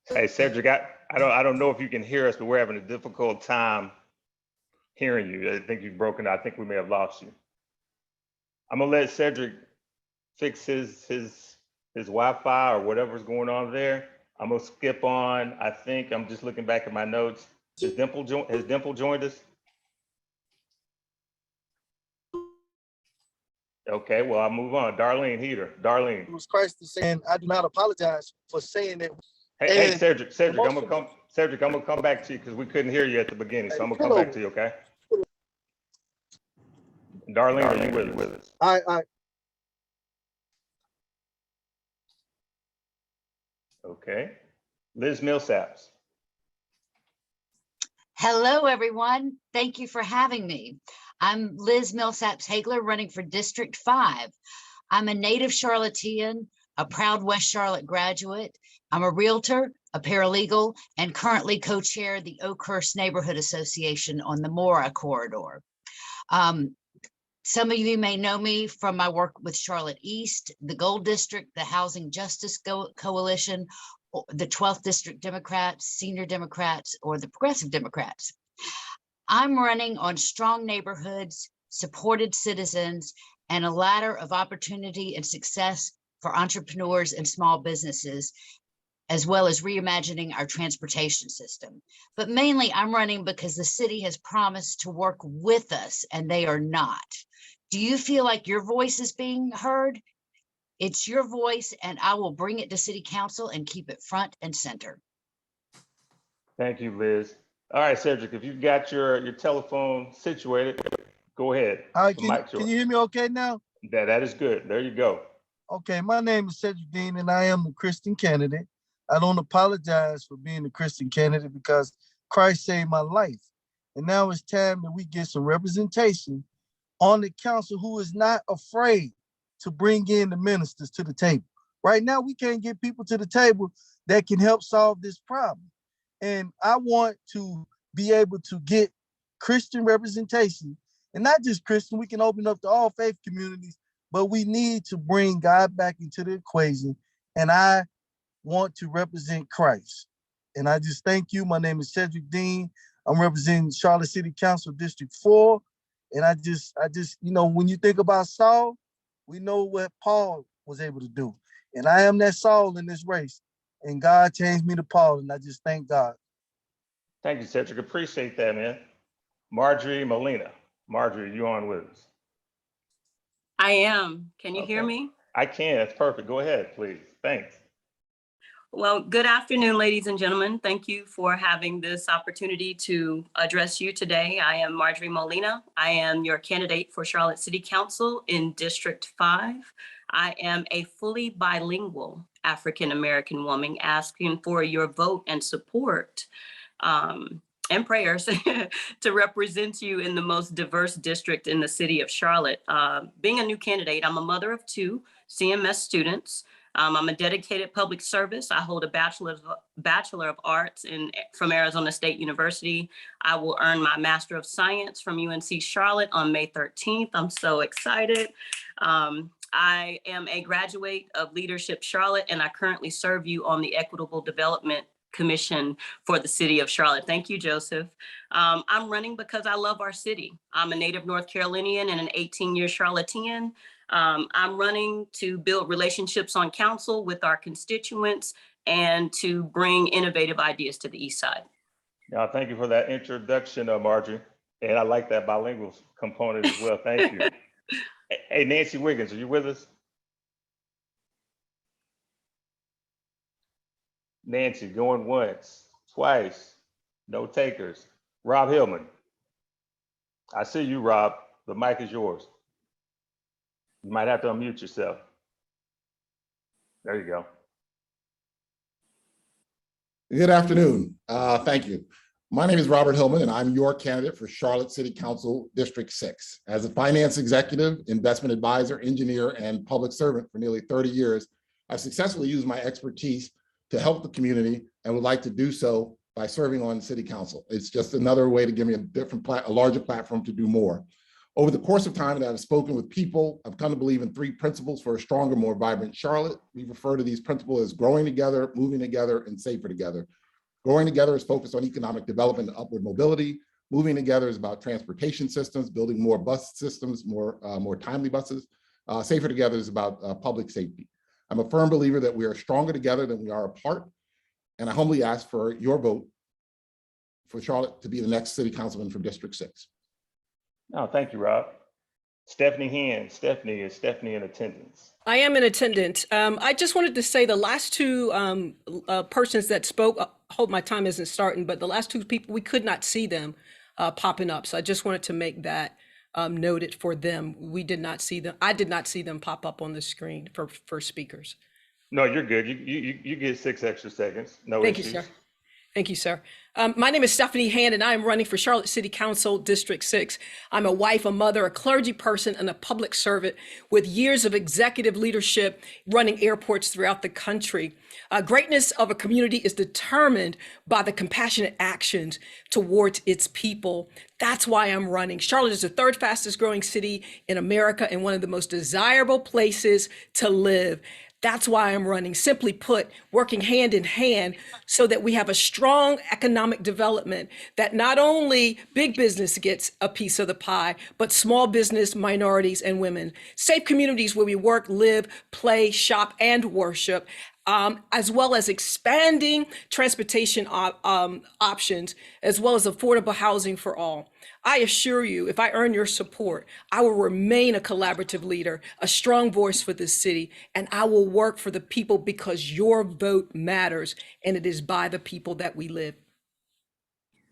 Hey, Cedric, I don't know if you can hear us, but we're having a difficult time hearing you. I think you've broken out. I think we may have lost you. I'm gonna let Cedric fix his Wi-Fi or whatever's going on there. I'm gonna skip on. I think I'm just looking back at my notes. Has Dimple joined us? Okay, well, I'll move on. Darlene Heater. Darlene. It was Christ saying, I do not apologize for saying that. Hey, Cedric, I'm gonna come back to you because we couldn't hear you at the beginning. So I'm gonna come back to you, okay? Darlene, are you with us? I Okay. Liz Millsaps. Hello, everyone. Thank you for having me. I'm Liz Millsaps Hagler, running for District 5. I'm a native Charlottean, a proud West Charlotte graduate. I'm a realtor, a paralegal, and currently co-chair the Oakhurst Neighborhood Association on the Mora corridor. Some of you may know me from my work with Charlotte East, the Gold District, the Housing Justice Coalition, the 12th District Democrats, Senior Democrats, or the Progressive Democrats. I'm running on strong neighborhoods, supported citizens, and a ladder of opportunity and success for entrepreneurs and small businesses, as well as reimagining our transportation system. But mainly I'm running because the city has promised to work with us and they are not. Do you feel like your voice is being heard? It's your voice, and I will bring it to City Council and keep it front and center. Thank you, Liz. All right, Cedric, if you've got your telephone situated, go ahead. Can you hear me okay now? That is good. There you go. Okay, my name is Cedric Dean, and I am the Christian candidate. I don't apologize for being the Christian candidate because Christ saved my life. And now it's time that we get some representation on the council who is not afraid to bring in the ministers to the table. Right now, we can't get people to the table that can help solve this problem. And I want to be able to get Christian representation, and not just Christian, we can open up to all faith communities, but we need to bring God back into the equation. And I want to represent Christ. And I just thank you. My name is Cedric Dean. I'm representing Charlotte City Council District 4. And I just, you know, when you think about Saul, we know what Paul was able to do. And I am that Saul in this race. and God changed me to Paul, and I just thank God. Thank you, Cedric. Appreciate that, man. Marjorie Molina. Marjorie, you on with us? I am. Can you hear Okay. me? I can. That's perfect. Go ahead, please. Thanks. Well, good afternoon, ladies and gentlemen. Thank you for having this opportunity to address you today. I am Marjorie Molina. I am your candidate for Charlotte City Council in District 5. I am a fully bilingual African-American woman asking for your vote and support and prayers to represent you in the most diverse district in the city of Charlotte. Being a new candidate, I'm a mother of 2 CMS students. I'm a dedicated public service. I hold a Bachelor of Arts from Arizona State University. I will earn my Master of Science from UNC Charlotte on May 13th. I'm so excited. I am a graduate of Leadership Charlotte, and I currently serve you on the Equitable Development Commission for the city of Charlotte. Thank you, Joseph. I'm running because I love our city. I'm a native North Carolinian and an 18-year Charlottean. I'm running to build relationships on council with our constituents and to bring innovative ideas to the East Side. Yeah, thank you for that introduction, Marjorie. And I like that bilingual component as well. Thank you. Hey, Nancy Wiggins, are you with us? Nancy, going once, twice, no takers. Rob Hillman. I see you, Rob. The mic is yours. You might have to unmute yourself. There you go. Good afternoon. Thank you. My name is Robert Hillman, and I'm your candidate for Charlotte City Council District 6. As a finance executive, investment advisor, engineer, and public servant for nearly 30 years, I've successfully used my expertise to help the community and would like to do so by serving on city council. It's just another way to give me a larger platform to do more. Over the course of time that I've spoken with people, I've come to believe in 3 principles for a stronger, more vibrant Charlotte. We refer to these principles as growing together, moving together, and safer together. Growing together is focused on economic development and upward mobility. Moving together is about transportation systems, building more bus systems, more timely buses. Safer together is about public safety. I'm a firm believer that we are stronger together than we are apart. And I humbly ask for your vote for Charlotte to be the next city councilman from District 6. Oh, thank you, Rob. Stephanie Hand. Stephanie, is Stephanie in attendance? I am in attendance. I just wanted to say the last 2 persons that spoke, I hope my time isn't starting, but the last 2 people, we could not see them popping up. So I just wanted to make that noted for them. We did not see them. I did not see them pop up on the screen for speakers. No, you're good. You get 6 extra seconds. No Thank issues. you, sir. Thank you, sir. My name is Stephanie Hand, and I am running for Charlotte City Council District 6. I'm a wife, a mother, a clergy person, and a public servant with years of executive leadership running airports throughout the country. Greatness of a community is determined by the compassionate actions towards its people. That's why I'm running. Charlotte is the 3rd fastest growing city in America and one of the most desirable places to live. That's why I'm running. Simply put, working hand in hand so that we have a strong economic development that not only big business gets a piece of the pie, but small business, minorities, and women. Safe communities where we work, live, play, shop, and worship. As well as expanding transportation options, as well as affordable housing for all. I assure you, if I earn your support, I will remain a collaborative leader, a strong voice for this city, and I will work for the people because your vote matters, and it is by the people that we live.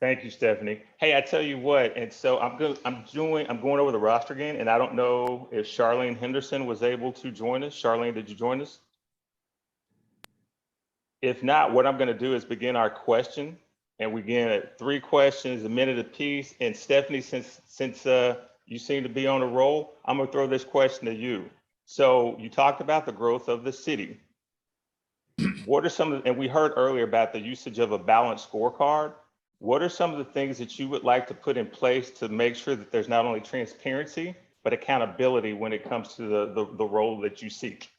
Thank you, Stephanie. Hey, I tell you what, and so I'm going over the roster again, and I don't know if Charlene Henderson was able to join us. Charlene, did you join us? If not, what I'm going to do is begin our question, and we begin at 3 questions, a minute apiece. And Stephanie, since you seem to be on a roll, I'm going to throw this question to you. So you talked about the growth of the city. What are some of the, and we heard earlier about the usage of a balanced scorecard. What are some of the things that you would like to put in place to make sure that there's not only transparency, but accountability when it comes to the role that you seek?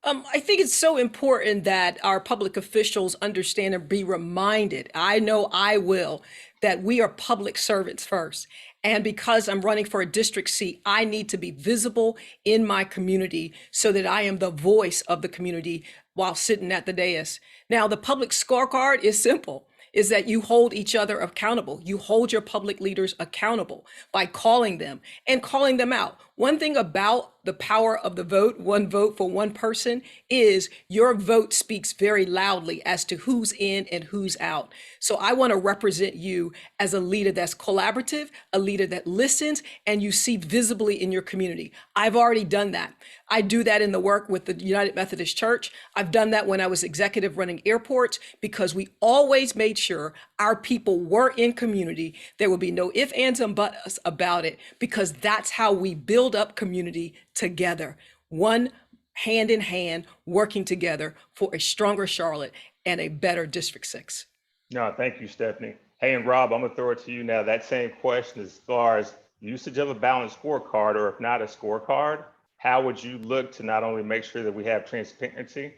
I think it's so important that our public officials understand and be reminded, I know I will, that we are public servants first. And because I'm running for a district seat, I need to be visible in my community so that I am the voice of the community while sitting at the dais. Now, the public scorecard is simple, is that you hold each other accountable. You hold your public leaders accountable by calling them and calling them out. One thing about the power of the vote, one vote for one person, is your vote speaks very loudly as to who's in and who's out. So I want to represent you as a leader that's collaborative, a leader that listens, and you see visibly in your community. I've already done that. I do that in the work with the United Methodist Church. I've done that when I was executive running airports, because we always made sure our people were in community. There will be no ifs, ands, and buts about it, because that's how we build up community together, one hand in hand, working together for a stronger Charlotte and a better District 6. No, thank you, Stephanie. Hey, and Rob, I'm gonna throw it to you now. That same question as far as usage of a balanced scorecard, or if not a scorecard, how would you look to not only make sure that we have transparency,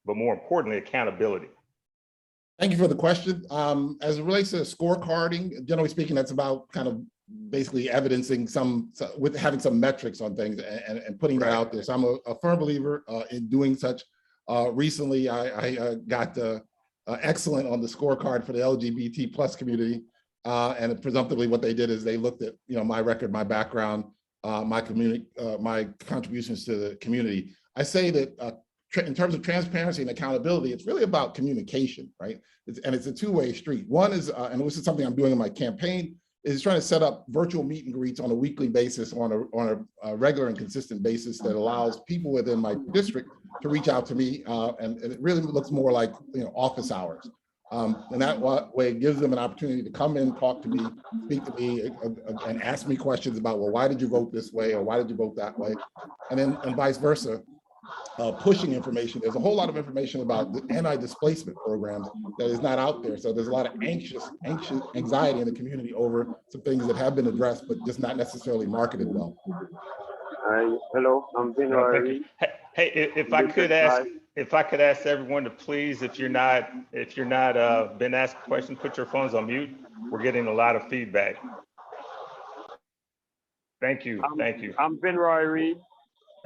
but more importantly, accountability? Thank you for the question. As it relates to scorecarding, generally speaking, that's about kind of basically evidencing with having some metrics on things and putting that out there. So I'm a firm believer in doing such. Recently, I got excellent on the scorecard for the LGBT plus community. And presumptively what they did is they looked at, my record, my background, my community, my contributions to the community. I say that in terms of transparency and accountability, it's really about communication, right? It's a two-way street. One is, and this is something I'm doing in my campaign, is trying to set up virtual meet and greets on a weekly basis, on a regular and consistent basis that allows people within my district to reach out to me, and it really looks more like office hours. And that way it gives them an opportunity to come in, talk to me, speak to me, and ask me questions about, well, why did you vote this way, or why did you vote that way? And vice versa. Pushing information. There's a whole lot of information about the anti-displacement programs that is not out there. So there's a lot of anxiety in the community over some things that have been addressed, but just not necessarily marketed well. Hello, I'm Vin Rari. Hey, if I could ask everyone to please, if you're not been asked a question, put your phones on mute. We're getting a lot of feedback. Thank you. Thank you. I'm Vin Rari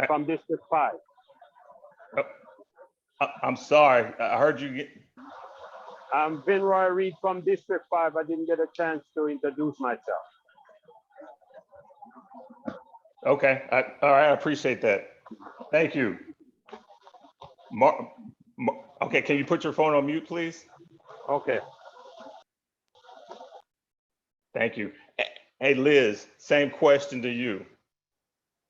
from District 5. I'm sorry, I heard you get. I'm Vin Roy Reed from District 5. I didn't get a chance to introduce myself. Okay, all right, I appreciate that. Thank you. Okay, can you put your phone on mute, please? Okay. Thank you. Hey, Liz, same question to you.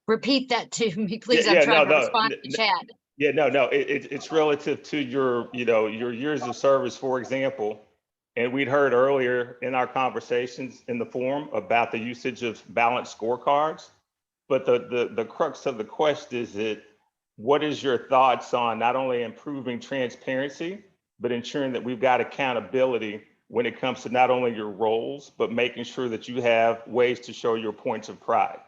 Repeat that to me, please. I'm trying to respond to chat. Yeah, no, it's relative to your years of service, for example. And we'd heard earlier in our conversations in the forum about the usage of balanced scorecards. But the crux of the question is that what is your thoughts on not only improving transparency, but ensuring that we've got accountability when it comes to not only your roles, but making sure that you have ways to show your points of pride?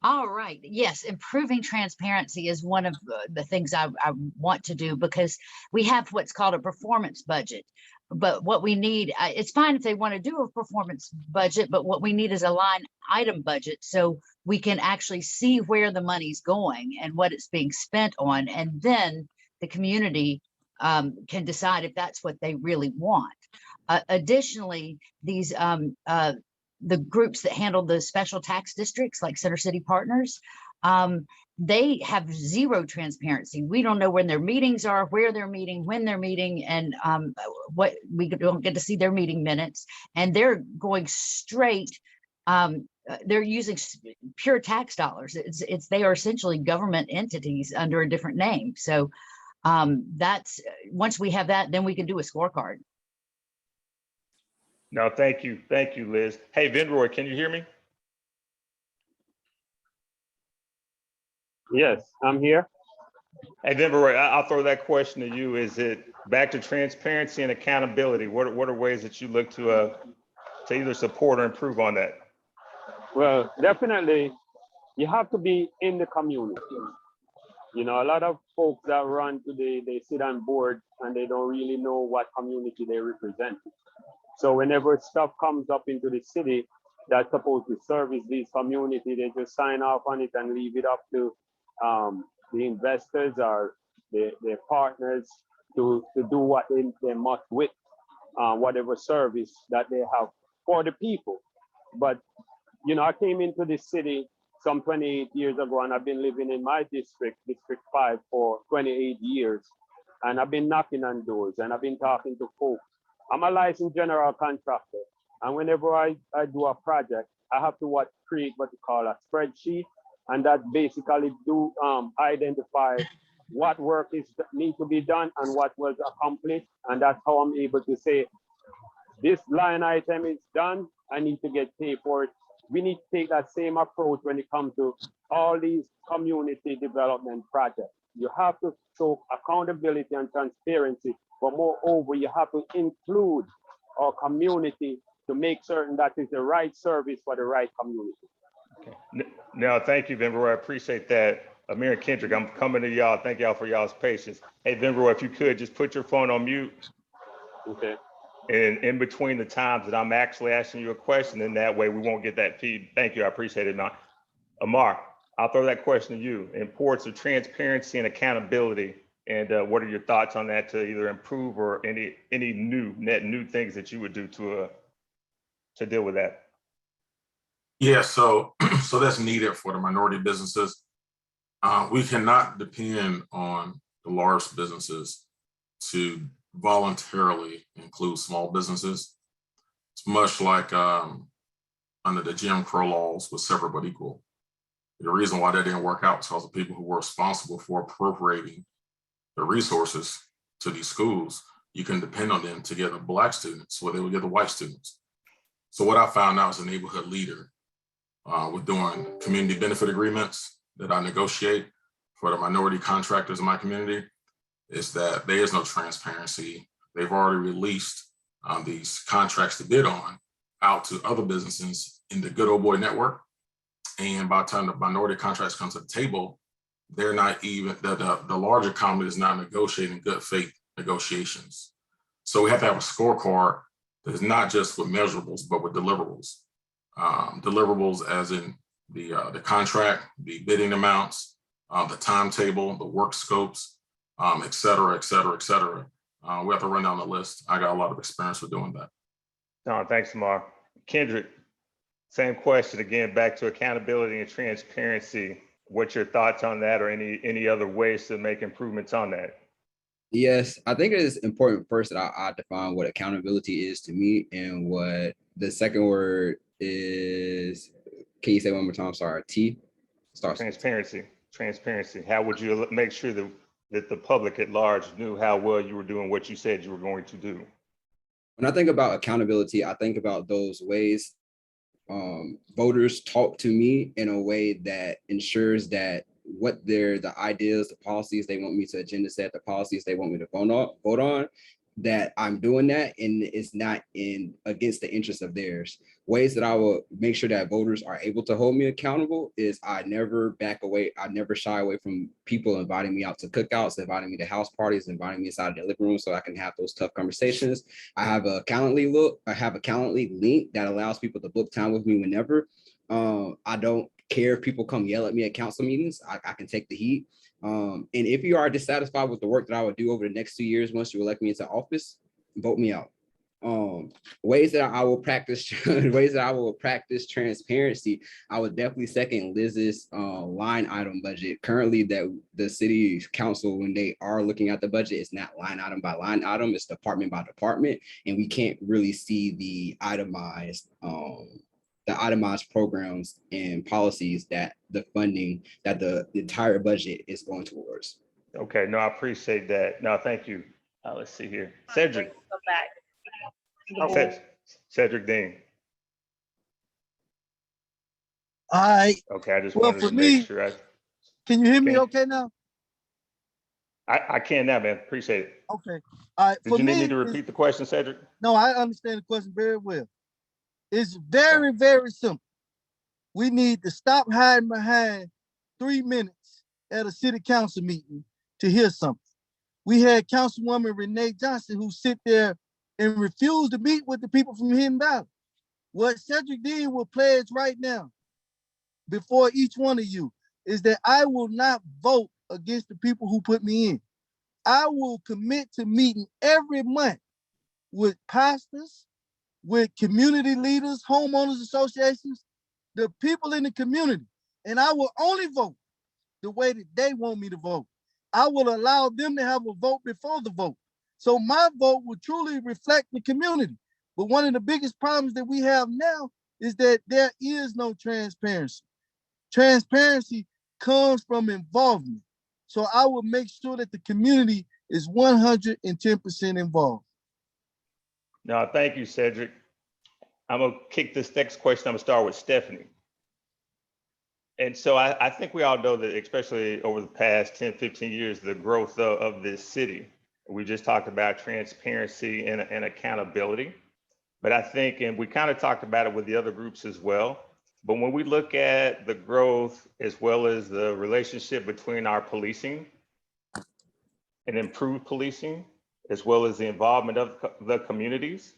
All right. Yes, improving transparency is one of the things I want to do, because we have what's called a performance budget. But what we need, it's fine if they want to do a performance budget, but what we need is a line item budget so we can actually see where the money's going and what it's being spent on. And then the community can decide if that's what they really want. Additionally, these the groups that handle the special tax districts like Center City Partners, they have zero transparency. We don't know when their meetings are, where they're meeting, when they're meeting, and what we don't get to see their meeting minutes. And they're going straight, they're using pure tax dollars. They are essentially government entities under a different name. So that's, once we have that, then we can do a scorecard. No, thank you, Liz. Hey, Vinroy, can you hear me? Yes, I'm here. Hey, Vinroy, I'll throw that question to you. Is it back to transparency and accountability? What are ways that you look to either support or improve on that? Well, definitely, you have to be in the community. You know, a lot of folks that run today, they sit on board and they don't really know what community they represent. So whenever stuff comes up into the city that's supposed to service these communities, they just sign off on it and leave it up to the investors or their partners to do what they must with whatever service that they have for the people. But, you know, I came into this city some 28 years ago, and I've been living in my district, District 5, for 28 years. And I've been knocking on doors and I've been talking to folks. I'm a licensed general contractor. And whenever I do a project, I have to create what we call a spreadsheet. And that basically do identify what work need to be done and what was accomplished. And that's how I'm able to say, this line item is done, I need to get paid for it. We need to take that same approach when it comes to all these community development projects. You have to show accountability and transparency, but moreover, you have to include our community to make certain that is the right service for the right community. Okay. No, thank you, Venveroy. I appreciate that. Amir and Kendrick, I'm coming to y'all. Thank y'all for y'all's patience. Hey, Venveroy, if you could just put your phone on mute. Okay. And in between the times that I'm actually asking you a question, and that way we won't get that feed. Thank you, I appreciate it. Now, Amar, I'll throw that question to you. Importance of transparency and accountability, and what are your thoughts on that to either improve or any new things that you would do to deal with that? Yeah, so that's needed for the minority businesses. We cannot depend on the large businesses to voluntarily include small businesses. It's much like under the Jim Crow laws with separate but equal. The reason why that didn't work out is because the people who were responsible for appropriating the resources to these schools, you can depend on them to get the Black students where they would get the white students. So what I found out as a neighborhood leader with doing community benefit agreements that I negotiate for the minority contractors in my community is that there is no transparency. They've already released these contracts to bid on out to other businesses in the good old boy network. And by the time the minority contracts come to the table, they're not even, the larger company is not negotiating good faith negotiations. So we have to have a scorecard that is not just with measurables, but with deliverables. Deliverables as in the contract, the bidding amounts, the timetable, the work scopes, et cetera, et cetera, et cetera. We have to run down the list. I got a lot of experience with doing that. No, thanks, Amar. Kendrick, same question again, back to accountability and transparency. What's your thoughts on that, or any other ways to make improvements on that? Yes, I think it is important first that I define what accountability is to me, and what the second word is. Can you say one more time? Sorry, T. Starts. Transparency. Transparency. How would you make sure that the public at large knew how well you were doing what you said you were going to do? When I think about accountability, I think about those ways voters talk to me in a way that ensures that what the ideas, the policies they want me to agenda set, the policies they want me to vote on, that I'm doing that, and it's not against the interest of theirs. Ways that I will make sure that voters are able to hold me accountable is I never back away. I never shy away from people inviting me out to cookouts, inviting me to house parties, inviting me inside the living room so I can have those tough conversations. I have a Calendly link that allows people to book time with me whenever. I don't care if people come yell at me at council meetings. I can take the heat. And if you are dissatisfied with the work that I would do over the next 2 years, once you elect me into office, vote me out. Ways that I will practice transparency. I would definitely second Liz's line item budget. Currently, that the city council, when they are looking at the budget, it's not line item by line item, it's department by department, and we can't really see the itemized programs and policies that the funding that the entire budget is going towards. Okay, no, I appreciate that. No, thank you. Let's see here. Cedric. Cedric Dean. All right. Okay, I just Well, wanted for to me, make sure. can you hear me okay now? I can now, man. Appreciate it. Okay. All right. Did you need me to repeat the question, Cedric? No, I understand the question very well. It's very, very simple. We need to stop hiding behind 3 minutes at a city council meeting to hear something. We had Councilwoman Renee Johnson who sit there and refuse to meet with the people from Hidden Valley. What Cedric Dean will pledge right now before each one of you is that I will not vote against the people who put me in. I will commit to meeting every month with pastors, with community leaders, homeowners associations, the people in the community. And I will only vote the way that they want me to vote. I will allow them to have a vote before the vote. So my vote will truly reflect the community. But one of the biggest problems that we have now is that there is no transparency. Transparency comes from involvement. So I will make sure that the community is 110% involved. No, thank you, Cedric. I'm gonna kick this next question. I'm gonna start with Stephanie. And so I think we all know that, especially over the past 10, 15 years, the growth of this city. We just talked about transparency and accountability. But I think, and we kind of talked about it with the other groups as well, but when we look at the growth as well as the relationship between our policing and improved policing, as well as the involvement of the communities,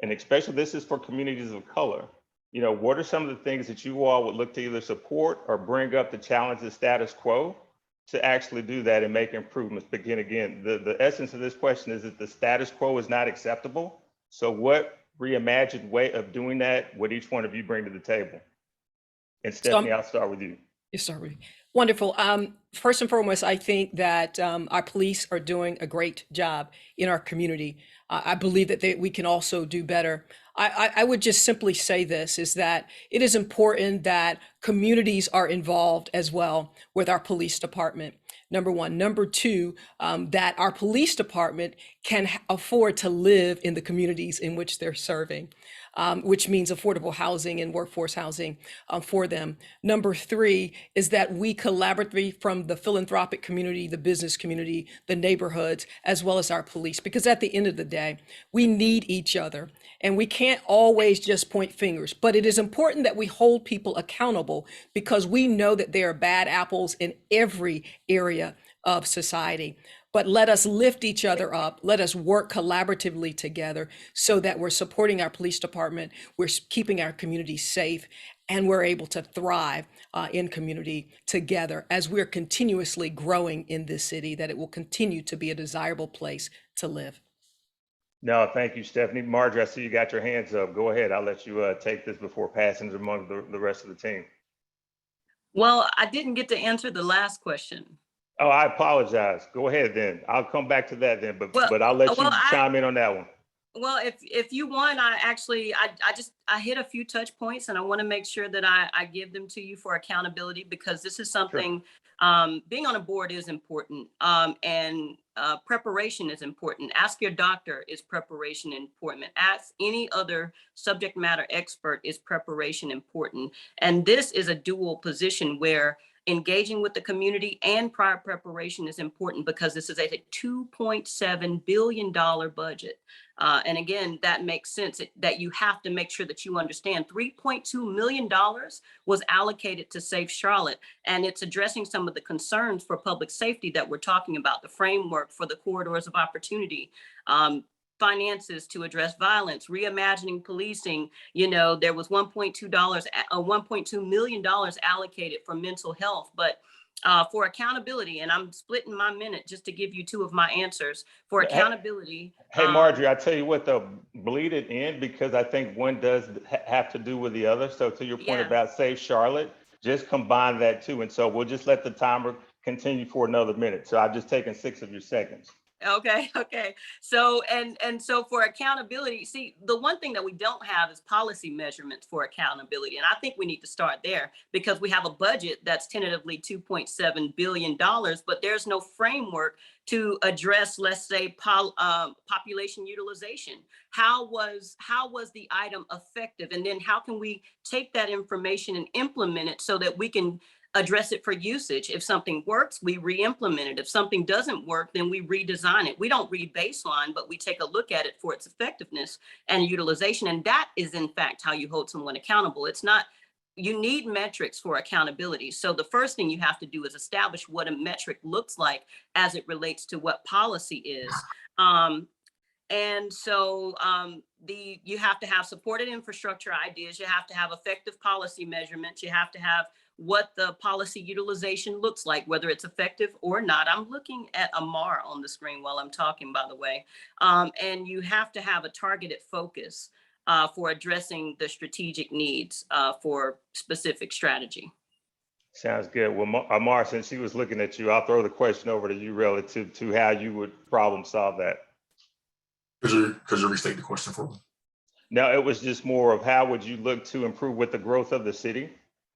and especially this is for communities of color, you know, what are some of the things that you all would look to either support or bring up to challenge the status quo to actually do that and make improvements? Begin again, the essence of this question is that the status quo is not acceptable. So what reimagined way of doing that would each one of you bring to the table? And Stephanie, I'll start with you. Yes, sir. Wonderful. First and foremost, I think that our police are doing a great job in our community. I believe that we can also do better. I would just simply say this, is that it is important that communities are involved as well with our police department. Number one. Number two, that our police department can afford to live in the communities in which they're serving, which means affordable housing and workforce housing for them. Number three is that we collaborate from the philanthropic community, the business community, the neighborhoods, as well as our police, because at the end of the day, we need each other. And we can't always just point fingers, but it is important that we hold people accountable because we know that there are bad apples in every area of society. But let us lift each other up. Let us work collaboratively together so that we're supporting our police department, we're keeping our community safe, and we're able to thrive in community together as we're continuously growing in this city, that it will continue to be a desirable place to live. No, thank you, Stephanie. Marjorie, I see you got your hands up. Go ahead. I'll let you take this before passing it among the rest of the team. Well, I didn't get to answer the last question. Oh, I apologize. Go ahead then. I'll come back to that then, but I'll let you chime in on that one. Well, if you want, I hit a few touch points and I want to make sure that I give them to you for accountability, because this is something, being on a board is important, and preparation is important. Ask your doctor, is preparation important? Ask any other subject matter expert, is preparation important? And this is a dual position where engaging with the community and prior preparation is important, because this is a $2.7 billion budget. And again, that makes sense that you have to make sure that you understand $3.2 million was allocated to Safe Charlotte. And it's addressing some of the concerns for public safety that we're talking about, the framework for the corridors of opportunity, finances to address violence, reimagining policing. You know, there was $1.2 million allocated for mental health, but for accountability, and I'm splitting my minute just to give you two of my answers for accountability. Hey, Marjorie, I tell you what, though, bleed it in, because I think one does have to do with the other. So to your point about Save Charlotte, just combine that too. And so we'll just let the timer continue for another minute. So I've just taken 6 of your seconds. Okay. So, and so for accountability, see, the one thing that we don't have is policy measurements for accountability. And I think we need to start there, because we have a budget that's tentatively $2.7 billion, but there's no framework to address, let's say, population utilization. How was the item effective? And then how can we take that information and implement it so that we can address it for usage? If something works, we re-implement it. If something doesn't work, then we redesign it. We don't re-baseline, but we take a look at it for its effectiveness and utilization. And that is, in fact, how you hold someone accountable. It's not, you need metrics for accountability. So the first thing you have to do is establish what a metric looks like as it relates to what policy is. And so you have to have supported infrastructure ideas. You have to have effective policy measurements. You have to have what the policy utilization looks like, whether it's effective or not. I'm looking at Amar on the screen while I'm talking, by the way. And you have to have a targeted focus for addressing the strategic needs for specific strategy. Sounds good. Well, Amar, since she was looking at you, I'll throw the question over to you relative to how you would problem solve that. Could you restate the question for me? No, it was just more of how would you look to improve with the growth of the city?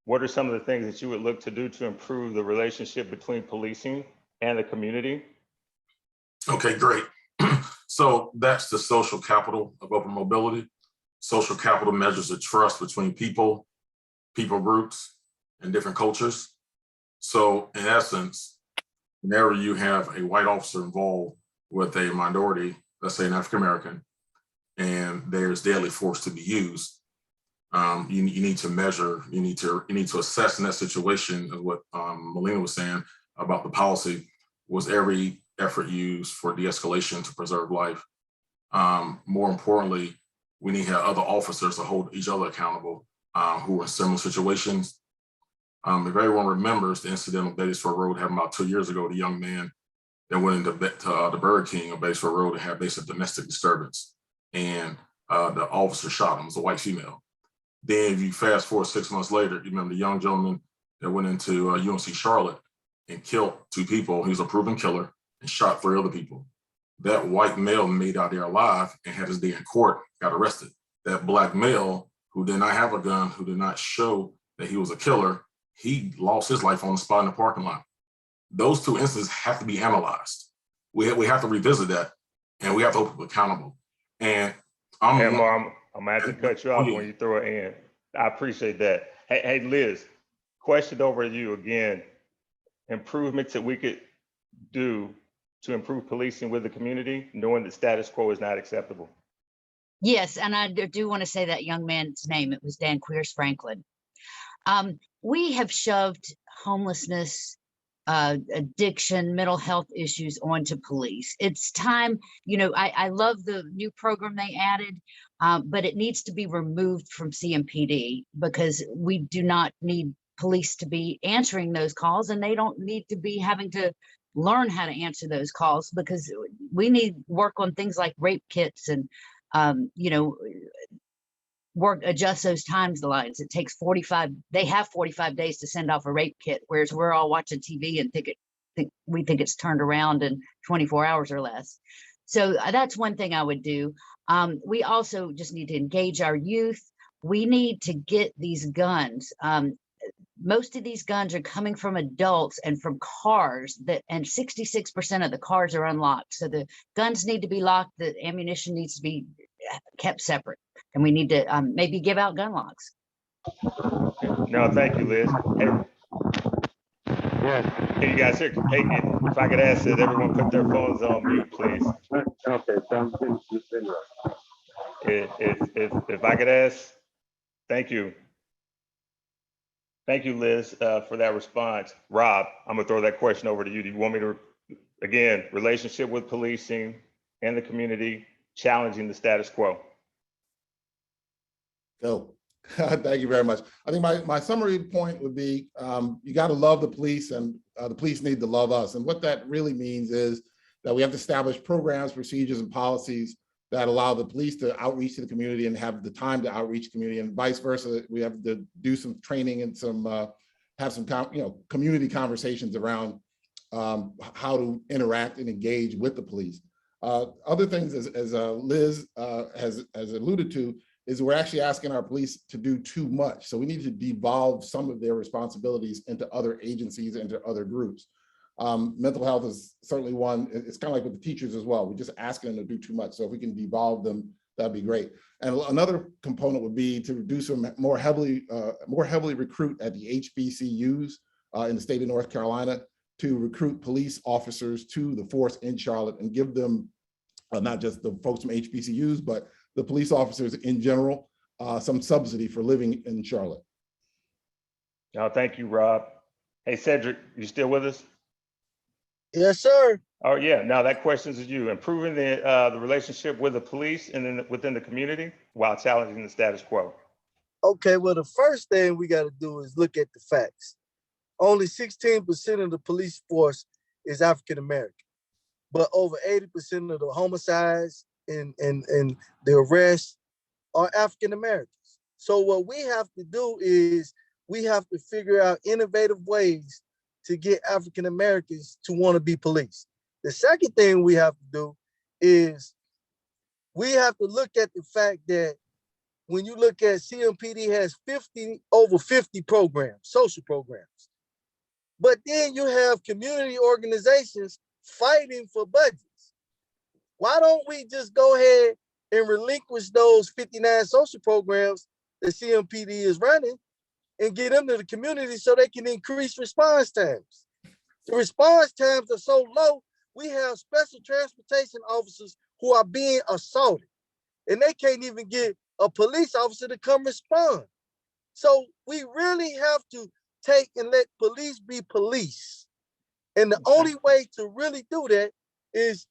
What are some of the things that you would look to do to improve the relationship between policing and the community? Okay, great. So that's the social capital of open mobility. Social capital measures the trust between people groups, and different cultures. So in essence, whenever you have a white officer involved with a minority, let's say an African-American, and there's deadly force to be used, you need to measure, you need to assess in that situation, what Melina was saying about the policy, was every effort used for de-escalation to preserve life. More importantly, we need to have other officers to hold each other accountable who are in similar situations. If everyone remembers the incident on Batesville Road happened about 2 years ago, the young man that went into the Burger King on Batesville Road and had basically domestic disturbance, and the officer shot him. It was a white female. Then if you fast forward 6 months later, you remember the young gentleman that went into UNC Charlotte and killed 2 people. He was a proven killer and shot 3 other people. That white male made out there alive and had his day in court, got arrested. That black male who did not have a gun, who did not show that he was a killer, he lost his life on the spot in the parking lot. Those 2 instances have to be analyzed. We have to revisit that, and we have to hold people accountable. And I'm gonna have to cut you off when you throw it in. I appreciate that. Hey, Liz, question over to you again. Improvements that we could do to improve policing with the community, knowing that status quo is not acceptable. Yes, and I do want to say that young man's name. It was Dan Queers Franklin. We have shoved homelessness, addiction, mental health issues onto police. It's time, I love the new program they added, but it needs to be removed from CMPD because we do not need police to be answering those calls, and they don't need to be having to learn how to answer those calls, because we need work on things like rape kits and, adjust those timelines. It takes 45, they have 45 days to send off a rape kit, whereas we're all watching TV and we think it's turned around in 24 hours or less. So that's one thing I would do. We also just need to engage our youth. We need to get these guns. Most of these guns are coming from adults and from cars, and 66% of the cars are unlocked. So the guns need to be locked, the ammunition needs to be kept separate, and we need to maybe give out gun locks. No, thank you, Liz. Can you guys hear? Hey, if I could ask that everyone put their phones on mute, please. Okay, if I could ask, thank you. Thank you, Liz, for that response. Rob, I'm gonna throw that question over to you. Do you want me to, again, relationship with policing and the community, challenging the status quo? Go. Thank you very much. I think my summary point would be, you got to love the police, and the police need to love us. And what that really means is that we have to establish programs, procedures, and policies that allow the police to outreach to the community and have the time to outreach the community, and vice versa. We have to do some training and have some community conversations around how to interact and engage with the police. Other things, as Liz has alluded to, is we're actually asking our police to do too much. So we need to devolve some of their responsibilities into other agencies, into other groups. Mental health is certainly one. It's kind of like with the teachers as well. We're just asking them to do too much. So if we can devolve them, that'd be great. And another component would be to do some more heavily recruit at the HBCUs in the state of North Carolina, to recruit police officers to the force in Charlotte and give them, not just the folks from HBCUs, but the police officers in general, some subsidy for living in Charlotte. No, thank you, Rob. Hey, Cedric, you still with us? Yes, sir. Oh, yeah. Now that question is you. Improving the relationship with the police and then within the community while challenging the status quo. Okay, well, the first thing we got to do is look at the facts. Only 16% of the police force is African American, but over 80% of the homicides and the arrests are African Americans. So what we have to do is we have to figure out innovative ways to get African Americans to want to be police. The second thing we have to do is we have to look at the fact that when you look at CMPD has over 50 programs, social programs. But then you have community organizations fighting for budgets. Why don't we just go ahead and relinquish those 59 social programs that CMPD is running and get them to the community so they can increase response times? The response times are so low, we have special transportation officers who are being assaulted, and they can't even get a police officer to come respond. So we really have to take and let police be police. And the only way to really do that is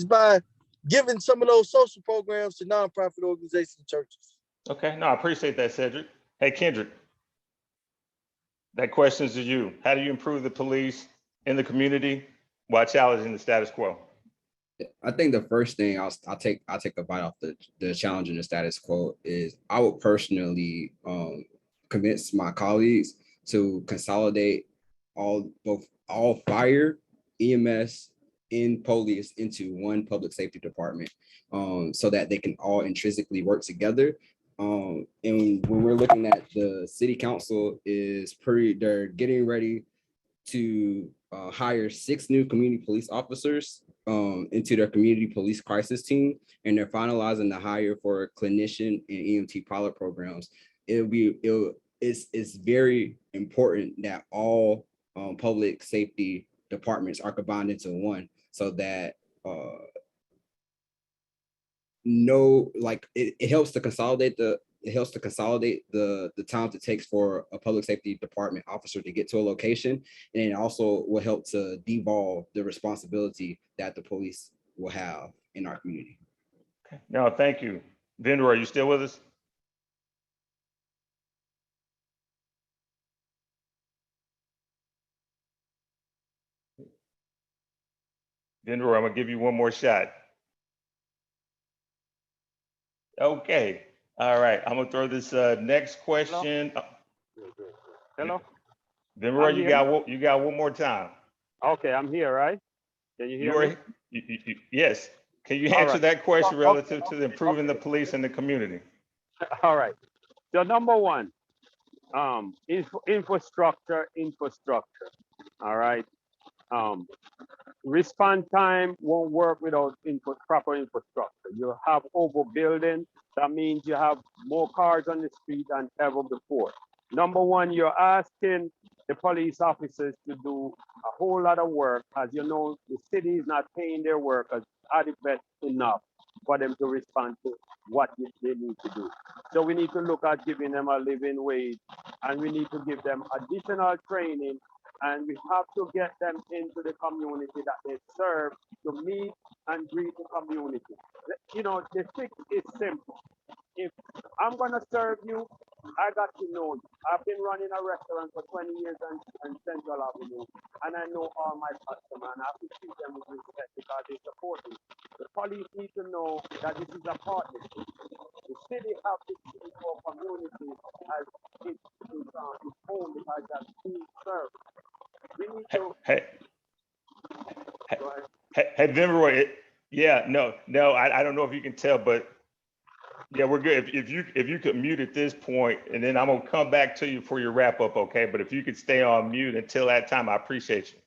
by giving some of those social programs to nonprofit organizations and churches. Okay, no, I appreciate that, Cedric. Hey, Kendrick, that question is to you. How do you improve the police in the community while challenging the status quo? I think the first thing I'll take a bite off the challenge in the status quo is I would personally convince my colleagues to consolidate all fire, EMS, and police into one public safety department, so that they can all intrinsically work together. And when we're looking at the city council they're getting ready to hire 6 new community police officers into their community police crisis team, and they're finalizing the hire for clinician and EMT pilot programs. It's very important that all public safety departments are combined into one, so that it helps to consolidate the time it takes for a public safety department officer to get to a location, and it also will help to devolve the responsibility that the police will have in our community. No, thank you. Vendor, are you still with us? Vendor, I'm gonna give you one more shot. Okay, all right, I'm gonna throw this next question. Hello? Vendor, you got one more time. Okay, I'm here, right? Can you hear me? Yes. Can you All answer right. that question relative to improving the police in the community? All right. So number one, infrastructure. All right. Response time won't work without proper infrastructure. You have overbuilding. That means you have more cars on the street than ever before. Number one, you're asking the police officers to do a whole lot of work. As you know, the city is not paying their workers adequate enough for them to respond to what they need to do. So we need to look at giving them a living wage, and we need to give them additional training, and we have to get them into the community that they serve to meet and greet the community. You know, the fix is simple. If I'm gonna serve you, I got to know you. I've been running a restaurant for 20 years on Central Avenue, and I know all my customers, and I have to treat them with respect because they support me. The police need to know that this is a partnership. The city have to treat our community as its own because that's being served. We need to. Hey, Vinroy, I don't know if you can tell, but yeah, we're good. If you could mute at this point, and then I'm gonna come back to you for your wrap up, okay? But if you could stay on mute until that time, I appreciate you.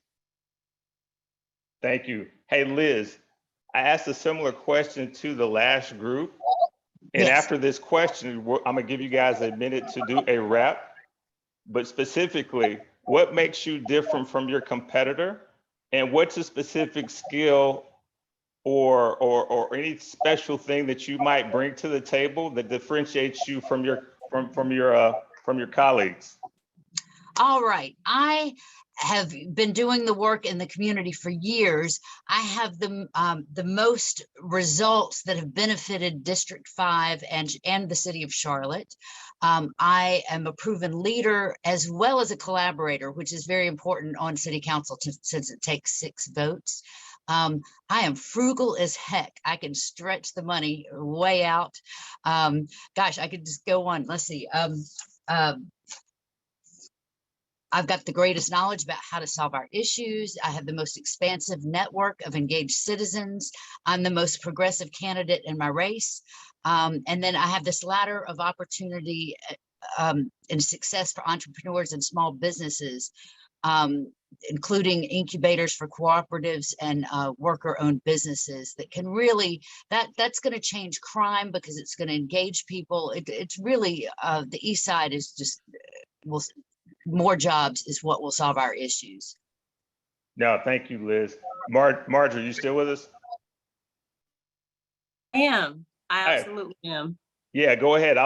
Thank you. Hey, Liz, I asked a similar question to the last group, and after this question, I'm gonna give you guys a minute to do a wrap. But specifically, what makes you different from your competitor, and what's a specific skill or any special thing that you might bring to the table that differentiates you from your colleagues? All right. I have been doing the work in the community for years. I have the most results that have benefited District 5 and the city of Charlotte. I am a proven leader as well as a collaborator, which is very important on city council since it takes 6 votes. I am frugal as heck. I can stretch the money way out. Gosh, I could just go on. Let's see. I've got the greatest knowledge about how to solve our issues. I have the most expansive network of engaged citizens. I'm the most progressive candidate in my race. And then I have this ladder of opportunity and success for entrepreneurs and small businesses, including incubators for cooperatives and worker-owned businesses that can really, that's going to change crime because it's going to engage people. It's really, the East Side is just, more jobs is what will solve our issues. No, thank you, Liz. Marjorie, you still with us? I absolutely am. Yeah, go ahead.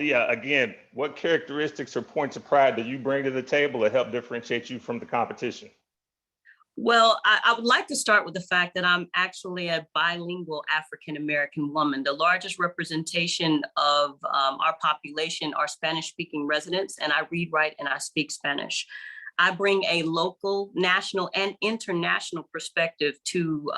Yeah, again, what characteristics or points of pride do you bring to the table that help differentiate you from the competition? Well, I would like to start with the fact that I'm actually a bilingual African-American woman. The largest representation of our population are Spanish-speaking residents, and I read, write, and I speak Spanish. I bring a local, national, and international perspective to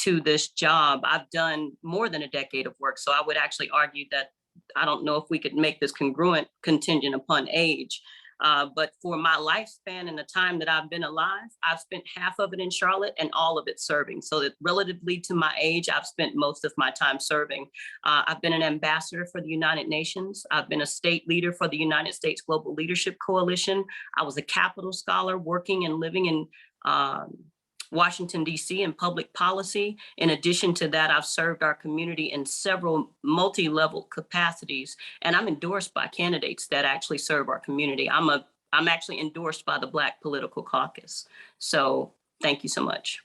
this job. I've done more than a decade of work, so I would actually argue that I don't know if we could make this congruent contingent upon age. But for my lifespan and the time that I've been alive, I've spent half of it in Charlotte and all of it serving. So that relatively to my age, I've spent most of my time serving. I've been an ambassador for the United Nations. I've been a state leader for the United States Global Leadership Coalition. I was a Capital Scholar working and living in Washington, D.C. in public policy. In addition to that, I've served our community in several multi-level capacities, and I'm endorsed by candidates that actually serve our community. I'm actually endorsed by the Black Political Caucus. So thank you so much.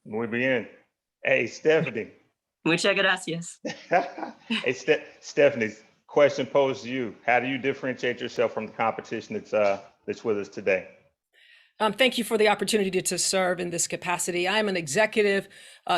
Muy bien. Hey, Stephanie. Muchas gracias. Hey, Stephanie, question posed to you. How do you differentiate yourself from the competition that's with us today? Thank you for the opportunity to serve in this capacity. I am an executive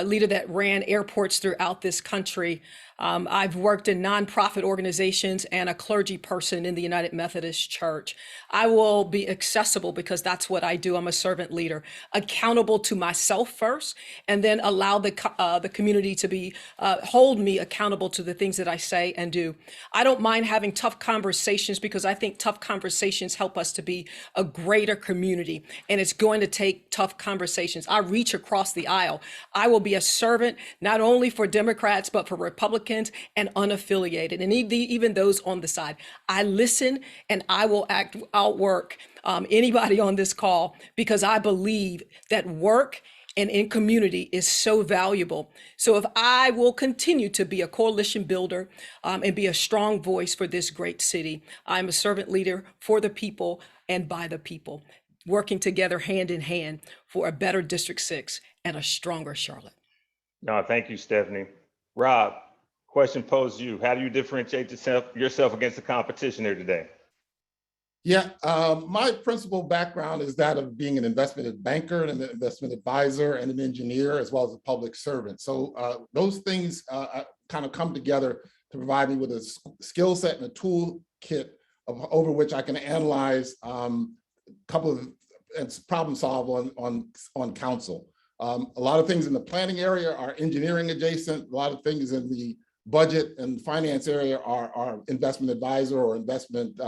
leader that ran airports throughout this country. I've worked in nonprofit organizations and a clergy person in the United Methodist Church. I will be accessible because that's what I do. I'm a servant leader, accountable to myself first, and then allow the community to be hold me accountable to the things that I say and do. I don't mind having tough conversations because I think tough conversations help us to be a greater community, and it's going to take tough conversations. I reach across the aisle. I will be a servant not only for Democrats, but for Republicans and unaffiliated, and even those on the side. I listen and I will outwork anybody on this call because I believe that work and in community is so valuable. So if I will continue to be a coalition builder and be a strong voice for this great city, I'm a servant leader for the people and by the people, working together hand in hand for a better District 6 and a stronger Charlotte. No, thank you, Stephanie. Rob, question posed to you. How do you differentiate yourself against the competition here today? Yeah, my principal background is that of being an investment banker and an investment advisor and an engineer, as well as a public servant. So those things kind of come together to provide me with a skill set and a toolkit over which I can analyze a couple of and problem solve on council. A lot of things in the planning area are engineering adjacent. A lot of things in the budget and finance area are investment advisor or investment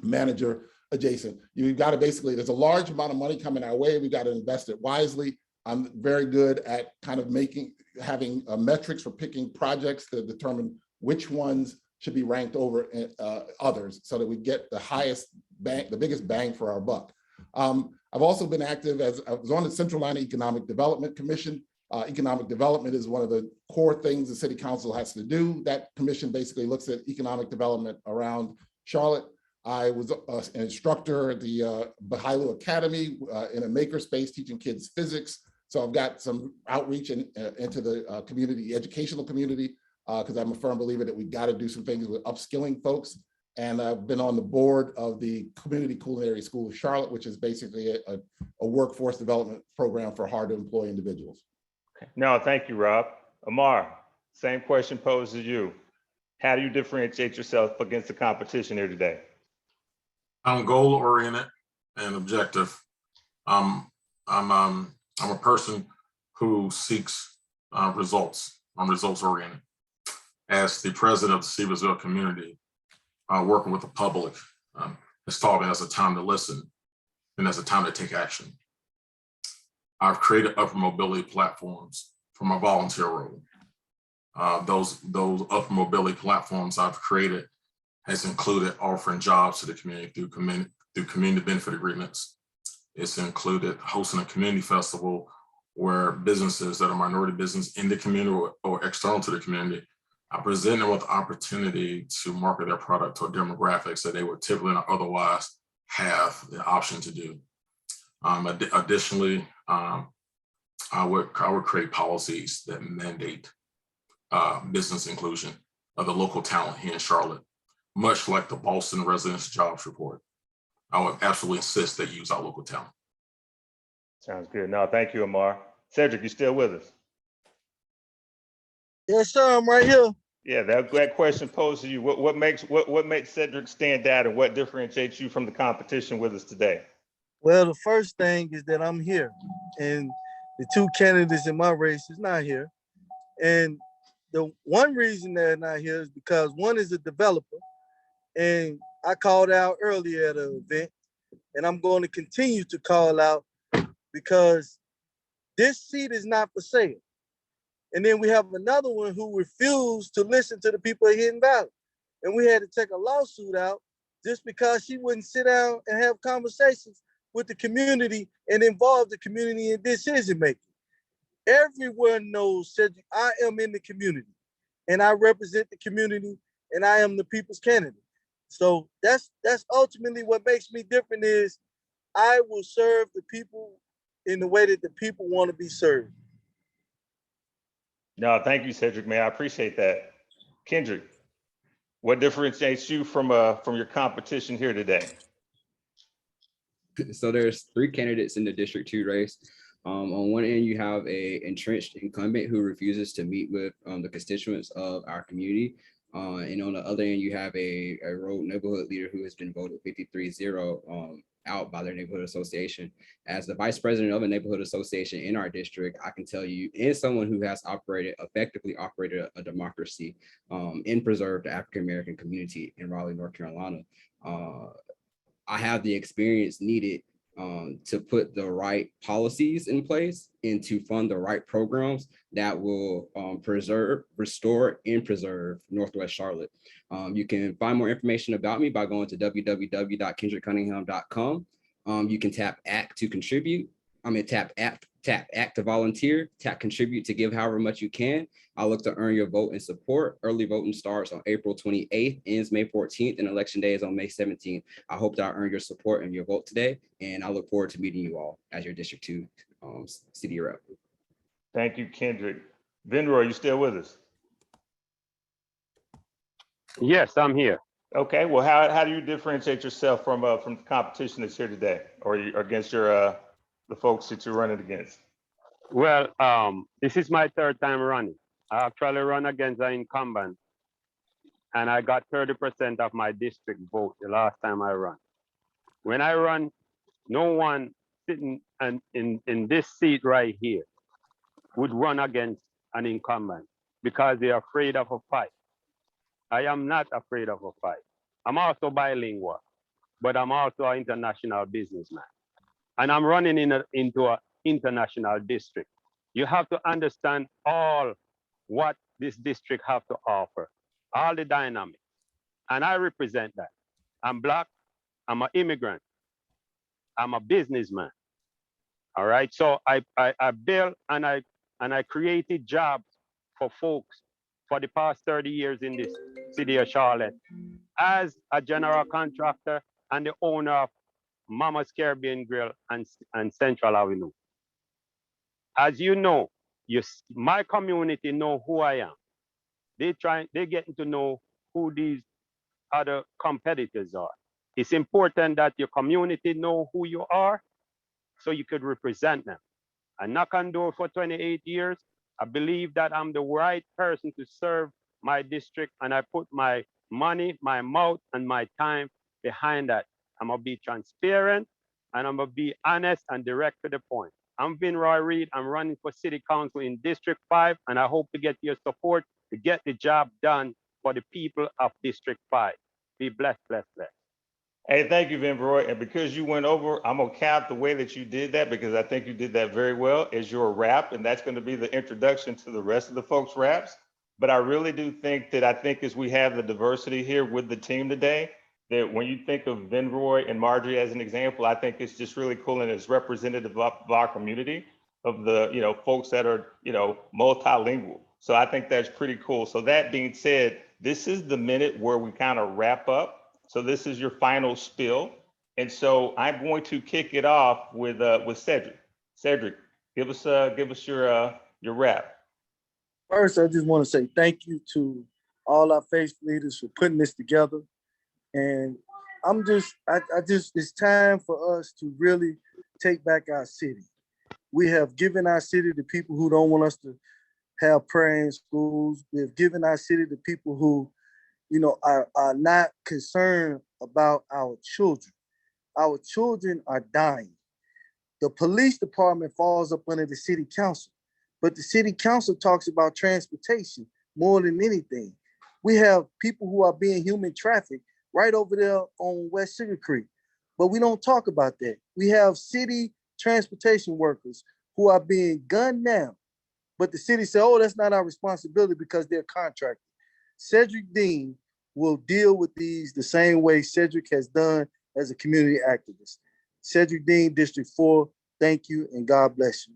manager adjacent. You've got to basically, there's a large amount of money coming our way. We've got to invest it wisely. I'm very good at kind of having metrics for picking projects to determine which ones should be ranked over others so that we get the highest bang, the biggest bang for our buck. I've also been active I was on the Central Line Economic Development Commission. Economic development is one of the core things the city council has to do. That commission basically looks at economic development around Charlotte. I was an instructor at the Baha'ilu Academy in a makerspace teaching kids physics. So I've got some outreach into the community, the educational community, because I'm a firm believer that we've got to do some things with upskilling folks. and I've been on the board of the Community Culinary School of Charlotte, which is basically a workforce development program for hard to employ individuals. No, thank you, Rob. Amar, same question posed to you. How do you differentiate yourself against the competition here today? I'm goal oriented and objective. I'm a person who seeks results. I'm results oriented. As the president of the Seaversville community, working with the public, has taught me there's a time to listen and there's a time to take action. I've created upper mobility platforms for my volunteer role. Those upper mobility platforms I've created has included offering jobs to the community through community benefit agreements. It's included hosting a community festival where businesses that are minority business in the community or external to the community are presented with the opportunity to market their product to a demographics that they would typically not otherwise have the option to do. Additionally, I would create policies that mandate business inclusion of the local talent here in Charlotte, much like the Boston Residence Jobs Report. I would absolutely insist they use our local talent. Sounds good. No, thank you, Amar. Cedric, you still with us? Yes, sir, I'm right here. Yeah, that question posed to you. What makes Cedric stand out and what differentiates you from the competition with us today? Well, the first thing is that I'm here and the two candidates in my race is not here. And the one reason they're not here is because one is a developer, and I called out earlier at an event, and I'm going to continue to call out because this seat is not for sale. And then we have another one who refused to listen to the people of Hidden Valley. And we had to take a lawsuit out just because she wouldn't sit down and have conversations with the community and involve the community in decision making. Everyone knows that I am in the community and I represent the community and I am the people's candidate. So that's ultimately what makes me different is I will serve the people in the way that the people want to be served. No, thank you, Cedric, man. I appreciate that. Kendrick, what differentiates you from your competition here today? So there's 3 candidates in the District 2 race. On one end, you have a entrenched incumbent who refuses to meet with the constituents of our community. And on the other end, you have a rogue neighborhood leader who has been voted 53-0 out by their neighborhood association. As the vice president of a neighborhood association in our district, I can tell you, and someone who has effectively operated a democracy and preserved the African-American community in Raleigh, North Carolina, I have the experience needed to put the right policies in place and to fund the right programs that will restore and preserve Northwest Charlotte. You can find more information about me by going to www.kendrickcunningham.com. You can tap ACT to contribute. Tap ACT to volunteer, tap contribute to give however much you can. I look to earn your vote and support. Early voting starts on April 28th, ends May 14th, and election day is on May 17th. I hope that I earn your support and your vote today, and I look forward to meeting you all as your District 2 city rep. Thank you, Kendrick. Vinroy, you still with us? Yes, I'm here. Okay, well, how do you differentiate yourself from the competition that's here today, or against the folks that you're running against? Well, this is my 3rd time running. I actually run against an incumbent, and I got 30% of my district vote the last time I ran. When I run, no one sitting in this seat right here would run against an incumbent because they're afraid of a fight. I am not afraid of a fight. I'm also bilingual, but I'm also an international businessman. And I'm running into an international district. You have to understand all what this district have to offer, all the dynamics. And I represent that. I'm Black, I'm an immigrant, I'm a businessman. All right, so I built and I created jobs for folks for the past 30 years in this city of Charlotte as a general contractor and the owner of Mama's Caribbean Grill and Central Avenue. As you know, my community know who I am. They getting to know who these other competitors are. It's important that your community know who you are so you could represent them. I knock on door for 28 years. I believe that I'm the right person to serve my district, and I put my money, my mouth, and my time behind that. I'm gonna be transparent, and I'm gonna be honest and direct to the point. I'm Vin Roy Reed. I'm running for City Council in District 5, and I hope to get your support to get the job done for the people of District 5. Be blessed, blessed, blessed. Hey, thank you, Vin Roy. And because you went over, I'm gonna cap the way that you did that because I think you did that very well as your rap, and that's gonna be the introduction to the rest of the folks' raps. But I really do think that as we have the diversity here with the team today, that when you think of Vin Roy and Marjorie as an example, I think it's just really cool and it's representative of our community, of the folks that are multilingual. So I think that's pretty cool. So that being said, this is the minute where we kind of wrap up. So this is your final spill. And so I'm going to kick it off with Cedric. Cedric, give us your rap. First, I just want to say thank you to all our faith leaders for putting this together. And it's time for us to really take back our city. We have given our city to people who don't want us to have prayer in schools. We have given our city to people who, are not concerned about our children. Our children are dying. The police department falls up under the city council, but the city council talks about transportation more than anything. We have people who are being human trafficked right over there on West Sugar Creek, but we don't talk about that. We have city transportation workers who are being gunned down, but the city said, oh, that's not our responsibility because they're contracted. Cedric Dean will deal with these the same way Cedric has done as a community activist. Cedric Dean, District 4, thank you and God bless you.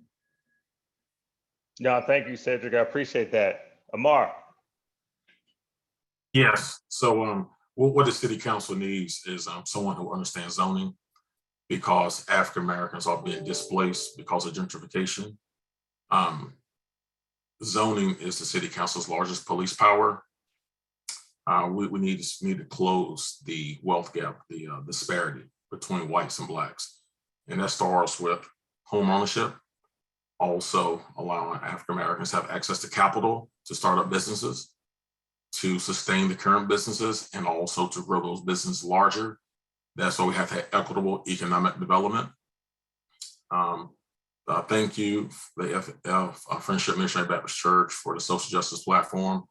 No, thank you, Cedric. I appreciate that. Amar. Yes. So what the city council needs is someone who understands zoning, because African Americans are being displaced because of gentrification. Zoning is the city council's largest police power. We need to close the wealth gap, the disparity between whites and blacks. And that starts with home ownership, also allowing African Americans to have access to capital to start up businesses, to sustain the current businesses, and also to grow those businesses larger. That's why we have to have equitable economic development. Thank you, the Friendship Missionary Baptist Church, for the social justice platform.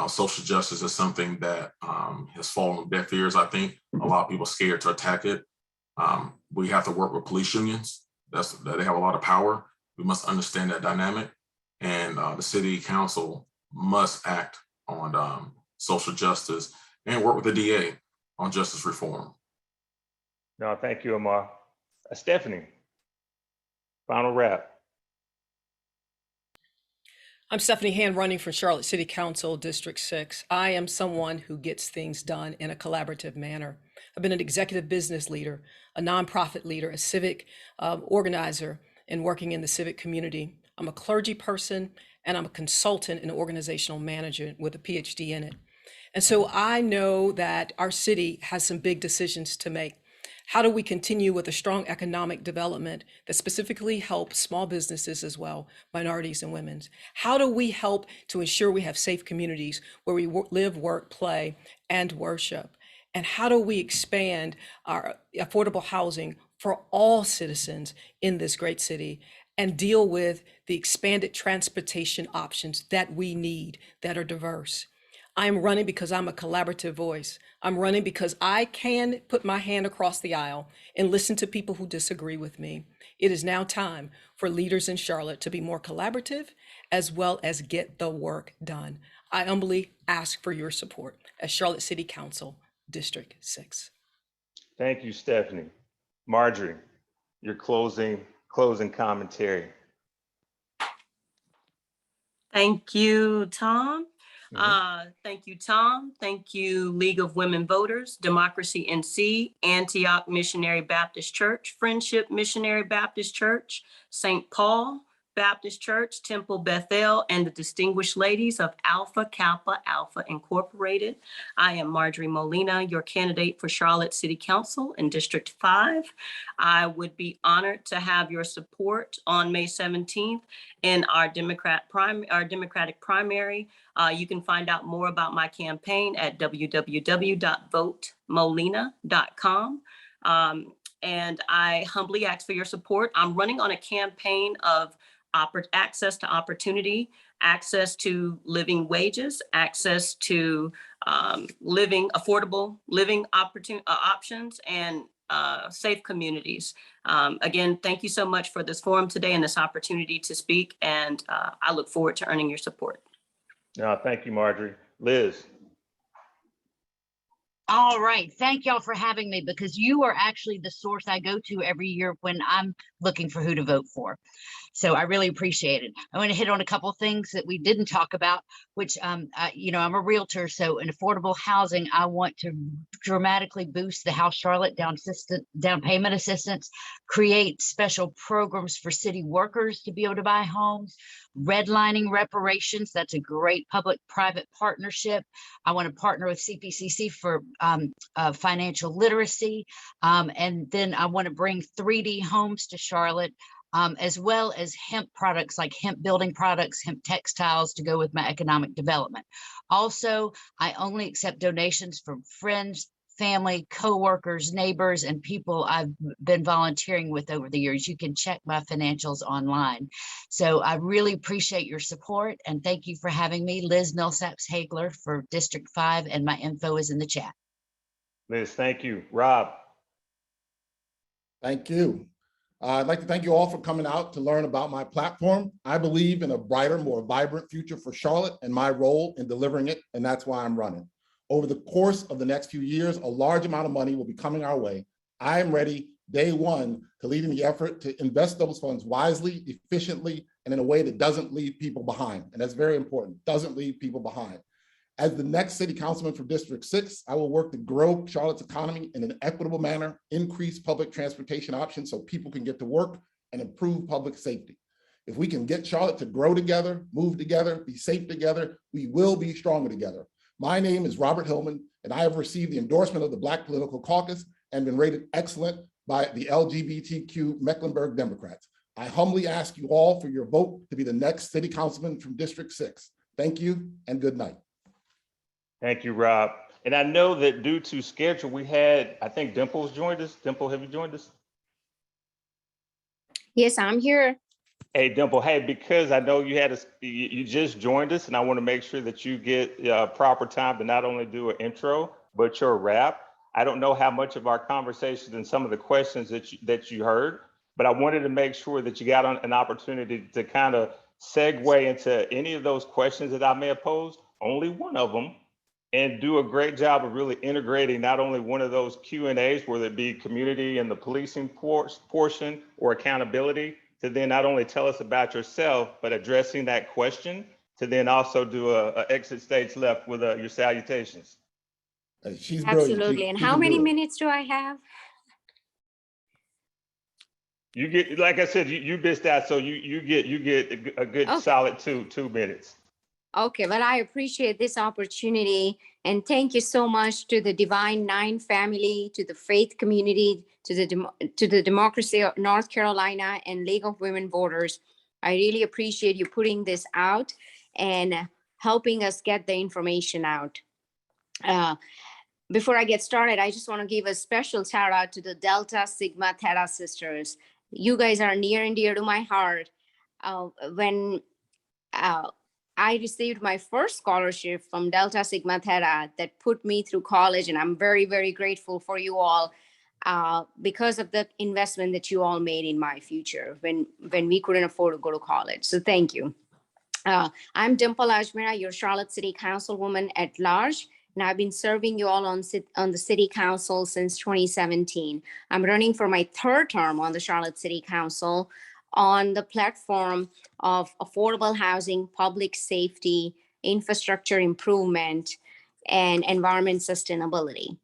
Social justice is something that has fallen on deaf ears. I think a lot of people are scared to attack it. We have to work with police unions. They have a lot of power. We must understand that dynamic, and the city council must act on social justice and work with the DA on justice reform. No, thank you, Amar. Stephanie, final wrap. I'm Stephanie Hand, running for Charlotte City Council, District 6. I am someone who gets things done in a collaborative manner. I've been an executive business leader, a nonprofit leader, a civic organizer, and working in the civic community. I'm a clergy person, and I'm a consultant and organizational manager with a PhD in it. And so I know that our city has some big decisions to make. How do we continue with a strong economic development that specifically helps small businesses as well, minorities and women? How do we help to ensure we have safe communities where we live, work, play, and worship? And how do we expand our affordable housing for all citizens in this great city and deal with the expanded transportation options that we need that are diverse? I'm running because I'm a collaborative voice. I'm running because I can put my hand across the aisle and listen to people who disagree with me. It is now time for leaders in Charlotte to be more collaborative as well as get the work done. I humbly ask for your support as Charlotte City Council, District 6. Thank you, Stephanie. Marjorie, your closing commentary. Thank you, Tom. Thank you, Tom. Thank you, League of Women Voters, Democracy NC, Antioch Missionary Baptist Church, Friendship Missionary Baptist Church, St. Paul, Baptist Church, Temple Bethel, and the Distinguished Ladies of Alpha Kappa Alpha Incorporated. I am Marjorie Molina, your candidate for Charlotte City Council in District 5. I would be honored to have your support on May 17th in our Democratic primary. You can find out more about my campaign at www.votemolina.com. And I humbly ask for your support. I'm running on a campaign of access to opportunity, access to living wages, access to affordable living options, and safe communities. Again, thank you so much for this forum today and this opportunity to speak, and I look forward to earning your support. Thank you, Marjorie. Liz. All right. Thank y'all for having me, because you are actually the source I go to every year when I'm looking for who to vote for. So I really appreciate it. I want to hit on a couple of things that we didn't talk about, which, I'm a realtor. So in affordable housing, I want to dramatically boost the House Charlotte down payment assistance, create special programs for city workers to be able to buy homes, redlining reparations. That's a great public-private partnership. I want to partner with CPCC for financial literacy. And then I want to bring 3D homes to Charlotte, as well as hemp products like hemp building products, hemp textiles to go with my economic development. Also, I only accept donations from friends, family, coworkers, neighbors, and people I've been volunteering with over the years. You can check my financials online. So I really appreciate your support, and thank you for having me. Liz Millsaps-Hagler for District 5, and my info is in the chat. Liz, thank you. Rob. Thank you. I'd like to thank you all for coming out to learn about my platform. I believe in a brighter, more vibrant future for Charlotte and my role in delivering it, and that's why I'm running. Over the course of the next few years, a large amount of money will be coming our way. I am ready, day one, to lead in the effort to invest those funds wisely, efficiently, and in a way that doesn't leave people behind. And that's very important, doesn't leave people behind. As the next city councilman from District 6, I will work to grow Charlotte's economy in an equitable manner, increase public transportation options so people can get to work, and improve public safety. If we can get Charlotte to grow together, move together, be safe together, we will be stronger together. My name is Robert Hillman, and I have received the endorsement of the Black Political Caucus and been rated excellent by the LGBTQ Mecklenburg Democrats. I humbly ask you all for your vote to be the next city councilman from District 6. Thank you and good night. Thank you, Rob. And I know that due to schedule, we had, I think Dimple's joined us. Dimple, have you joined us? Yes, I'm here. Hey, Dimple, hey, because I know you just joined us, and I want to make sure that you get proper time to not only do an intro, but your wrap. I don't know how much of our conversations and some of the questions that you heard, but I wanted to make sure that you got an opportunity to kind of segue into any of those questions that I may have posed, only one of them, and do a great job of really integrating not only one of those Q&As, whether it be community and the policing portion or accountability, to then not only tell us about yourself, but addressing that question, to then also do a exit stage left with your salutations. She's brilliant. Absolutely. And how many minutes do I have? You get, like I said, you missed that, so you get a good solid two minutes. Okay, well, I appreciate this opportunity, and thank you so much to the Divine Nine family, to the faith community, to the Democracy of North Carolina and League of Women Voters. I really appreciate you putting this out and helping us get the information out. Before I get started, I just want to give a special shout out to the Delta Sigma Theta sisters. You guys are near and dear to my heart. When I received my first scholarship from Delta Sigma Theta that put me through college, and I'm very, very grateful for you all because of the investment that you all made in my future when we couldn't afford to go to college. So thank you. I'm Dimple Ajmera, your Charlotte City Councilwoman at large, and I've been serving you all on the City Council since 2017. I'm running for my third term on the Charlotte City Council on the platform of affordable housing, public safety, infrastructure improvement, and environment sustainability.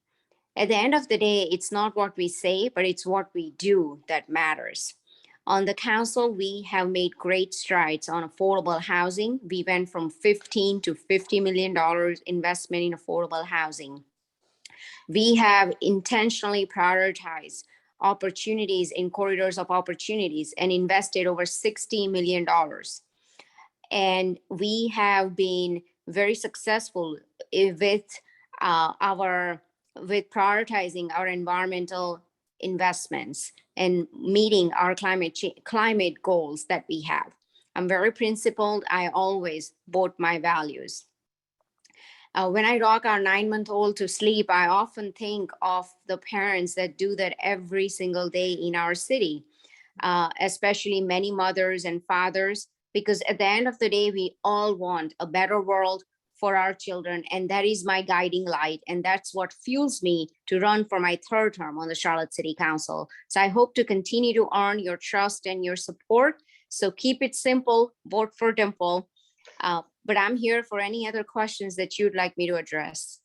At the end of the day, it's not what we say, but it's what we do that matters. On the council, we have made great strides on affordable housing. We went from $15 to $50 million investment in affordable housing. We have intentionally prioritized opportunities in corridors of opportunities and invested over $60 million. And we have been very successful with prioritizing our environmental investments and meeting our climate goals that we have. I'm very principled. I always vote my values. When I rock our 9-month-old to sleep, I often think of the parents that do that every single day in our city, especially many mothers and fathers, because at the end of the day, we all want a better world for our children. And that is my guiding light. And that's what fuels me to run for my 3rd term on the Charlotte City Council. So I hope to continue to earn your trust and your support. So keep it simple, vote for Dimple. But I'm here for any other questions that you'd like me to address.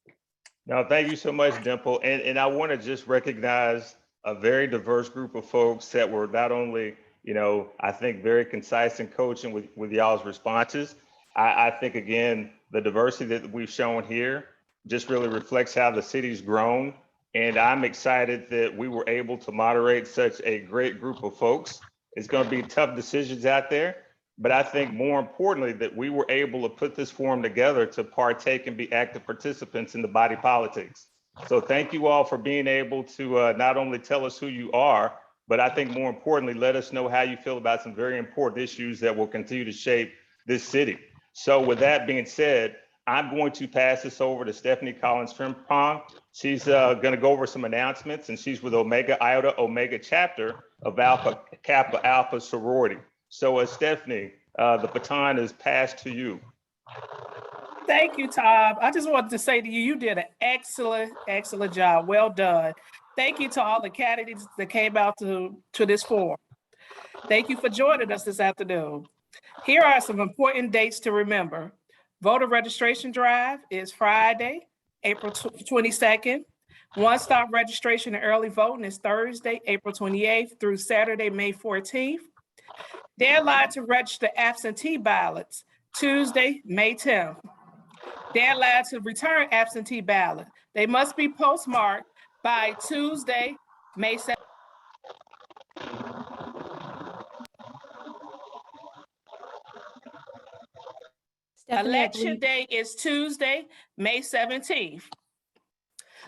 No, thank you so much, Dimple. And I want to just recognize a very diverse group of folks that were not only, I think very concise and coaching with y'all's responses. I think, again, the diversity that we've shown here just really reflects how the city's grown. And I'm excited that we were able to moderate such a great group of folks. It's going to be tough decisions out there, but I think more importantly that we were able to put this forum together to partake and be active participants in the body politics. So thank you all for being able to not only tell us who you are, but I think more importantly, let us know how you feel about some very important issues that will continue to shape this city. So with that being said, I'm going to pass this over to Stephanie Collins-Frimpong. She's going to go over some announcements, and she's with Omega Iota Omega chapter of Alpha Kappa Alpha sorority. So Stephanie, the baton is passed to you. Thank you, Tom. I just wanted to say to you, you did an excellent job. Well done. Thank you to all the candidates that came out to this forum. Thank you for joining us this afternoon. Here are some important dates to remember. Voter registration drive is Friday, April 22nd. One-stop registration and early voting is Thursday, April 28th through Saturday, May 14th. Deadline to register absentee ballots, Tuesday, May 10th. Deadline to return absentee ballot. They must be postmarked by Tuesday, May 7th. Election day is Tuesday, May 17th.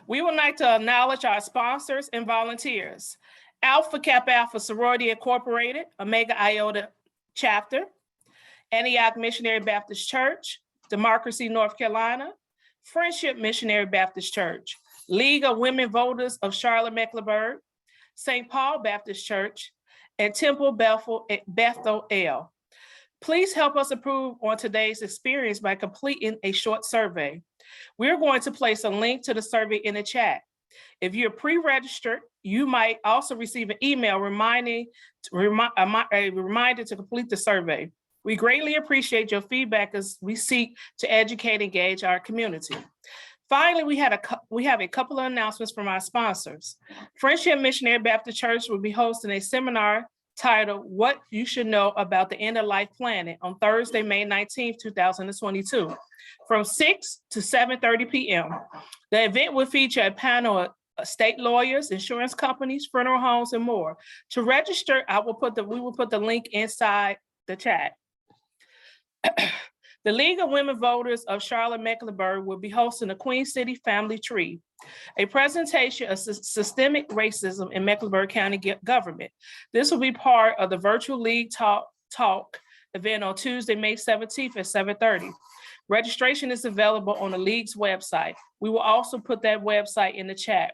We would like to acknowledge our sponsors and volunteers. Alpha Kappa Alpha Sorority Incorporated, Omega Iota Chapter, Antioch Missionary Baptist Church, Democracy, North Carolina, Friendship Missionary Baptist Church, League of Women Voters of Charlotte, Mecklenburg, St. Paul Baptist Church, and Temple Bethel L. Please help us improve on today's experience by completing a short survey. We're going to place a link to the survey in the chat. If you're pre-registered, you might also receive an email a reminder to complete the survey. We greatly appreciate your feedback as we seek to educate and engage our community. Finally, we have a couple of announcements from our sponsors. Friendship Missionary Baptist Church will be hosting a seminar titled What You Should Know About the End of Life Planning on Thursday, May 19th, 2022, from 6 to 7:30 p.m. The event will feature a panel of state lawyers, insurance companies, funeral homes, and more. To register, we will put the link inside the chat. The League of Women Voters of Charlotte Mecklenburg will be hosting a Queen City Family Tree, a presentation of systemic racism in Mecklenburg County government. This will be part of the virtual League Talk event on Tuesday, May 17th at 7:30. Registration is available on the League's website. We will also put that website in the chat.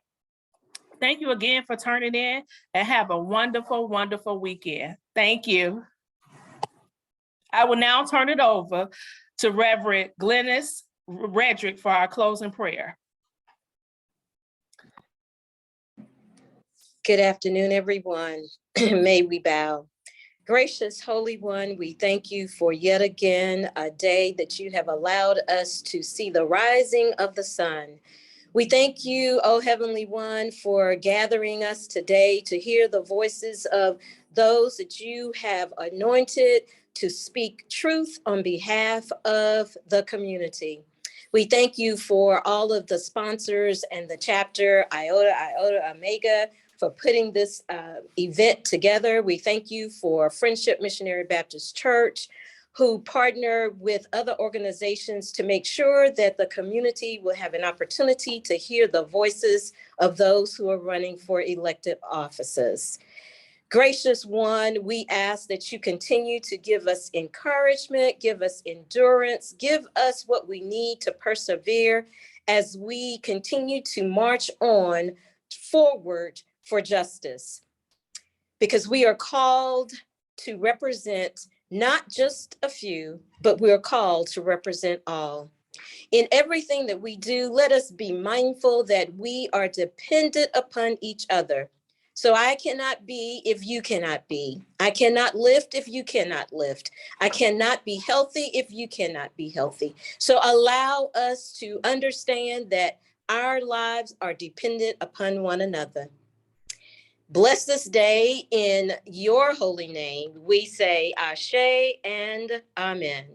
Thank you again for turning in and have a wonderful, wonderful weekend. Thank you. I will now turn it over to Reverend Glennis Redrick for our closing prayer. Good afternoon, everyone. May we bow. Gracious Holy One, we thank you for yet again a day that you have allowed us to see the rising of the sun. We thank you, O Heavenly One, for gathering us today to hear the voices of those that you have anointed to speak truth on behalf of the community. We thank you for all of the sponsors and the chapter, Iota, Omega, for putting this event together. We thank you for Friendship Missionary Baptist Church, who partner with other organizations to make sure that the community will have an opportunity to hear the voices of those who are running for elected offices. Gracious One, we ask that you continue to give us encouragement, give us endurance, give us what we need to persevere as we continue to march on forward for justice. Because we are called to represent not just a few, but we are called to represent all. In everything that we do, let us be mindful that we are dependent upon each other. So I cannot be if you cannot be. I cannot lift if you cannot lift. I cannot be healthy if you cannot be healthy. So allow us to understand that our lives are dependent upon one another. Bless this day in your holy name. We say Ashe and Amen.